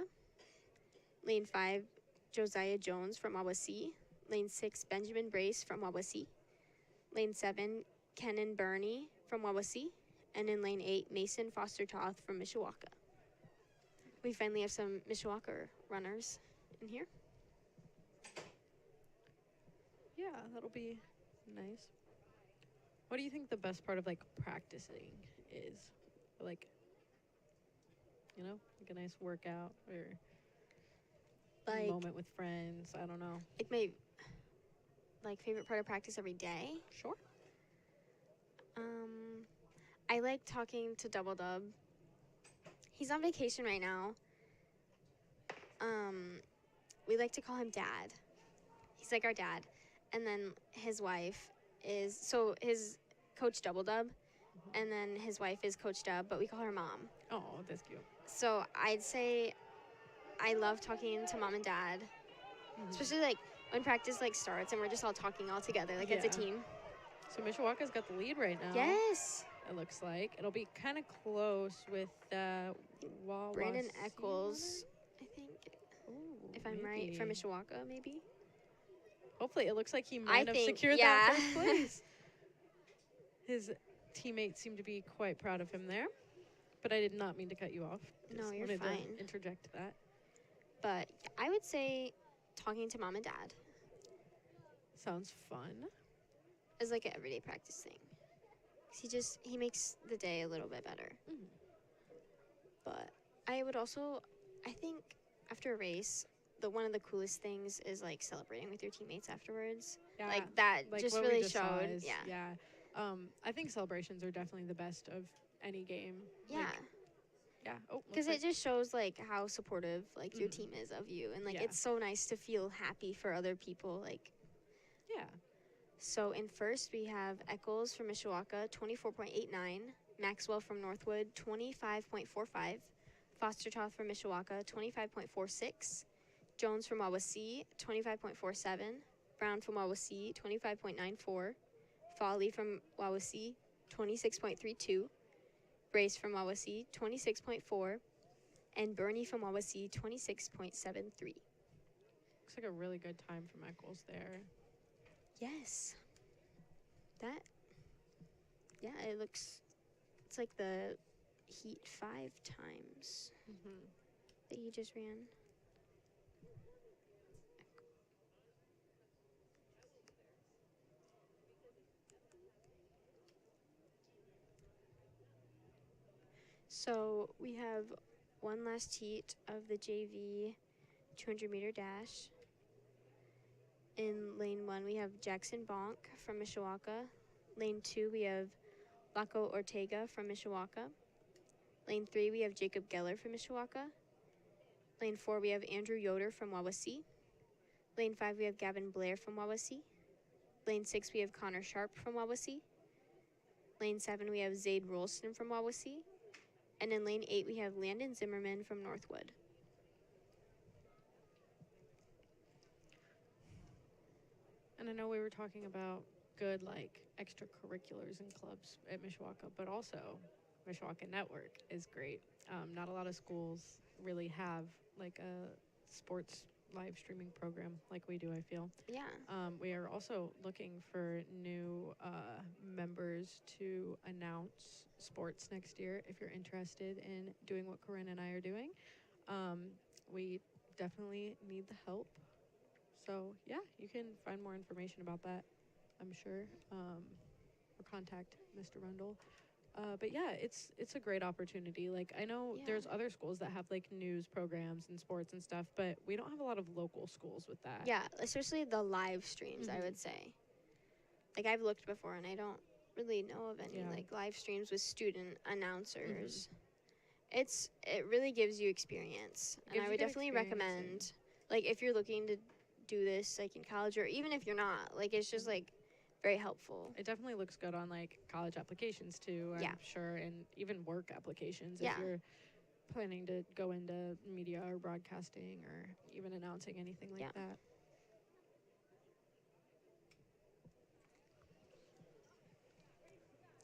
Lane 5, Josiah Jones from Wawasee. Lane 6, Benjamin Brace from Wawasee. Lane 7, Kenan Burney from Wawasee. And in lane 8, Mason Foster Toth from Mishawaka. We finally have some Mishawaka runners in here. Yeah, that'll be nice. What do you think the best part of like practicing is? Like, you know, like a nice workout or Like, moment with friends. I don't know. like my favorite part of practice every day. Sure. I like talking to Double Dub. He's on vacation right now. We like to call him Dad. He's like our dad. And then his wife is, so his Coach Double Dub, and then his wife is Coach Dub, but we call her Mom. Oh, that's cute. So I'd say I love talking to Mom and Dad, especially like when practice like starts and we're just all talking all together, like as a Yeah. team. So Mishawaka's got the lead right now. Yes. It looks like it'll be kind of close with Wawasee Brandon runner? Eccles, I think, Ooh, if I'm right, from maybe. Mishawaka, maybe. Hopefully, it looks like he might have think, secured yeah. that first place. His teammates seem to be quite proud of him there. But I did not mean to cut you off. No, Just you're wanted fine. to interject that. But I would say talking to Mom and Dad. Sounds fun. as like an everyday practice thing. 'Cause he makes the day a little bit better. Mhm. But I would also, I think after a race, one of the coolest things is like celebrating with your teammates afterwards. Yeah, Like that like just what we really just saw showed. is- Yeah. yeah. I think celebrations are definitely the best of any game. Yeah. Like, yeah. Oh, Because it just shows like how supportive like your Mhm. team is of you, and like Yeah. it's so nice to feel happy for other people. Like, yeah. so in first we have Eccles from Mishawaka, 24.89, Maxwell from Northwood, 25.45, Fostertoth from Mishawaka, 25.46, Jones from Wawasee, 25.47, Brown from Wawasee, 25.94, Folly from Wawasee, 26.32, Brace from Wawasee, 26.4, and Bernie from Wawasee, 26.73. Looks like a really good time from Eccles there. Yes. It's like the heat 5 times Mm-hmm. that he just ran. So we have one last heat of the JV 200 meter dash. In lane 1, we have Jackson Bonk from Mishawaka. Lane 2, we have Laco Ortega from Mishawaka. Lane 3, we have Jacob Geller from Mishawaka. Lane 4, we have Andrew Yoder from Wawasee. Lane 5, we have Gavin Blair from Wawasee. Lane 6, we have Connor Sharp from Wawasee. Lane 7, we have Zaid Rolston from Wawasee. And in lane 8, we have Landon Zimmerman from NorthWood. And I know we were talking about good, like, extracurriculars and clubs at Mishawaka, but also Mishawaka Network is great. Not a lot of schools really have, like, a sports live streaming program like we do, I feel. Yeah. We are also looking for new members to announce sports next year if you're interested in doing what Corinne and I are doing. We definitely need the help. So, yeah, you can find more information about that, I'm sure, or contact Mr. Rundle. But yeah, it's a great opportunity. Like, I know Yeah. there's other schools that have like news programs and sports and stuff, but we don't have a lot of local schools with that. Yeah, especially the live streams, I Mhm. would say. Like, I've looked before, and I don't really know of any, Yeah. like, live streams with student announcers. It really gives you experience. And Gives I you would good definitely experience recommend, like, if you're looking to do this, like, in college, or even if you're not, like, it's just, like, very helpful. It definitely looks good on like college applications too, I'm Yeah. sure, and even work applications Yeah. if you're planning to go into media or broadcasting or even announcing anything like Yeah. that.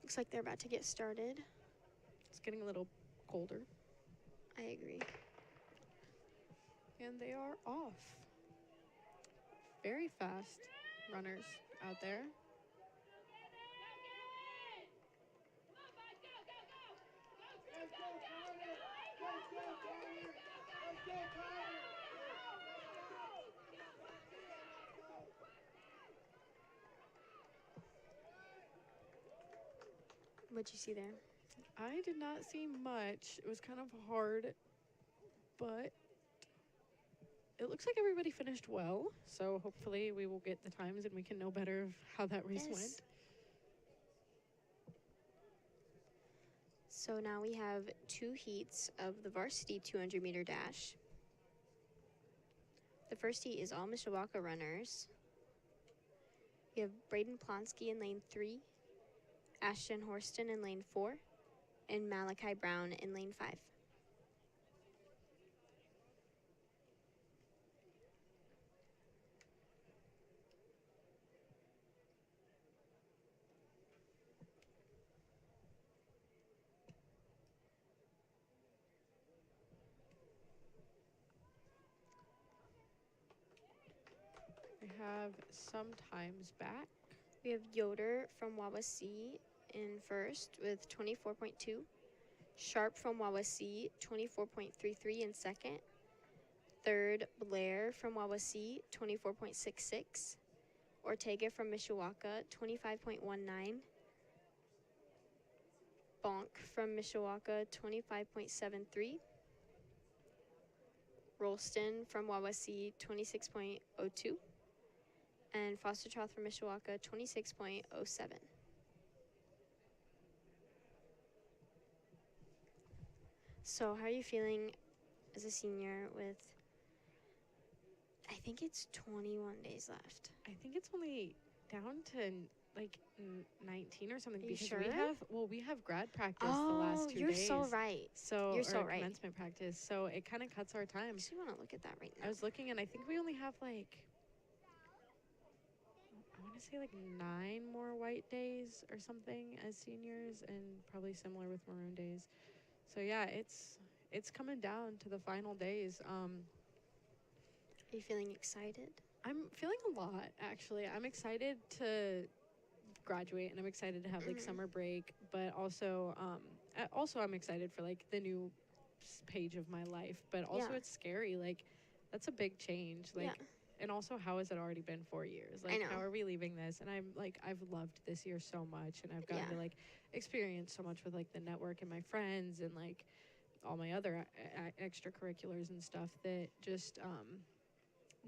Looks like they're about to get started. It's getting a little colder. I agree. And they are off. Very fast runners out there. What'd you see there? I did not see much. It was kind of hard, but it looks like everybody finished well. So hopefully we will get the times and we can know better of how that race Yes. went. So now we have 2 heats of the varsity 200 meter dash. The first heat is all Mishawaka runners. We have Braden Plonsky in lane 3, Ashton Horston in lane 4, and Malachi Brown in lane 5. We have some times back. We have Yoder from Wawasee in first with 24.2. Sharp from Wawasee, 24.33 in second. Third, Blair from Wawasee, 24.66. Ortega from Mishawaka, 25.19. Bonk from Mishawaka, 25.73. Rolston from Wawasee, 26.02. And Foster Child from Mishawaka, 26.07. So how are you feeling as a senior with, I think it's 21 days left. I think it's only down to like 19 or something. Are you because sure? we have grad practice the last 2 you're days. so right. So You're so or right. commencement practice. So it kind of cuts our time. Actually, want to look at that right now. I was looking, and I think we only have like, I want to say like 9 more white days or something as seniors, and probably similar with maroon days. So yeah, it's coming down to the final days. Are you feeling excited? I'm feeling a lot, actually. I'm excited to graduate, and I'm excited to have like summer break, but also I'm excited for like the new page of my life, but also Yeah. it's scary. Like, that's a big change. Like, Yeah. and also, how has it already been 4 years? Like, know. how are we leaving this? And I'm like, I've loved this year so much, and I've gotten Yeah. to like experience so much with like the network and my friends and like all my other extracurriculars and stuff, that just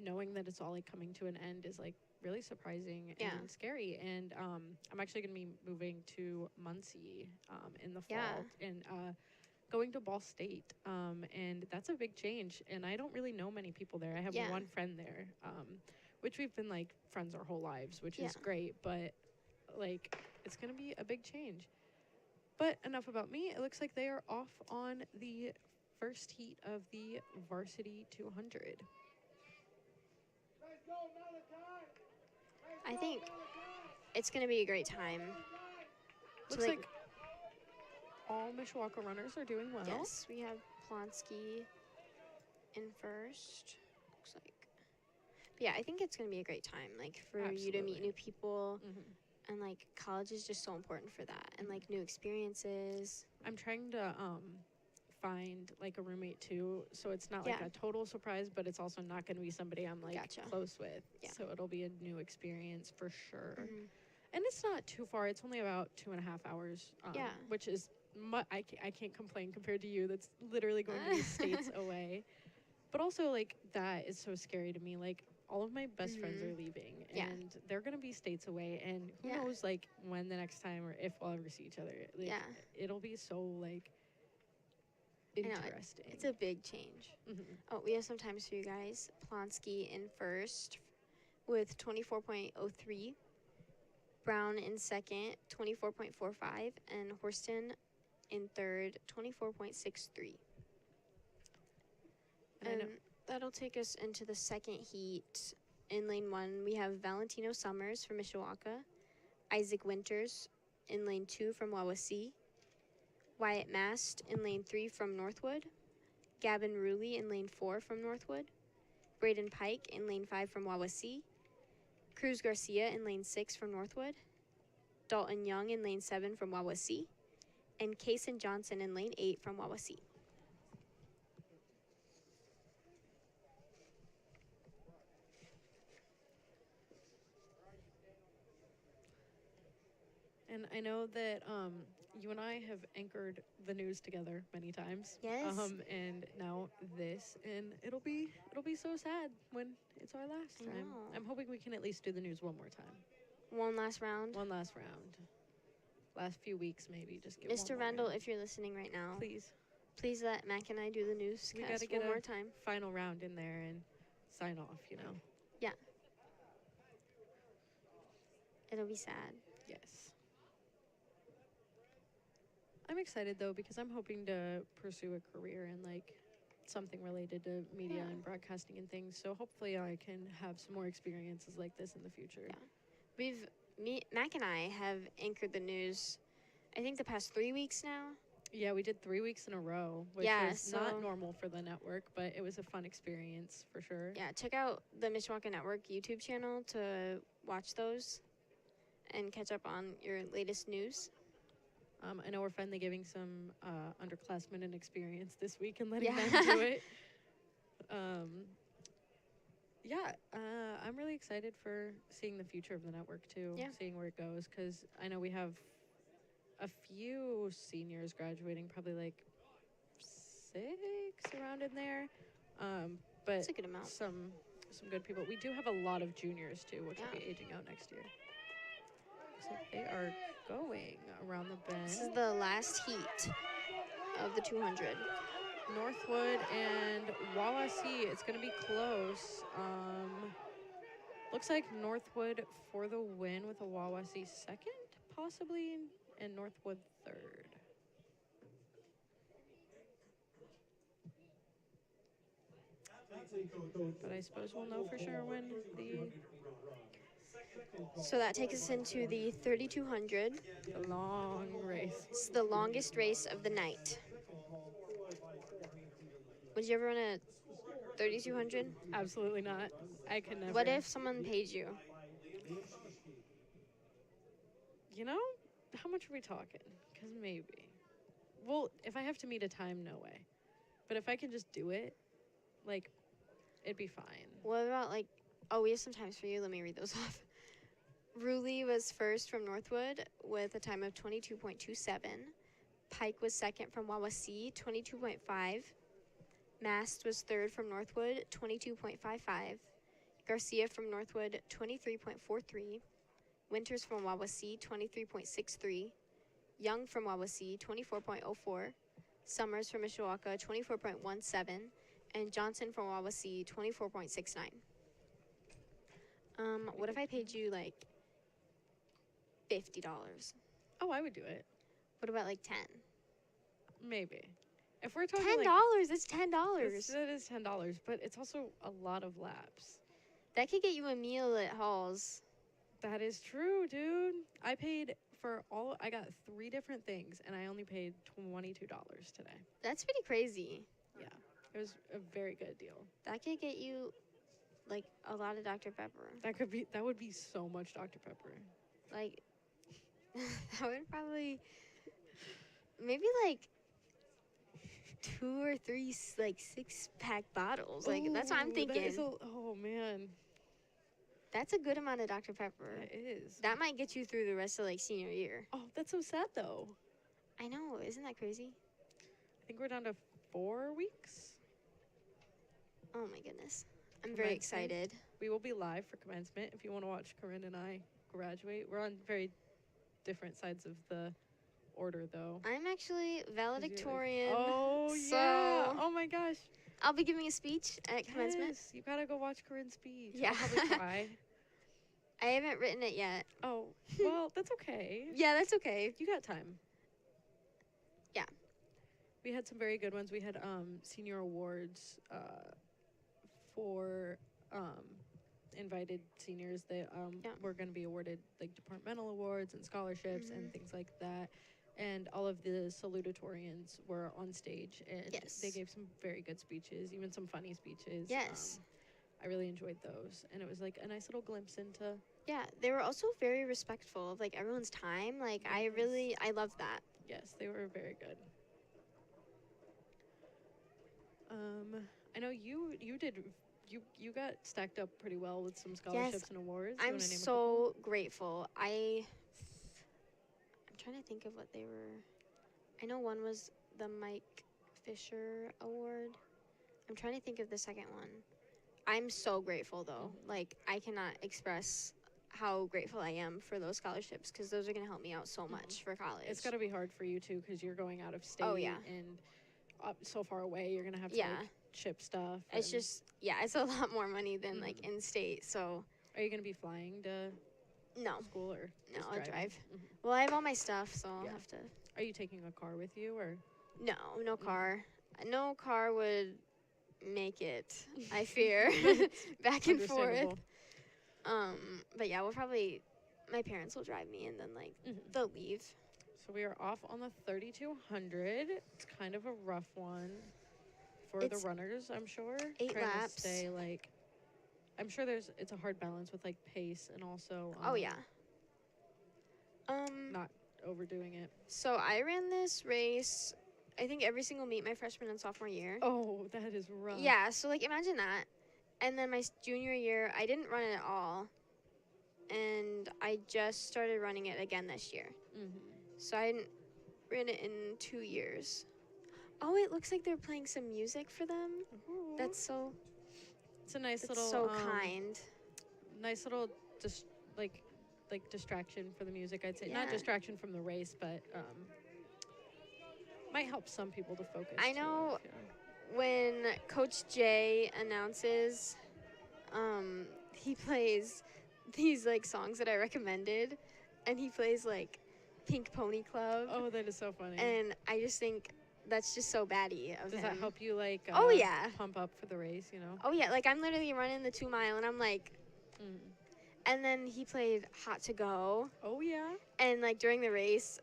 knowing that it's all like coming to an end is like really surprising Yeah. and scary. And I'm actually going to be moving to Muncie in the fall, Yeah. and going to Ball State, and that's a big change. And I don't really know many people there. I have Yeah. one friend there, which we've been like friends our whole lives, which is Yeah. great, but like it's going to be a big change. But enough about me. It looks like they are off on the first heat of the Varsity 200. I think it's going to be a great time. to, Looks like all Mishawaka runners are doing well. Yes, we have Plonsky in first. Looks like. But yeah, I think it's going to be a great time, like for you to meet Absolutely. new people, Mhm. and like college is just so important for that, and like new experiences. I'm trying to find like a roommate too, so it's not like Yeah. a total surprise, but it's also not going to be somebody I'm like Gotcha. close with. Yeah. So it'll be a new experience for sure. Mhm. And it's not too far. It's only about 2.5 hours. Yeah. Which is I can't complain compared to you. That's literally going to be states away. But also, like, that is so scary to me. Like, all of my best friends are leaving, Yeah. and they're gonna be states away. And who Yeah. knows, like, when the next time or if we'll ever see each other. Like, Yeah. it'll be so like I know, interesting. It's a big change. Mhm. Oh, we have some times for you guys. Plonsky in first with 24.03. Brown in second, 24.45. And Horston in third, 24.63. And I know- And that'll take us into the second heat. In lane 1, we have Valentino Summers from Mishawaka, Isaac Winters in lane 2 from Wawasee, Wyatt Mast in lane 3 from NorthWood, Gavin Ruley in lane 4 from NorthWood, Braden Pike in lane 5 from Wawasee, Cruz Garcia in lane 6 from NorthWood, Dalton Young in lane 7 from Wawasee, and Kason Johnson in lane 8 from Wawasee. And I know that you and I have anchored the news together many times. Yes. And now this, and it'll be so sad when it's our last I time. know. I'm hoping we can at least do the news one more time. One last round. One last round. Last few weeks, maybe. Just get Mr. one more Rendell, round. if you're listening right now, Please. please let Mac and I do the We newscast gotta get one a more time. final round in there and sign off, you know? Yeah. It'll be sad. Yes. I'm excited though, because I'm hoping to pursue a career in like something related to media Yeah. and broadcasting and things. So hopefully I can have some more experiences like this in the future. Yeah. Mac and I have anchored the news, I think the past 3 weeks now. Yeah, we did 3 weeks in a row, which Yeah, was so- not normal for the network, but it was a fun experience for sure. Yeah, check out the Mishawaka Network YouTube channel to watch those and catch up on your latest news. I know we're finally giving some underclassmen an experience this week and letting Yeah. them do it. Yeah, I'm really excited for seeing the future of the network too. Yeah. Seeing where it goes, because I know we have a few seniors graduating, probably like 6 around in there. But That's a good amount. some good people. We do have a lot of juniors too, which will Yeah. be aging out next year. Looks like they are going around the bend. This is the last heat of the 200. Northwood and Wawasee. It's going to be close. Looks like Northwood for the win with a Wawasee second, possibly, and Northwood third. But I suppose we'll know for sure when the So that takes us into the 3200. long race. It's the longest race of the night. Would you ever run a 3200? Absolutely not. I could never. What if someone paid you? You know, how much are we talking? Because maybe. Well, if I have to meet a time, no way. But if I can just do it, like, it'd be fine. What about like, oh, we have some times for you. Let me read those off. Ruley was first from Northwood with a time of 22.27. Pike was second from Wawasee, 22.5. Mast was third from Northwood, 22.55. Garcia from Northwood, 23.43. Winters from Wawasee, 23.63. Young from Wawasee, 24.04. Summers from Mishawaka, 24.17. And Johnson from Wawasee, 24.69. What if I paid you like $50? Oh, I would do it. What about like 10? Maybe. If we're talking $10? like, That's $10. that is $10, but it's also a lot of laps. That could get you a meal at Halls. That is true, dude. I paid for I got 3 different things, and I only paid $22 today. That's pretty crazy. Yeah, it was a very good deal. That could get you like a lot of Dr. Pepper. That would be so much Dr. Pepper. Like, that would probably, maybe like 2 or 3 like 6-pack bottles. Like, that's what I'm Ooh, thinking. Oh, man. That's a good amount of Dr. Pepper. That is. That might get you through the rest of like senior year. Oh, that's so sad, though. I know, isn't that crazy? I think we're down to 4 weeks. Oh my goodness. I'm very Commencement. excited. We will be live for commencement if you want to watch Corinne and I graduate. We're on very different sides of the order, though. I'm actually valedictorian. Oh, so yeah. Oh, my gosh. I'll be giving a speech at commencement. Yes, you gotta go watch Corinne's speech. Yeah. I'll probably cry. I haven't written it yet. Oh, well, that's okay. Yeah, that's okay. You got time. Yeah. We had some very good ones. We had senior awards for invited seniors that were going to be awarded like departmental awards and scholarships and things like that. And all of the salutatorians were on stage, and Yes. they gave some very good speeches, even some funny speeches. Yes. I really enjoyed those, and it was like a nice little glimpse into. Yeah, they were also very respectful of like everyone's time. Like I love that. Yes, they were very good. I know you got stacked up pretty well with some scholarships and awards. You I'm wanna name a so grateful. I'm trying to think of what they were. I know one was the Mike Fisher Award. I'm trying to think of the second one. I'm so grateful though. Like I cannot express how grateful I am for those scholarships because those are going to help me out so much for college. It's got to be hard for you too because you're going out of state and so far away. You're going to have to like, ship stuff. It's just, it's a lot more money than like in state. So are you going to be flying to no school or no, just I'll driving? drive. Well, I have all my stuff, so I'll have to. Are you taking a car with you or? No car. No car would make it, I fear, back and forth. Understandable. But yeah, my parents will drive me and then like they'll leave. So we are off on the 3200. It's kind of a rough one for the runners, I'm sure. 8 Trying laps. to stay like, I'm sure it's a hard balance with like pace and also not overdoing it. So I ran this race, I think every single meet my freshman and sophomore year. Oh, that is rough. Yeah, so like imagine that. And then my junior year, I didn't run it at all. And I just started running it again this year. Mm-hmm. So I hadn't ran it in 2 years. Oh, it looks like they're playing some music for them. Ooh. That's so It's a nice that's little so kind. nice little like distraction for the music, I'd say. Not Yeah. distraction from the race, but might help some people to focus. I too, know feel like. When Coach Jay announces, he plays these like songs that I recommended, and he plays like Pink Pony Club, Oh, that is so funny. and I just think that's just so baddie of Does him. that help you like Oh, yeah. pump up for the race, you know? Oh yeah, like I'm literally running the 2 mile, and I'm like, Mm. and then he played Hot to Go, Oh yeah. and like during the race,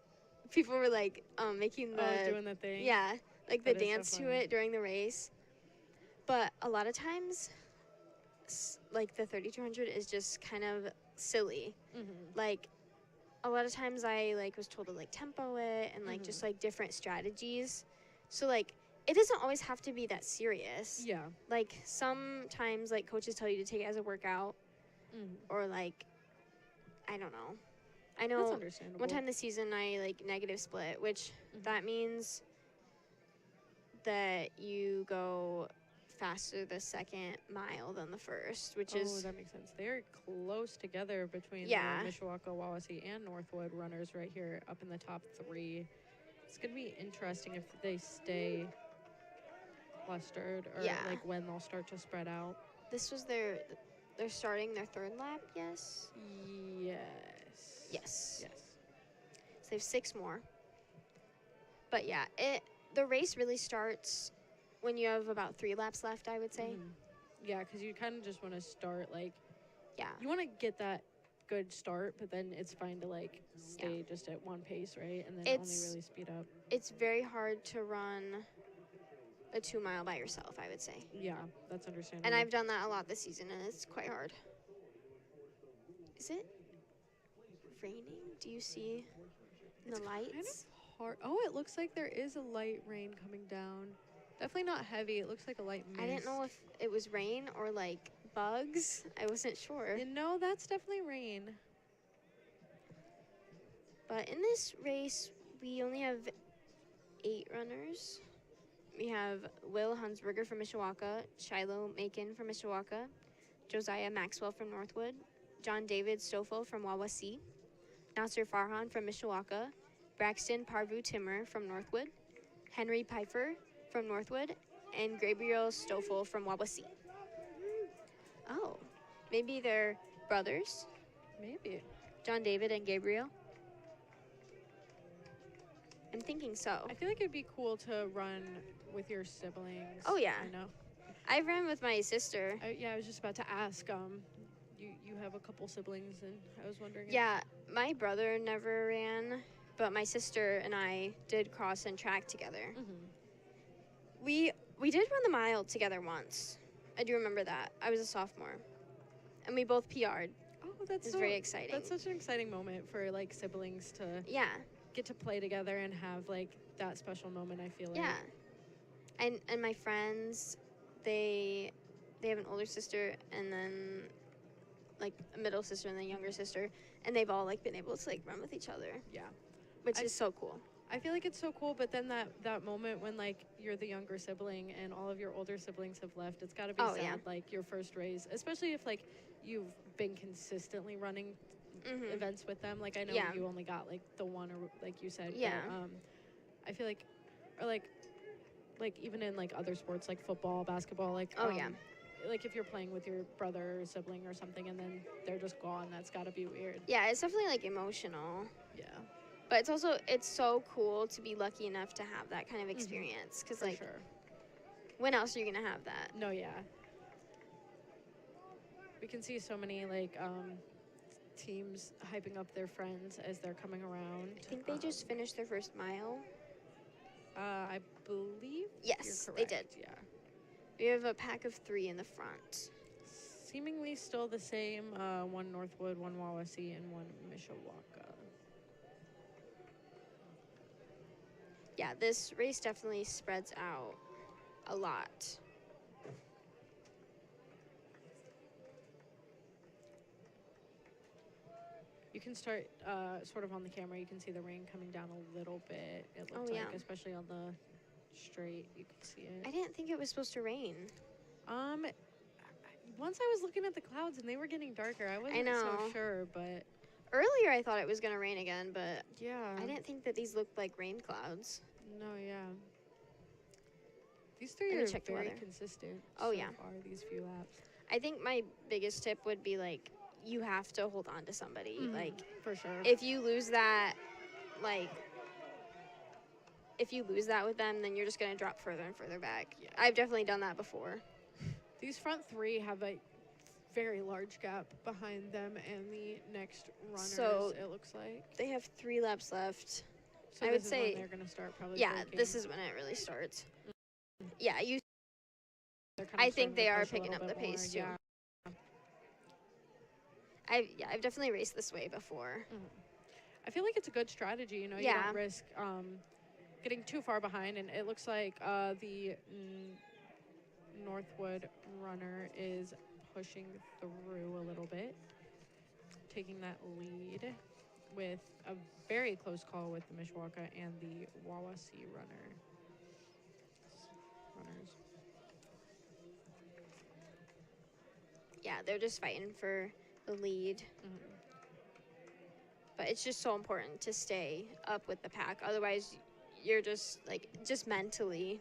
people were like making the doing the thing. yeah, like the That is so dance to funny. it during the race. But a lot of times, like the 3200 is just kind of silly. Mm-hmm. Like a lot of times I like was told to like tempo it and like Mhm. just like different strategies. So like it doesn't always have to be that serious. Yeah. Like sometimes like coaches tell you to take it as a workout Mm. or like I don't know. I That's know understandable. one time this season I like negative split, which Mhm. that means that you go faster the second mile than the first, which is that makes sense. They're close together between Yeah. the Mishawaka, Wawasee, and NorthWood runners right here up in the top 3. It's going to be interesting if they stay clustered or Yeah. like when they'll start to spread out. this was they're starting their 3rd lap, yes? Yes. Yes. Yes. So they have 6 more. But yeah, the race really starts when you have about 3 laps left, I would say. Mhm. Yeah, because you kind of just want to start like, Yeah. you want to get that good start, but then it's fine to like stay just at one pace, right? And then only It's- really speed up. It's very hard to run a 2 mile by yourself, I would say. Yeah, that's understandable. And I've done that a lot this season, and it's quite hard. Is it raining? Do you see the It's lights? kind of hard. Oh, it looks like there is a light rain coming down. Definitely not heavy. It looks like a light mist. I didn't know if it was rain or like bugs. I wasn't sure. You know, that's definitely rain. But in this race, we only have 8 runners. We have Will Hunsberger from Mishawaka, Shiloh Macon from Mishawaka, Josiah Maxwell from NorthWood, John David Stoffel from Wawasee, Nasser Farhan from Mishawaka, Braxton Parvu Timmer from NorthWood, Henry Pfeiffer from NorthWood, and Gabriel Stoffel from Wawasee. Oh, maybe they're brothers, Maybe. John David and Gabriel. I'm thinking so. I feel like it'd be cool to run with your siblings. Oh, yeah. You know. I ran with my sister. I was just about to ask. You have a couple siblings, and I was wondering. Yeah, my brother never ran, but my sister and I did cross and track together. Mm-hmm. We did run the mile together once. I do remember that. I was a sophomore, and we both PR'd. Oh, It that's was so, very exciting. That's such an exciting moment for like siblings to Yeah, get to play together and have like that special moment. I feel like. yeah. And my friends, they have an older sister and then like a middle sister and then a younger sister, and they've all like been able to like run with each other, Yeah. which I- is so cool. I feel like it's so cool, but then that moment when like you're the younger sibling and all of your older siblings have left, it's got to be Oh, sad. yeah. Like your first race, especially if like you've been consistently running Mhm. events with them. Like I know Yeah. you only got like the one, or like you said. Yeah. But, I feel like, or like even in like other sports like football, basketball, like Oh, yeah. like if you're playing with your brother or sibling or something and then they're just gone, that's got to be weird. Yeah, it's definitely like emotional. Yeah. But it's so cool to be lucky enough to have that kind of experience. Because, For like, sure. when else are you going to have that? No, yeah. We can see so many like teams hyping up their friends as they're coming around. I think they just finished their first mile. I believe. Yes, you're they did. correct, Yeah. We have a pack of 3 in the front. Seemingly still the same. One NorthWood, one Wawasee, and one Mishawaka. Yeah, this race definitely spreads out a lot. You can start sort of on the camera. You can see the rain coming down a little bit. It looked like, especially on the straight, you could see it. I didn't think it was supposed to rain. Once I was looking at the clouds and they were getting darker, I wasn't so sure, but earlier I thought it was gonna rain again, but yeah, I didn't think that these looked like rain clouds. No, yeah. These three are very consistent. Oh, so yeah. far, these few laps. I think my biggest tip would be like you have to hold on to somebody. Like for sure. if you lose that, like if you lose that with them, then you're just gonna drop further and further back. Yeah. I've definitely done that before. These front three have a very large gap behind them and the next runners, So it looks like. they have 3 laps left. So I this would is say when they're going to start probably yeah, breaking. this is when it really starts. Yeah, They're kind of I think starting to they are push a picking little up the bit pace more, too. Yeah. I've definitely raced this way before. I feel like it's a good strategy, you know, you don't risk getting too far behind, and it looks like the NorthWood runner is pushing through a little bit, taking that lead with a very close call with the Mishawaka and the Wawasee runners. Yeah, they're just fighting for the lead. But it's just so important to stay up with the pack. Otherwise, you're just mentally.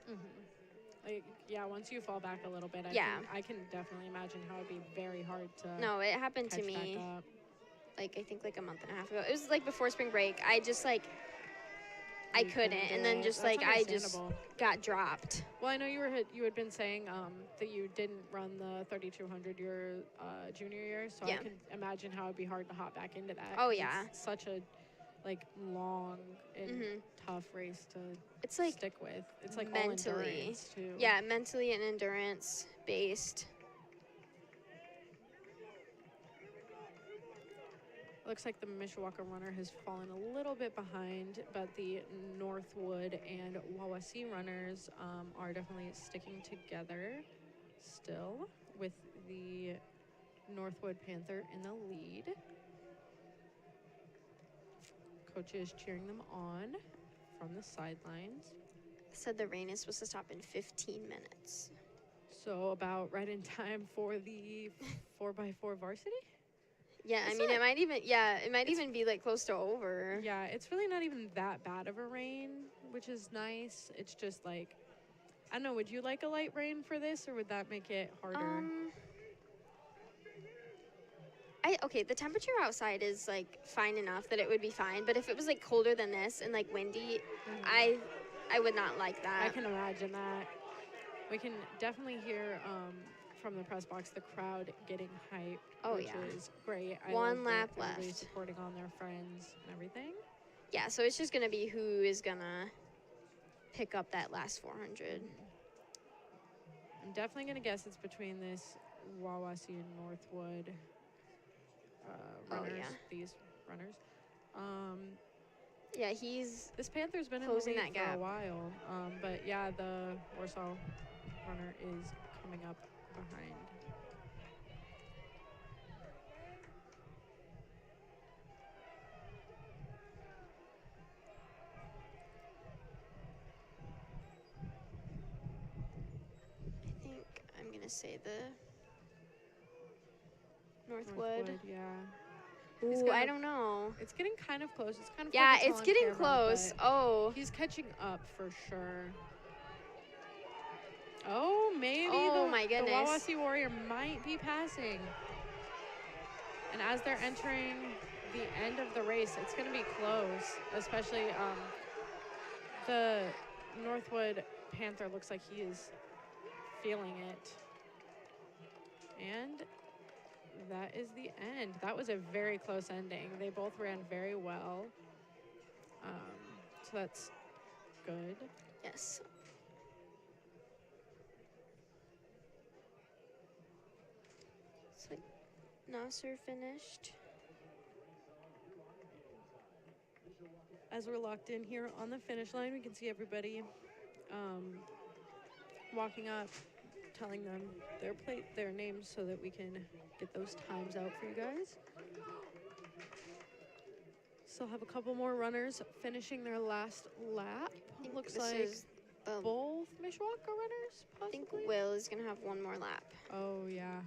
Like, yeah, once you fall back a little bit, I can definitely imagine how it'd be very hard to. No, it happened to me. Like I think like a month and a half ago. It was like before spring break. I just like I couldn't, and then just like I just got dropped. Well, I know you had been saying that you didn't run the 3200 your junior year, so I can imagine how it'd be hard to hop back into that. Oh yeah, it's such a like long and tough race to stick with. It's like mentally, all endurance too. Yeah, mentally and endurance based. Looks like the Mishawaka runner has fallen a little bit behind, but the NorthWood and Wawasee runners are definitely sticking together still, with the NorthWood Panther in the lead. Coach is cheering them on from the sidelines. Said the rain is supposed to stop in 15 minutes. So about right in time for the 4x4 varsity? Yeah, I mean, it might even be like close to over. Yeah, it's really not even that bad of a rain, which is nice. It's just like, I don't know, would you like a light rain for this, or would that make it harder? Okay, the temperature outside is like fine enough that it would be fine, but if it was like colder than this and like windy, I would not like that. I can imagine that. We can definitely hear from the press box the crowd getting hyped, which is great. One lap left. Supporting on their friends and everything. Yeah, so it's just gonna be who is gonna pick up that last 400. I'm definitely gonna guess it's between this Wawasee and NorthWood runners. These runners. Yeah, this Panther's been closing in the lead that gap for a while. But yeah, the Warsaw runner is coming up behind. I think I'm gonna say the NorthWood. Yeah. Ooh, I don't know. It's getting kind of close. It's kind of it's getting close. Oh, he's catching up for sure. Oh, maybe my goodness. The Wawasee Warrior might be passing. And as they're entering the end of the race, it's going to be close, especially the NorthWood Panther looks like he is feeling it. And that is the end. That was a very close ending. They both ran very well. So that's good. Yes. It's like Nasser finished. As we're locked in here on the finish line, we can see everybody walking up, telling them their names so that we can get those times out for you guys. Still have a couple more runners finishing their last lap. I think Looks this like is the, both Mishawaka runners, I think possibly. Will is gonna have one more lap. Oh yeah.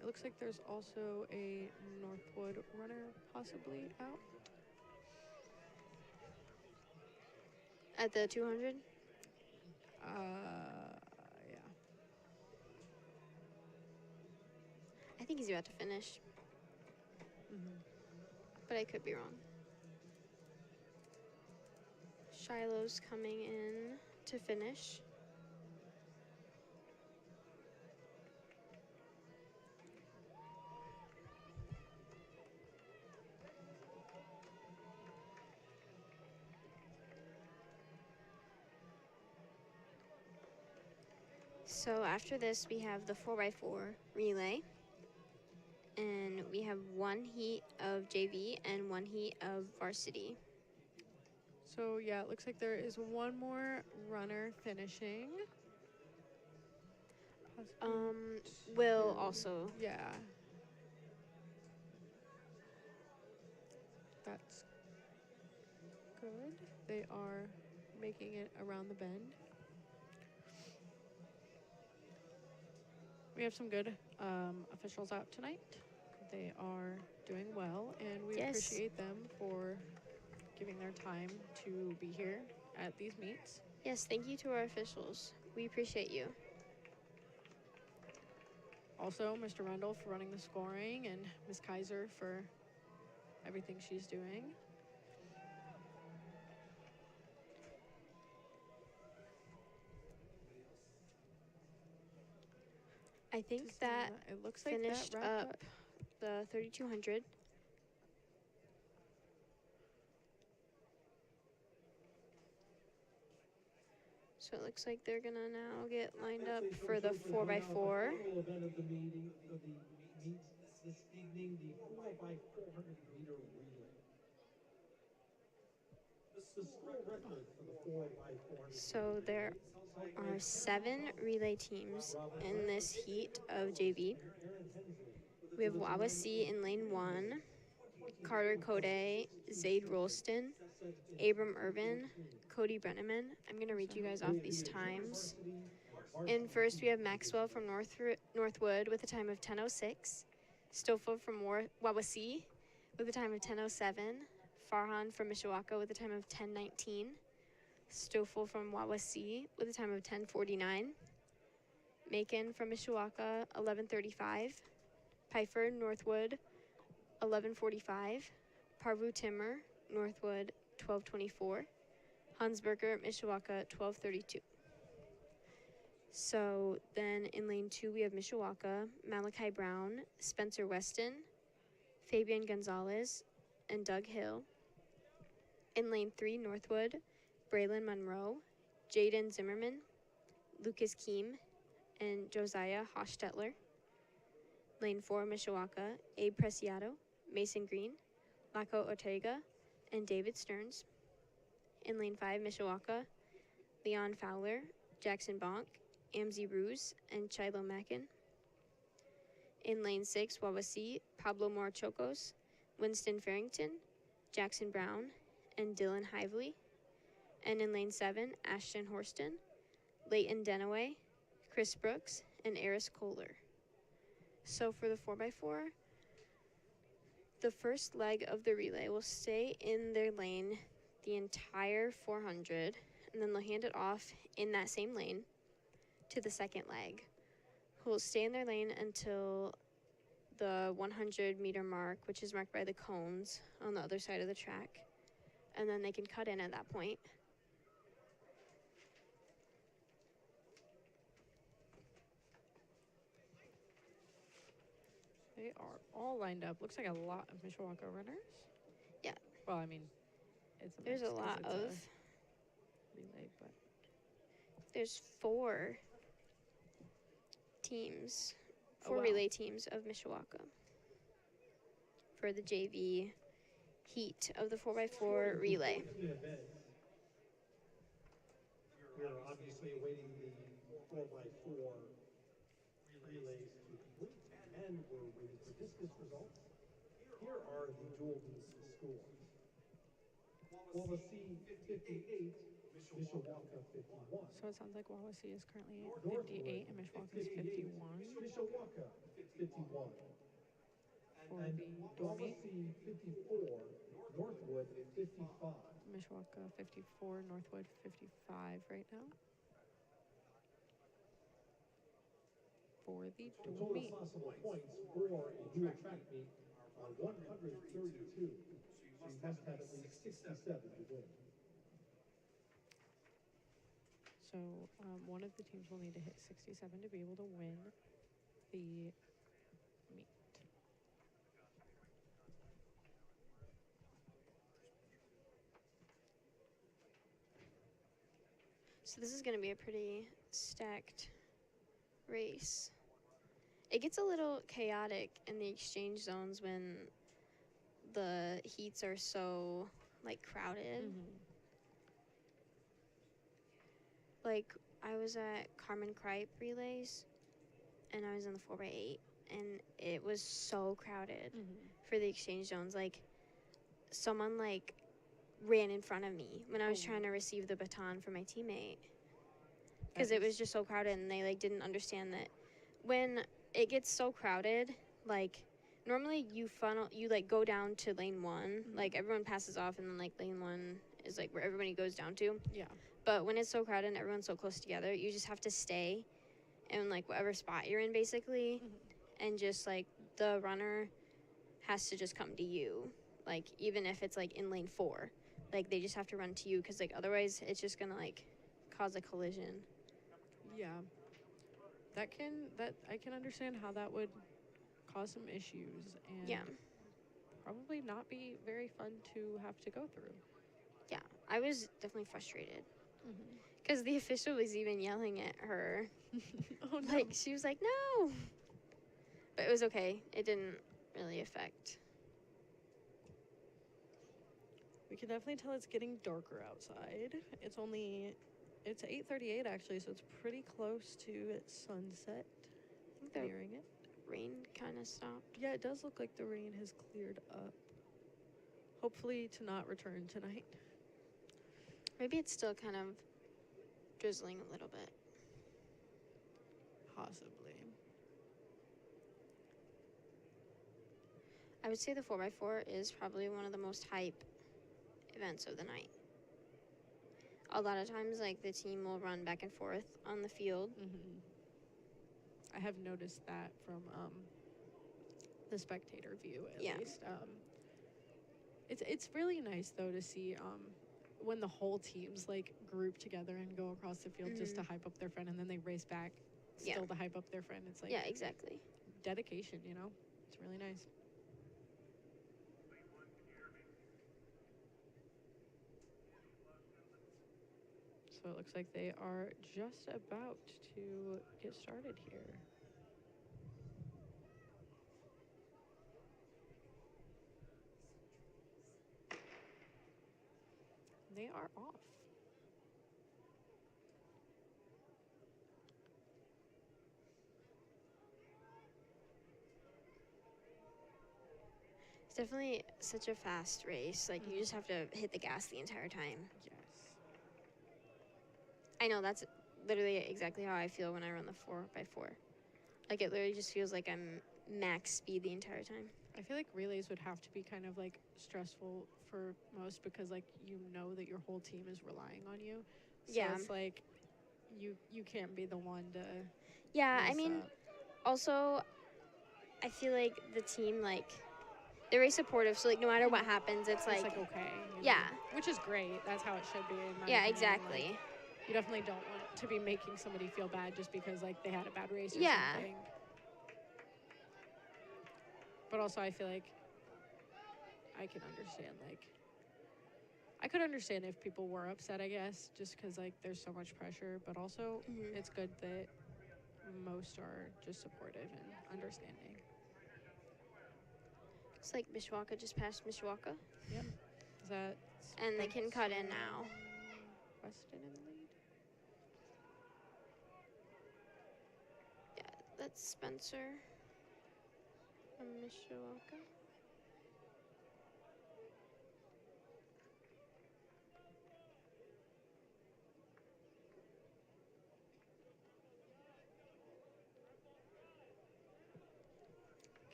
It looks like there's also a NorthWood runner possibly out. At the 200? Yeah. I think he's about to finish, Mm-hmm. but I could be wrong. Shiloh's coming in to finish. So after this, we have the 4x4 relay. And we have one heat of JV and one heat of varsity. So yeah, it looks like there is one more runner finishing. Possibly Will two. also. Yeah. That's good. They are making it around the bend. We have some good officials out tonight. They are doing well, and we Yes. appreciate them for giving their time to be here at these meets. Yes, thank you to our officials. We appreciate you. Also, Mr. Rendell for running the scoring, and Ms. Kaiser for everything she's doing. I think that it looks like finished that wrapped up the 3200. So it looks like they're gonna now get lined up for the 4x4. Final event of the meeting, of the meets this evening, the 4x400 meter relay. The school record for the 4x400. So there are 7 relay teams in this heat of JV. We have Wawasee in lane 1, Carter Code, Zaid Rolston, Abram Irvin, Cody Brenneman. I'm going to read you guys off these times. In first, we have Maxwell from NorthWood with a time of 10:06, Stoffel from Wawasee with a time of 10:07, Farhan from Mishawaka with a time of 10:19, Stoffel from Wawasee with a time of 10:49, Macon from Mishawaka 11:35, Pfeiffer NorthWood 11:45, Parvu Timmer NorthWood 12:24, Hansberger Mishawaka 12:32. So then in lane 2 we have Mishawaka, Malachi Brown, Spencer Weston, Fabian Gonzalez, and Doug Hill. In lane 3 Northwood, Braylon Monroe, Jaden Zimmerman, Lucas Keem, and Josiah Hochstetler. Lane 4 Mishawaka, Abe Preciado, Mason Green, Laco Ortega, and David Stearns. In lane 5 Mishawaka, Leon Fowler, Jackson Bonk, Amzi Ruse, and Chilo Mackin. In lane 6 Wawasee, Pablo Morachocos, Winston Farrington, Jackson Brown, and Dylan Hively. And in lane 7 Ashton Horston, Leighton Denaway, Chris Brooks, and Eris Kohler. So for the 4x4, the first leg of the relay will stay in their lane the entire 400, and then they'll hand it off in that same lane to the second leg, who will stay in their lane until the 100-meter mark, which is marked by the cones on the other side of the track, and then they can cut in at that point. They are all lined up. Looks like a lot of Mishawaka runners. Yeah. Well, I mean, There's a mix 'cause lot it's of, a relay, but there's 4 teams, Oh, 4 wow. relay teams of Mishawaka for the JV heat of the 4x4 relay. We're obviously awaiting the 4x4 relays to complete, and we're waiting for discus results. Here are the dual discus scores. Wawasee 58, Mishawaka 51. So it sounds like Wawasee is currently at NorthWood 58 and Mishawaka is 58, 51 Mishawaka 51. for And the Dormy. Wawasee 54, NorthWood 55. Mishawaka 54, Northwood 55 right now. For the The total Dormy. possible points for a dual track meet are 132. So you must have at least 67 to win. So one of the teams will need to hit 67 to be able to win the meet. So this is going to be a pretty stacked race. It gets a little chaotic in the exchange zones when the heats are so like crowded. Like I was at Carmen Cripe relays and I was in the 4x8 and it was so crowded for the exchange zones. Like someone like ran in front of me when I was trying to receive the baton from my teammate because it was just so crowded and they like didn't understand that when it gets so crowded, like normally you like go down to lane 1, like everyone passes off and then like lane 1 is like where everybody goes down to. Yeah. But when it's so crowded and everyone's so close together, you just have to stay in like whatever spot you're in basically and just like the runner has to just come to you, like even if it's like in lane 4, like they just have to run to you because like otherwise it's just gonna like cause a collision. Yeah. That I can understand how that would cause some issues and probably not be very fun to have to go through. Yeah, I was definitely frustrated because the official was even yelling at her. Oh no. Like she was like, no, but it was okay. It didn't really affect. We can definitely tell it's getting darker outside. It's 8:38 actually, so it's pretty close to sunset. I think the Nearing it. rain kind of stopped. Yeah, it does look like the rain has cleared up. Hopefully to not return tonight. Maybe it's still kind of drizzling a little bit. Possibly. I would say the 4x4 is probably one of the most hype events of the night. A lot of times, like, the team will run back and forth on the field. I have noticed that from the spectator view, at least. It's really nice, though, to see when the whole team's, like, group together and go across the field just to hype up their friend, and then they race back still to hype up their friend. It's like... Yeah, exactly. Dedication, you know? It's really nice. So it looks like they are just about to get started here. They are off. It's definitely such a fast race. Like, you just have to hit the gas the entire time. Yes. I know, that's literally exactly how I feel when I run the 4x4. Like, it literally just feels like I'm max speed the entire time. I feel like relays would have to be kind of, like, stressful for most because, like, you know that your whole team is relying on you. So it's like you can't be the one to I mean, up. Also, I feel like the team, like, they're very supportive. So, like, no matter what happens, it's like okay. You yeah. know? Which is great. That's how it should be. In my Yeah, opinion. exactly. Like, you definitely don't want to be making somebody feel bad just because, like, they had a bad race or something. But also, I feel like I can understand, like, I could understand if people were upset, I guess, just because, like, there's so much pressure. But also, it's good that most are just supportive and understanding. It's like Mishawaka just passed Mishawaka. Yep. Is that And they can cut in now. Weston in the lead? Yeah, that's Spencer from Mishawaka.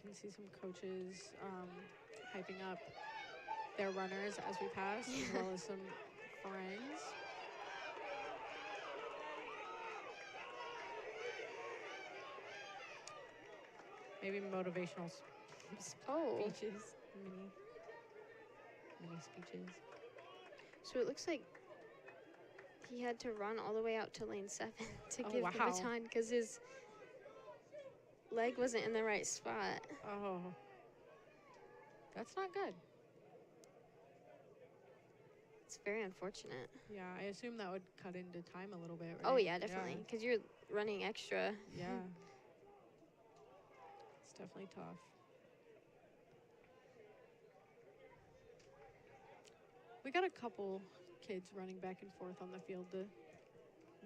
can see some coaches hyping up their runners as we pass, as well as some friends. Maybe motivational speeches, mini speeches. So it looks like he had to run all the way out to lane 7 to Oh, give the wow. baton because his leg wasn't in the right spot. Oh, that's not good. It's very unfortunate. Yeah, I assume that would cut into time a little bit, right? Oh, yeah, definitely. Because you're running extra. Yeah. It's definitely tough. We got a couple kids running back and forth on the field to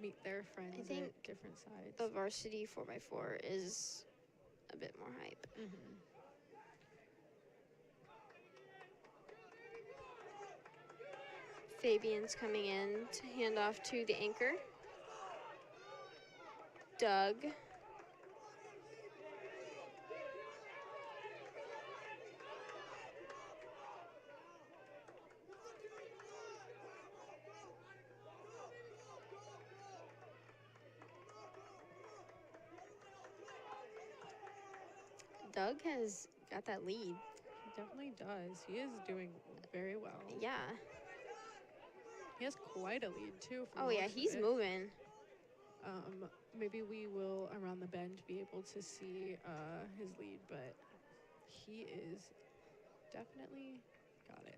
meet their friends I think at different sides. the varsity 4x4 is a bit more hype. Mm-hmm. Fabian's coming in to hand off to the anchor. Doug. Doug has got that lead. He definitely does. He is doing very well. Yeah. He has quite a lead, too. For Oh, yeah, most of he's it. moving. Maybe we will, around the bend, be able to see his lead, but he is definitely got it.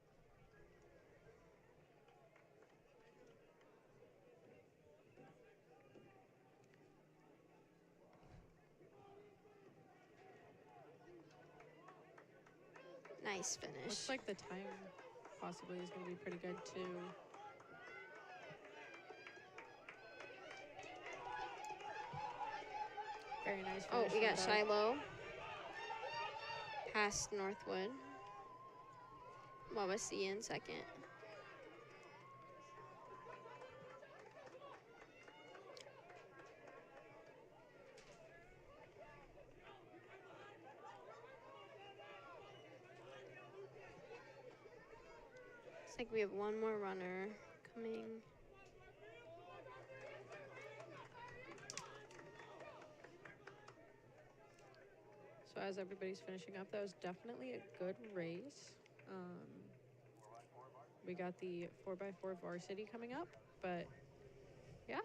Nice finish. Looks like the time possibly is going to be pretty good, too. Very nice Oh, finish we from got Doug. Shiloh. Past Northwood. Wawasee in second. Looks like we have one more runner coming. So as everybody's finishing up, that was definitely a good race. We got the 4x4 varsity coming up, but yeah.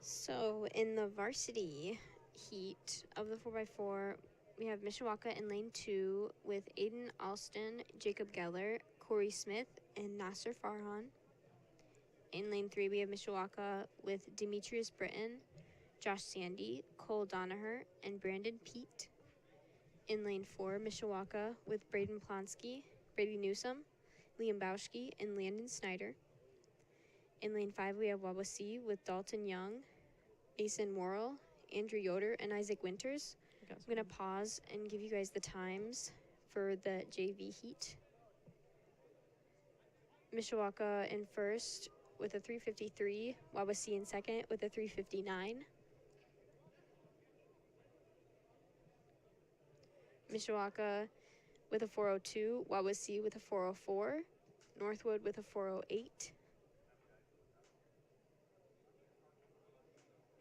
So in the varsity heat of the 4x4, we have Mishawaka in lane 2 with Aiden Alston, Jacob Geller, Corey Smith, and Nasser Farhan. In lane 3, we have Mishawaka with Demetrius Britton, Josh Sandy, Cole Donaher, and Brandon Pete. In lane 4, Mishawaka with Braden Plonsky, Brady Newsom, Liam Bauschke, and Landon Snyder. In lane 5, we have Wawasee with Dalton Young, Mason Morrill, Andrew Yoder, and Isaac Winters. I'm going to pause and give you guys the times for the JV heat. Mishawaka in first with a 3:53, Wawasee in second with a 3:59. Mishawaka with a 4:02, Wawasee with a 4:04, Northwood with a 4:08.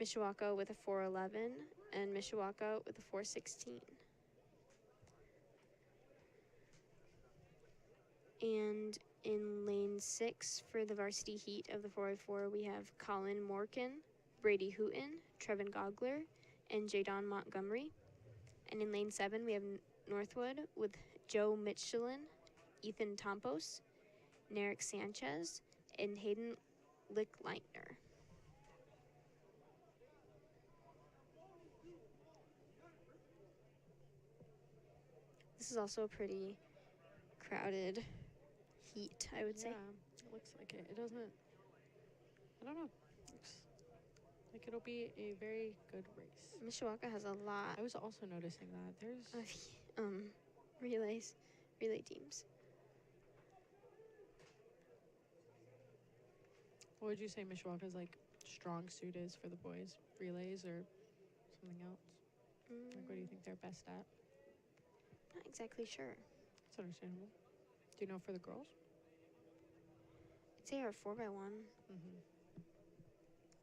Mishawaka with a 4:11, and Mishawaka with a 4:16. And in lane 6 for the varsity heat of the 4x4, we have Colin Morkin, Brady Hooten, Trevin Gogler, and Jadon Montgomery. And in lane 7, we have Northwood with Joe Michelin, Ethan Tompos, Narek Sanchez, and Hayden Lickleitner. This is also a pretty crowded heat, I would say. Yeah, it looks like it. It doesn't, I don't know. Looks like it'll be a very good race. Mishawaka has a lot I was also noticing that. There's of relay teams. What would you say Mishawaka's like strong suit is for the boys? Relays or something else? Like what do you think they're best at? Not exactly sure. It's understandable. Do you know for the girls? I'd say our 4x1 Mm-hmm.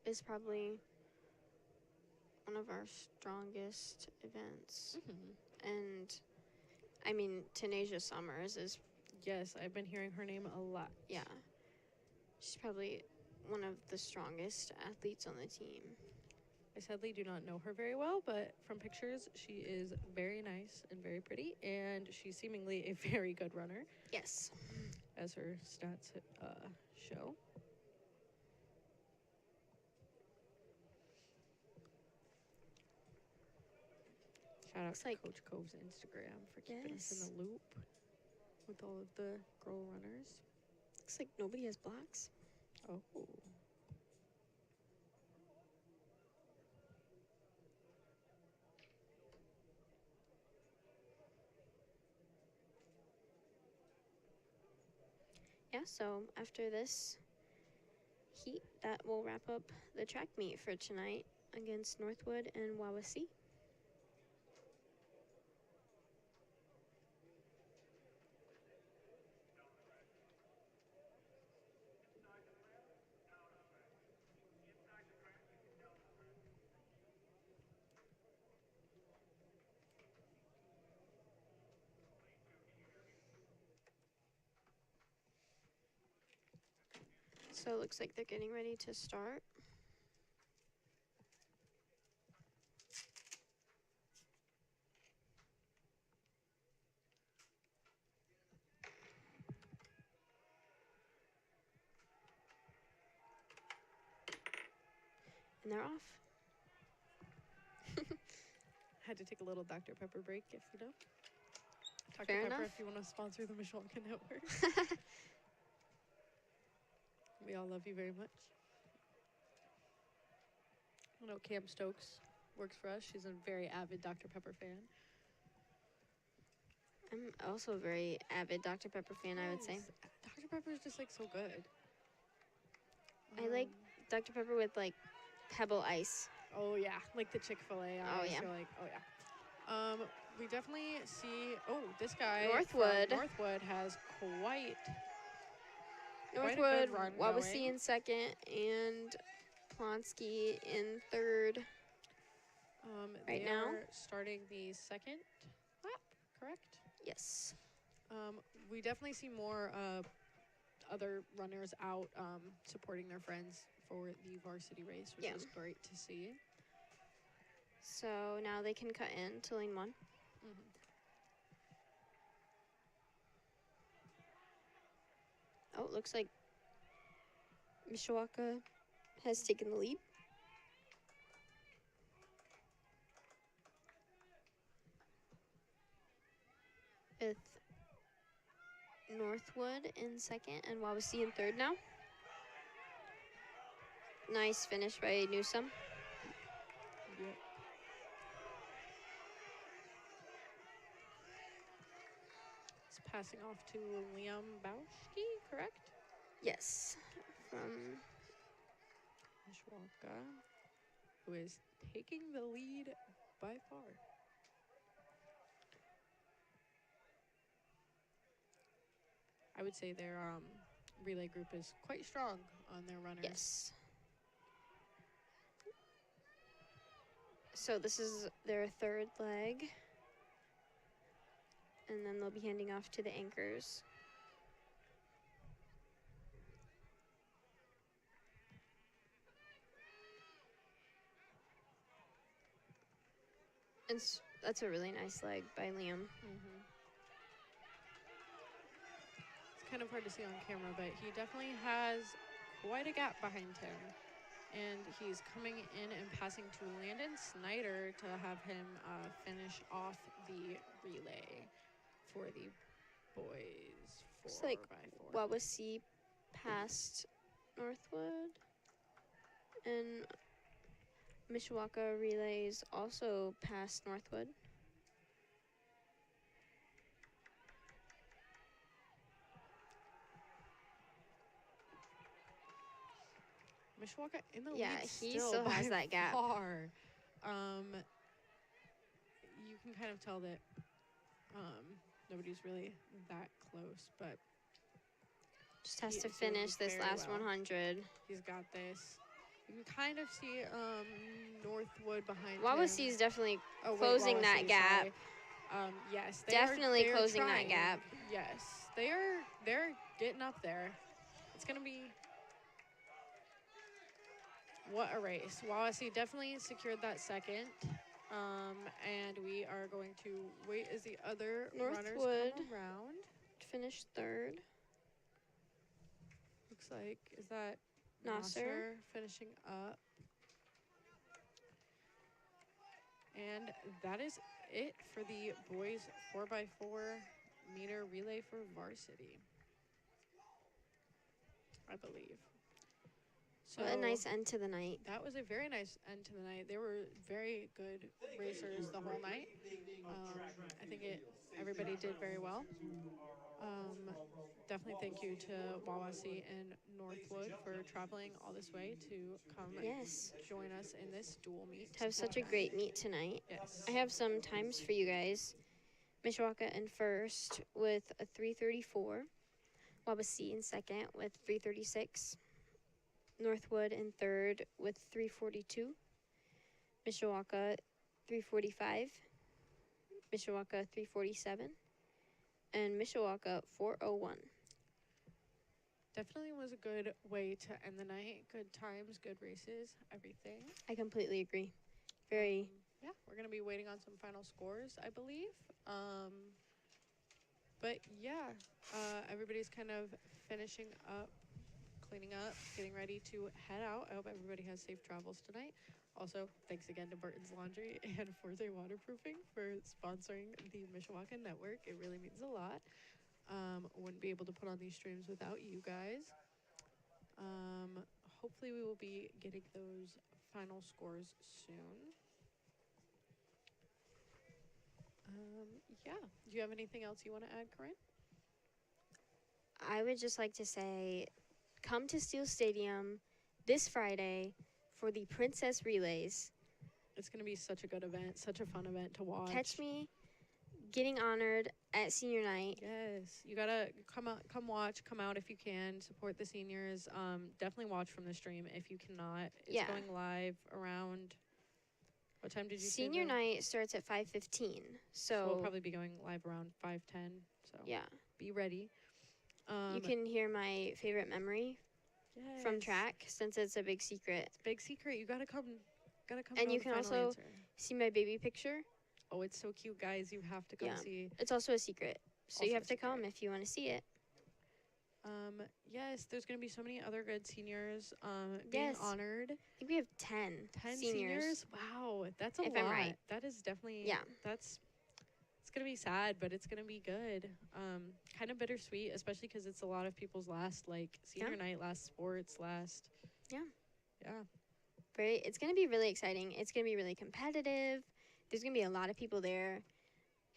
is probably one of our strongest events. Mm-hmm. And I mean, Tanasia Summers is, Yes, I've been hearing her name a lot. yeah, she's probably one of the strongest athletes on the team. I sadly do not know her very well, but from pictures, she is very nice and very pretty, and she's seemingly a very good runner, Yes. as her stats show. Shout out Looks to like- Coach Cove's Instagram for keeping us Yes. in the loop with all of the girl runners. Looks like nobody has blocks. Oh. Yeah, so after this heat, that will wrap up the track meet for tonight against Northwood and Wawasee. So it looks like they're getting ready to start. And they're off. Had to take a little Dr. Pepper break, if you know. Dr. Fair Pepper, enough. if you want to sponsor the Mishawaka Network. We all love you very much. I know Cam Stokes works for us. She's a very avid Dr. Pepper fan. I'm also a very avid Dr. Pepper fan, I would say. Yes. Dr. Pepper is just like so good. I like Dr. Pepper with like pebble ice. Oh yeah, like the Chick-fil-A. Oh, yeah. Like, oh yeah. We definitely see. Oh, this guy Northwood. from Northwood has quite a Northwood, good run Wawasee going. in second, and Plonsky in third. Right They now? are starting the second lap, correct? Yes. We definitely see more other runners out supporting their friends for the varsity race, which Yeah. is great to see. So now they can cut in to lane 1. Mm-hmm. Oh, it looks like Mishawaka has taken the lead. With Northwood in second and Wawasee in third now. Nice finish by Newsom. Yep. It's passing off to Liam Bauschke, correct? Yes. From Mishawaka, who is taking the lead by far. I would say their relay group is quite strong on their runners. yes. So this is their third leg. And then they'll be handing off to the anchors. And that's a really nice leg by Liam. Mm-hmm. It's kind of hard to see on camera, but he definitely has quite a gap behind him. And he's coming in and passing to Landon Snyder to have him finish off the relay for the boys. Looks like 4x4. Wawasee passed Northwood. And Mishawaka relays also passed Northwood. Mishawaka in the Yeah, lead he still has by that gap. far. You can kind of tell that Nobody's really that close, but Just has he to is doing finish this very last well. 100. He's got this. You can kind of see NorthWood behind Wawasee is him. definitely Oh, wait, closing that Wawasee, gap. sorry. Yes, Definitely they are closing that trying. gap. Yes, they're getting up there. It's gonna be what a race. Wawasee definitely secured that second. And we are going to wait as the other runners NorthWood come around. finished third. Looks like, is that Nasser finishing up? And that is it for the boys 4x4 meter relay for varsity, I believe. So What a nice end to the night. that was a very nice end to the night. They were very good racers the whole night. I think everybody did very well. Definitely thank you to Wawasee and NorthWood for traveling all this way to come Yes. join us in this dual meet. To have such a great meet tonight. Yes. I have some times for you guys. Mishawaka in first with a 3:34. Wawasee in second with 3:36. NorthWood in third with 3:42. Mishawaka 3:45. Mishawaka 3:47. And Mishawaka 4:01. Definitely was a good way to end the night. Good times, good races, everything. I completely agree. Very. Yeah, we're going to be waiting on some final scores, I believe. But yeah, everybody's kind of finishing up, cleaning up, getting ready to head out. I hope everybody has safe travels tonight. Also, thanks again to Burton's Laundry and Forte Waterproofing for sponsoring the Mishawaka Network. It really means a lot. Wouldn't be able to put on these streams without you guys. Hopefully we will be getting those final scores soon. Yeah. Do you have anything else you want to add, Corinne? I would just like to say, come to Steel Stadium this Friday for the Princess Relays. It's going to be such a good event, such a fun event to watch. Catch me getting honored at senior night. Yes, you gotta come watch, come out if you can, support the seniors. Definitely watch from the stream if you cannot. It's going live around. What time did you say? Senior night starts at 5:15. So we'll probably be going live around 5:10. So yeah, be ready. You can hear my favorite memory from track since it's a big secret. It's a big secret. You gotta come. And you can also see my baby picture. Oh, it's so cute, guys. You have to come see. It's also a secret. So you have to come if you want to see it. Yes, there's going to be so many other good seniors being honored. I think we have 10 seniors. Wow, that's a lot. I'm right. That is definitely, it's going to be sad, but it's going to be good. Kind of bittersweet, especially because it's a lot of people's last, senior night, last sports, last. Yeah. Yeah. It's going to be really exciting. It's going to be really competitive. There's going to be a lot of people there.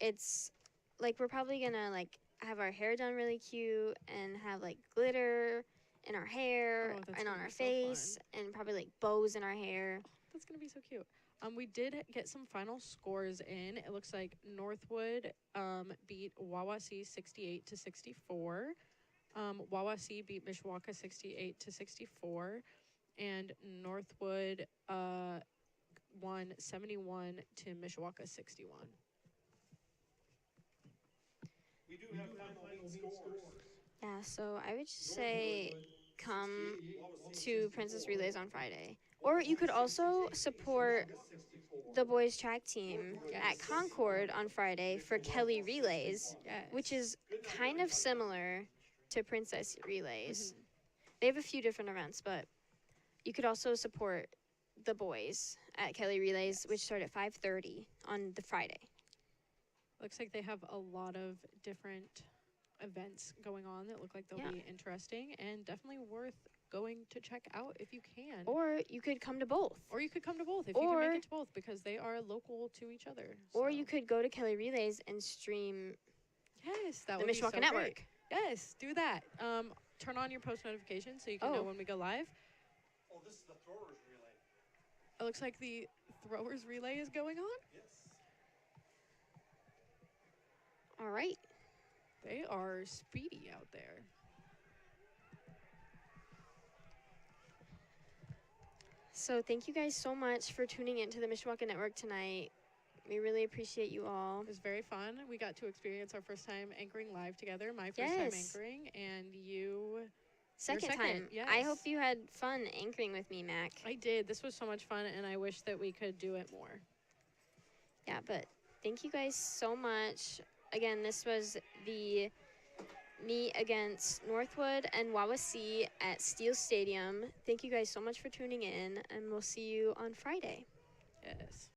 It's, we're probably going to, have our hair done really cute and have, glitter in our hair and on our face and probably, bows in our hair. That's going to be so cute. We did get some final scores in. It looks like NorthWood beat Wawasee 68-64. Wawasee beat Mishawaka 68-64. And NorthWood won 71 to Mishawaka 61. We do have final meet scores. Yeah, so I would just say come to Princess Relays on Friday. Or you could also support the boys track team at Concord on Friday for Kelly Relays, which is kind of similar to Princess Relays. They have a few different events, but you could also support the boys at Kelly Relays, which start at 5:30 on the Friday. Looks like they have a lot of different events going on that look like they'll be interesting and definitely worth going to check out if you can. Or you could come to both. Or you could come to both if you can make it to both because they are local to each other. Or you could go to Kelly Relays and stream that the Mishawaka Network. Yes, do that. Turn on your post notifications so you can know when we go live. Oh, this is the throwers relay. It looks like the throwers relay is going on. Yes. All right. They are speedy out there. So thank you guys so much for tuning into the Mishawaka Network tonight. We really appreciate you all. It was very fun. We got to experience our first time anchoring live together, my first time Yes. anchoring, and you. Second second, time. yes. I hope you had fun anchoring with me, Mac. I did. This was so much fun, and I wish that we could do it more. Yeah, but thank you guys so much. Again, this was the meet against NorthWood and Wawasee at Steel Stadium. Thank you guys so much for tuning in, and we'll see you on Friday. Yes.